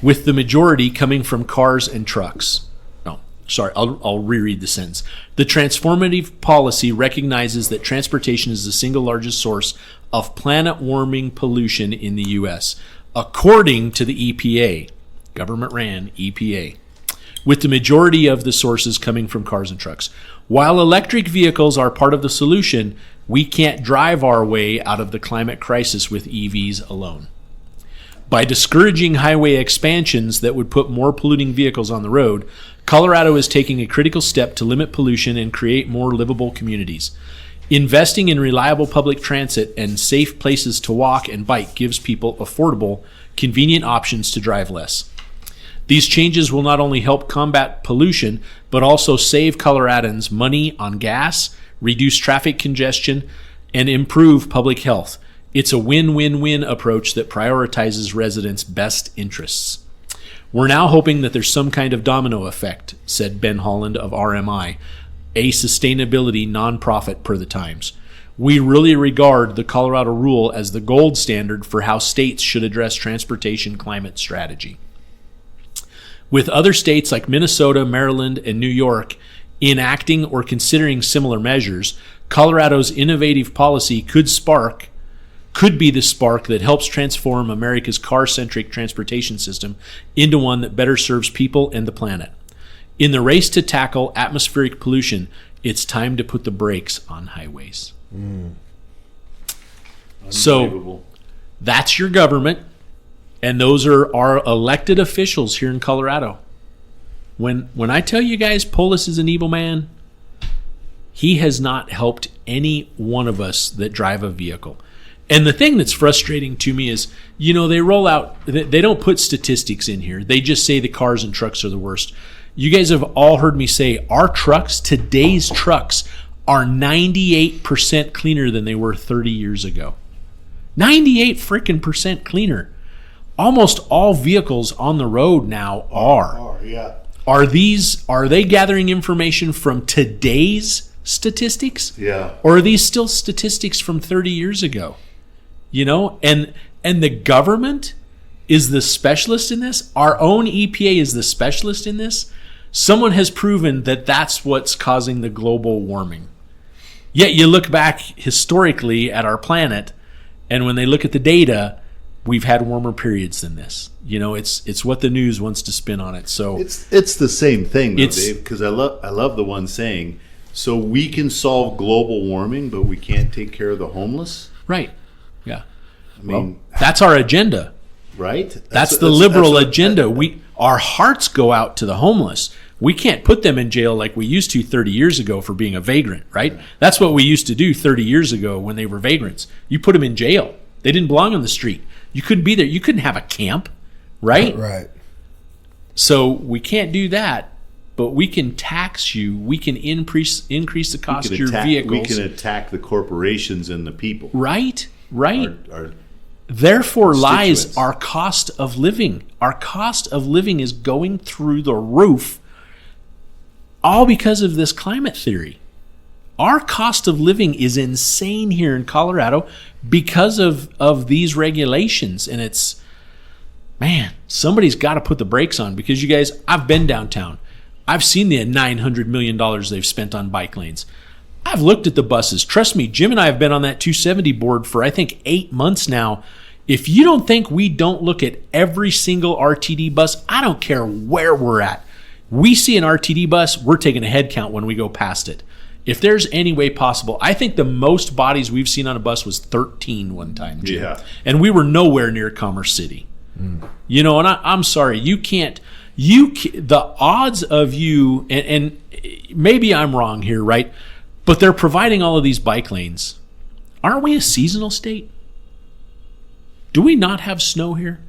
with the majority coming from cars and trucks. No, sorry, I'll reread the sentence. The transformative policy recognizes that transportation is the single largest source of planet-warming pollution in the U.S., according to the EPA. Government ran EPA, with the majority of the sources coming from cars and trucks. While electric vehicles are part of the solution, we can't drive our way out of the climate crisis with EVs alone. By discouraging highway expansions that would put more polluting vehicles on the road, Colorado is taking a critical step to limit pollution and create more livable communities. Investing in reliable public transit and safe places to walk and bike gives people affordable, convenient options to drive less. These changes will not only help combat pollution, but also save Coloradans money on gas, reduce traffic congestion, and improve public health. It's a win-win-win approach that prioritizes residents' best interests. We're now hoping that there's some kind of domino effect, said Ben Holland of RMI, a sustainability nonprofit per the Times. We really regard the Colorado rule as the gold standard for how states should address transportation climate strategy. With other states like Minnesota, Maryland, and New York enacting or considering similar measures, Colorado's innovative policy could spark could be the spark that helps transform America's car-centric transportation system into one that better serves people and the planet. In the race to tackle atmospheric pollution, it's time to put the brakes on highways. So that's your government, and those are our elected officials here in Colorado. When I tell you guys Polis is an evil man, he has not helped any one of us that drive a vehicle. And the thing that's frustrating to me is, they roll out, they don't put statistics in here. They just say the cars and trucks are the worst. You guys have all heard me say our trucks, today's trucks, are 98% cleaner than they were 30 years ago. 98 freaking percent cleaner. Almost all vehicles on the road now are. Yeah. Are they gathering information from today's statistics? Yeah. Or are these still statistics from 30 years ago? And the government is the specialist in this. Our own EPA is the specialist in this. Someone has proven that that's what's causing the global warming. Yet you look back historically at our planet, and when they look at the data, we've had warmer periods than this. It's what the news wants to spin on it. So it's the same thing, though, Dave, because I love the one saying, so we can solve global warming, but we can't take care of the homeless. Right. Yeah. I mean, that's our agenda. Right? That's the liberal agenda. Our hearts go out to the homeless. We can't put them in jail like we used to 30 years ago for being a vagrant, right? That's what we used to do 30 years ago when they were vagrants. You put them in jail. They didn't belong on the street. You couldn't be there. You couldn't have a camp, right? Right. So we can't do that, but we can tax you. We can increase the cost of your vehicles. We can attack the corporations and the people. Right. Our Therefore lies constituents. our cost of living. Our cost of living is going through the roof, all because of this climate theory. Our cost of living is insane here in Colorado because of these regulations. And it's, man, somebody's got to put the brakes on, because you guys, I've been downtown. I've seen the $900 million they've spent on bike lanes. I've looked at the buses. Trust me, Jim and I have been on that 270 board for, I think, 8 months now. If you don't think we don't look at every single RTD bus, I don't care where we're at. We see an RTD bus, we're taking a head count when we go past it. If there's any way possible, I think the most bodies we've seen on a bus was 13 one time, Jim. Yeah. And we were nowhere near Commerce City. And I'm sorry, the odds of you, and maybe I'm wrong here, right? But they're providing all of these bike lanes. Aren't we a seasonal state? Do we not have snow here?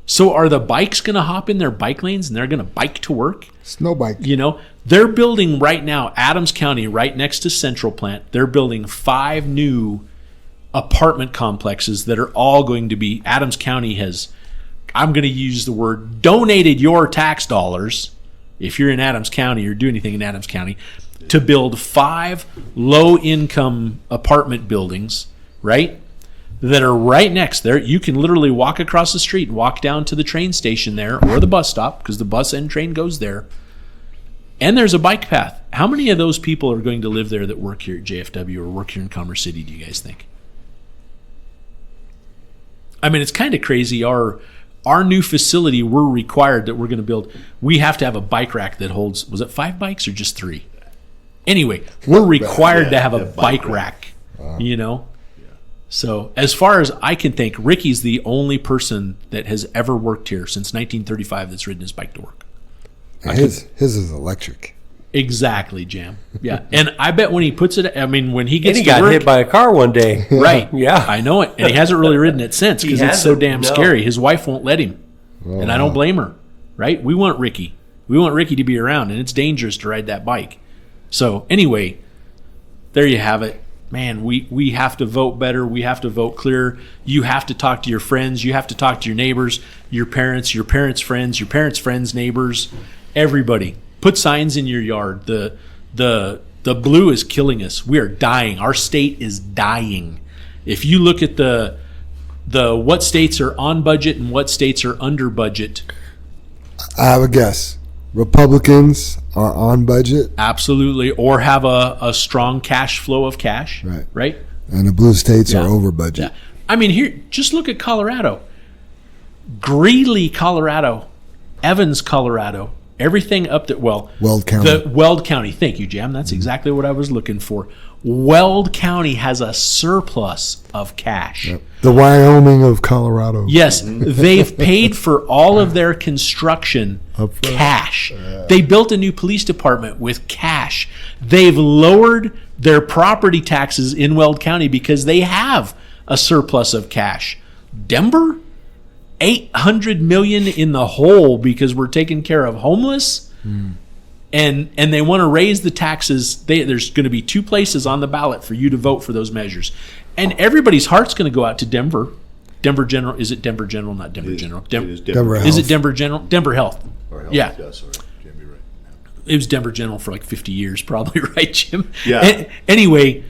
So are the bikes going to hop in their bike lanes and they're going to bike to work? Snow bike. They're building right now, Adams County, right next to Central Plant, they're building 5 new apartment complexes that are all going to be, Adams County has, I'm going to use the word, donated your tax dollars, if you're in Adams County or do anything in Adams County, to build 5 low-income apartment buildings, right? That are right next there. You can literally walk across the street and walk down to the train station there, or the bus stop, because the bus and train goes there. And there's a bike path. How many of those people are going to live there that work here at JFW or work here in Commerce City, do you guys think? I mean, it's kind of crazy. Our new facility, we're required that we're going to build, we have to have a bike rack that holds, was it 5 bikes or just 3? Anyway, we're required to have a bike rack, So as far as I can think, Ricky's the only person that has ever worked here since 1935 that's ridden his bike to work. His is electric. Exactly, Jam. Yeah. And I bet when he puts it, when he gets And he to got work, hit by a car one day. right. Yeah. I know it. And he hasn't really ridden it since because it's so hasn't, damn no. scary. His wife won't let him. And I don't blame her, right? We want Ricky. We want Ricky to be around, and it's dangerous to ride that bike. So anyway, there you have it. Man, we have to vote better. We have to vote clearer. You have to talk to your friends. You have to talk to your neighbors, your parents' friends, your parents' friends, neighbors, everybody. Put signs in your yard. The blue is killing us. We are dying. Our state is dying. If you look at the what states are on budget and what states are under budget. I have a guess. Republicans are on budget. Absolutely. Or have a strong cash flow of cash. Right. And the blue states are over budget. Yeah. I mean, here, just look at Colorado. Greeley, Colorado. Evans, Colorado. Everything up to, Weld County. The Weld County. Thank you, Jam. That's exactly what I was looking for. Weld County has a surplus of cash. Yep. The Wyoming of Colorado. Yes, they've paid for all of their construction cash. They built a new police department with cash. They've lowered their property taxes in Weld County because they have a surplus of cash. Denver, $800 million in the hole because we're taking care of homeless. And they want to raise the taxes. There's going to be 2 places on the ballot for you to vote for those measures. And everybody's heart's going to go out to Denver. Denver General. Is it Denver General? Not Denver General. It is Denver Health. Is it Denver General? Denver Health. Or Health. Yeah. Sorry. Jim, you're right. It was Denver General for like 50 years, probably, right, Jim? Yeah. Anyway,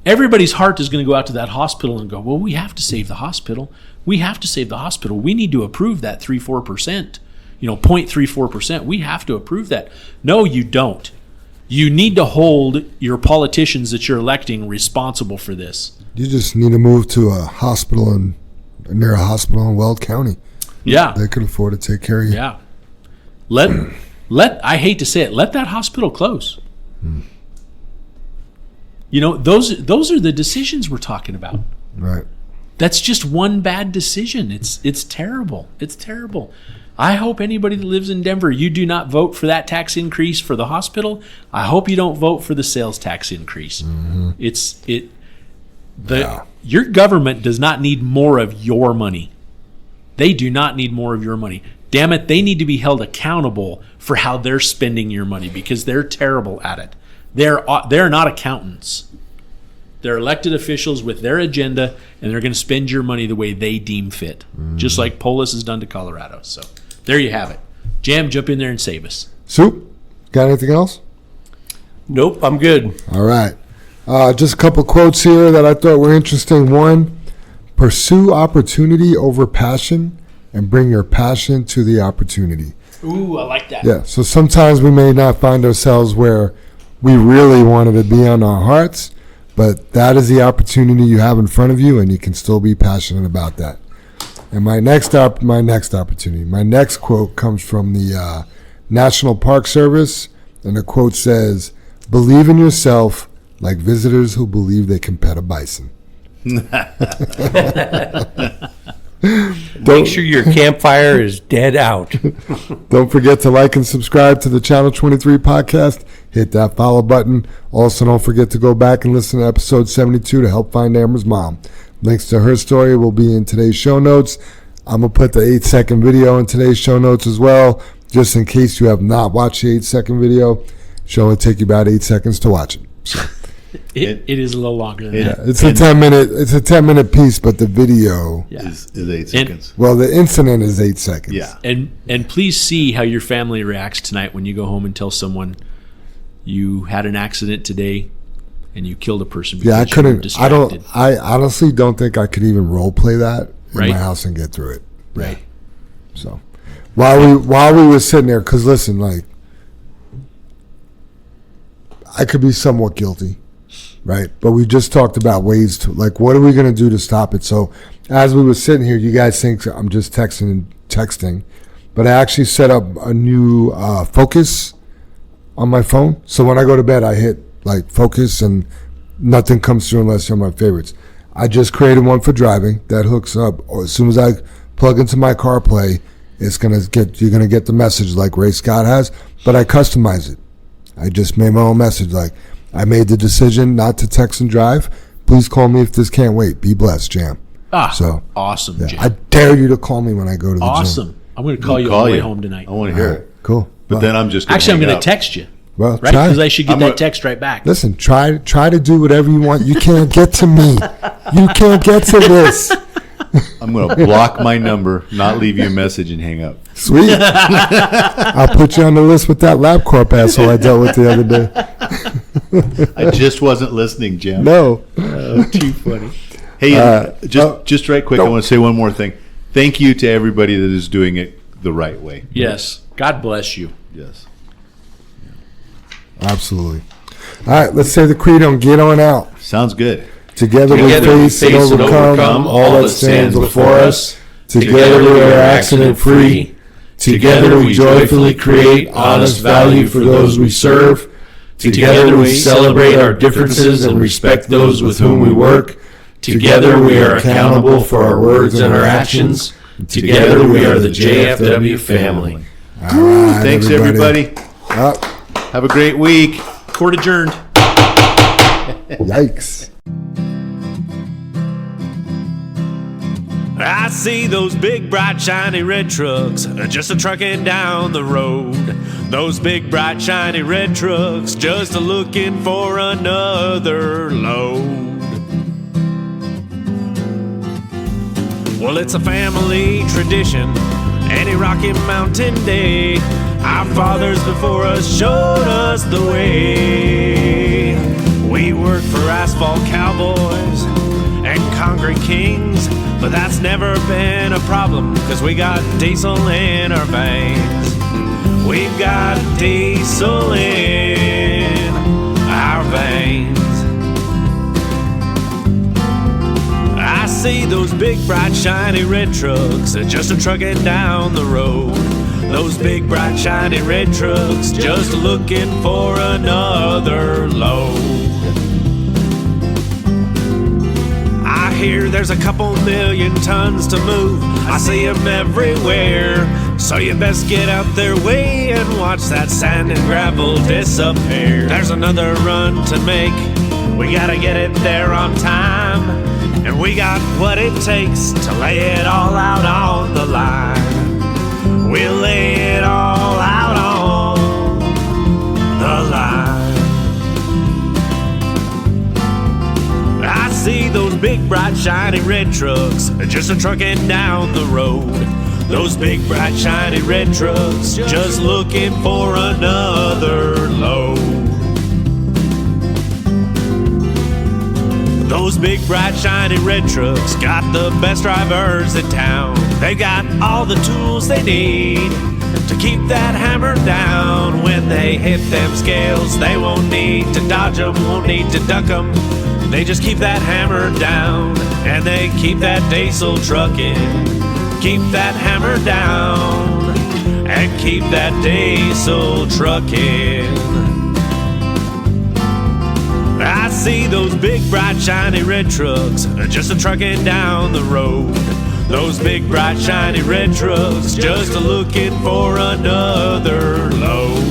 everybody's heart is going to go out to that hospital and go, well, we have to save the hospital. We have to save the hospital. We need to approve that 3-4%. 0.34%. We have to approve that. No, you don't. You need to hold your politicians that you're electing responsible for this. You just need to move to a hospital near a hospital in Weld County. Yeah. They could afford to take care of you. Yeah. Let I hate to say it, let that hospital close. Those are the decisions we're talking about. Right. That's just one bad decision. It's terrible. It's terrible. I hope anybody that lives in Denver, you do not vote for that tax increase for the hospital. I hope you don't vote for the sales tax increase. Your government does not need more of your money. They do not need more of your money. Damn it, they need to be held accountable for how they're spending your money because they're terrible at it. They're not accountants. They're elected officials with their agenda, and they're going to spend your money the way they deem fit, just like Polis has done to Colorado. So there you have it. Jam, jump in there and save us. Soup, got anything else? Nope, I'm good. All right. Just a couple quotes here that I thought were interesting. One, pursue opportunity over passion and bring your passion to the opportunity. Ooh, I like that. Yeah, so sometimes we may not find ourselves where we really wanted to be on our hearts, but that is the opportunity you have in front of you, and you can still be passionate about that. And my next quote comes from the National Park Service, and the quote says, "Believe in yourself like visitors who believe they can pet a bison." Make sure your campfire is dead out. Don't forget to like and subscribe to the Channel 23 podcast. Hit that follow button. Also, don't forget to go back and listen to episode 72 to help find Amber's mom. Links to her story will be in today's show notes. I'm going to put the 8-second video in today's show notes as well, just in case you have not watched the 8-second video. Should only take you about 8 seconds to watch it. So. It is a little longer than that. It's a 10-minute piece, but the video is 8 seconds. Well, the incident is 8 seconds. Yeah. And please see how your family reacts tonight when you go home and tell someone you had an accident today and you killed a person because I you were couldn't. distracted. I honestly don't think I could even role play that in Right. my house and get through it. Right. So while we were sitting there, because listen, like, I could be somewhat guilty, right? But we just talked about ways to, like, what are we going to do to stop it? So as we were sitting here, you guys think I'm just texting, but I actually set up a new focus on my phone. So when I go to bed, I hit like focus and nothing comes through unless you're my favorites. I just created one for driving that hooks up, or as soon as I plug into my CarPlay, you're gonna get the message like Ray Scott has, but I customize it. I just made my own message. Like, I made the decision not to text and drive. Please call me if this can't wait. Be blessed, Jam. So Awesome, yeah, Jam. I dare you to call me when I go to the gym. Awesome. I'm going to call you on the way home tonight. I want to hear it. Cool. But then I'm just Actually, I'm going to text you, Well, right? try. Because I should get I'm that gonna- text right back. Listen, try to do whatever you want. You can't get to me. You can't get to this. I'm going to block my number, not leave you a message, and hang up. Sweet. I'll put you on the list with that LabCorp asshole I dealt with the other day. I just wasn't listening, Jim. No. Too funny. Hey, just right quick, I want to say one more thing. Thank you to everybody that is doing it the right way. Yes. God bless you. Yes. Absolutely. All right, let's say the credo and get on out. Sounds good. Together we face and overcome all that stands before us. Together we are accident-free. Together we joyfully create honest value for those we serve. Together we celebrate our differences and respect those with whom we work. Together we are accountable for our words and our actions. Together we are the JFW family. All right, Thanks, everybody. Up. Have a great week. Court adjourned. Yikes. I see those big, bright, shiny red trucks just a-trucking down the road. Those big, bright, shiny red trucks just a-looking for another load. Well, it's a family tradition, any Rocky Mountain day. Our fathers before us showed us the way. We work for asphalt cowboys and concrete kings, but that's never been a problem, 'cause we got diesel in our veins. We've got diesel in our veins. I see those big, bright, shiny red trucks just a-trucking down the road. Those big, bright, shiny red trucks just looking for another load. I hear there's a couple million tons to move. I see them everywhere. So you best get out their way and watch that sand and gravel disappear. There's another run to make. We gotta get it there on time. And we got what it takes to lay it all out on the line. We'll lay it all out on the line. I see those big, bright, shiny red trucks just a-trucking down the road. Those big, bright, shiny red trucks just looking for another load. Those big, bright, shiny red trucks got the best drivers in town. They got all the tools they need to keep that hammer down. When they hit them scales, they won't need to dodge them, won't need to duck them. They just keep that hammer down, and they keep that diesel trucking. Keep that hammer down, and keep that diesel trucking. I see those big, bright, shiny red trucks just a-trucking down the road. Those big, bright, shiny red trucks just a-looking for another load.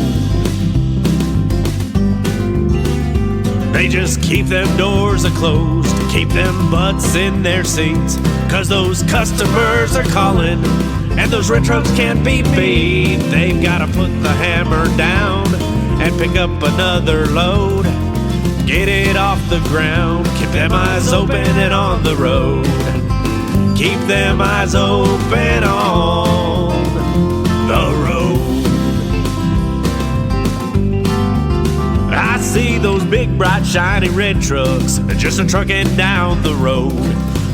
They just keep them doors a-closed, keep them butts in their seats, 'cause those customers are calling, and those red trucks can't be beat. They've gotta put the hammer down and pick up another load. Get it off the ground, keep them eyes open and on the road. Keep them eyes open on the road. I see those big, bright, shiny red trucks just a-trucking down the road.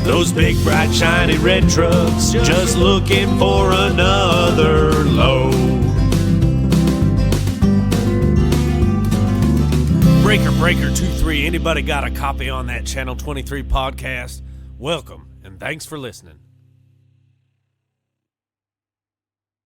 Those big, bright, shiny red trucks just looking for another load. Breaker 23, anybody got a copy on that Channel 23 podcast? Welcome, and thanks for listening.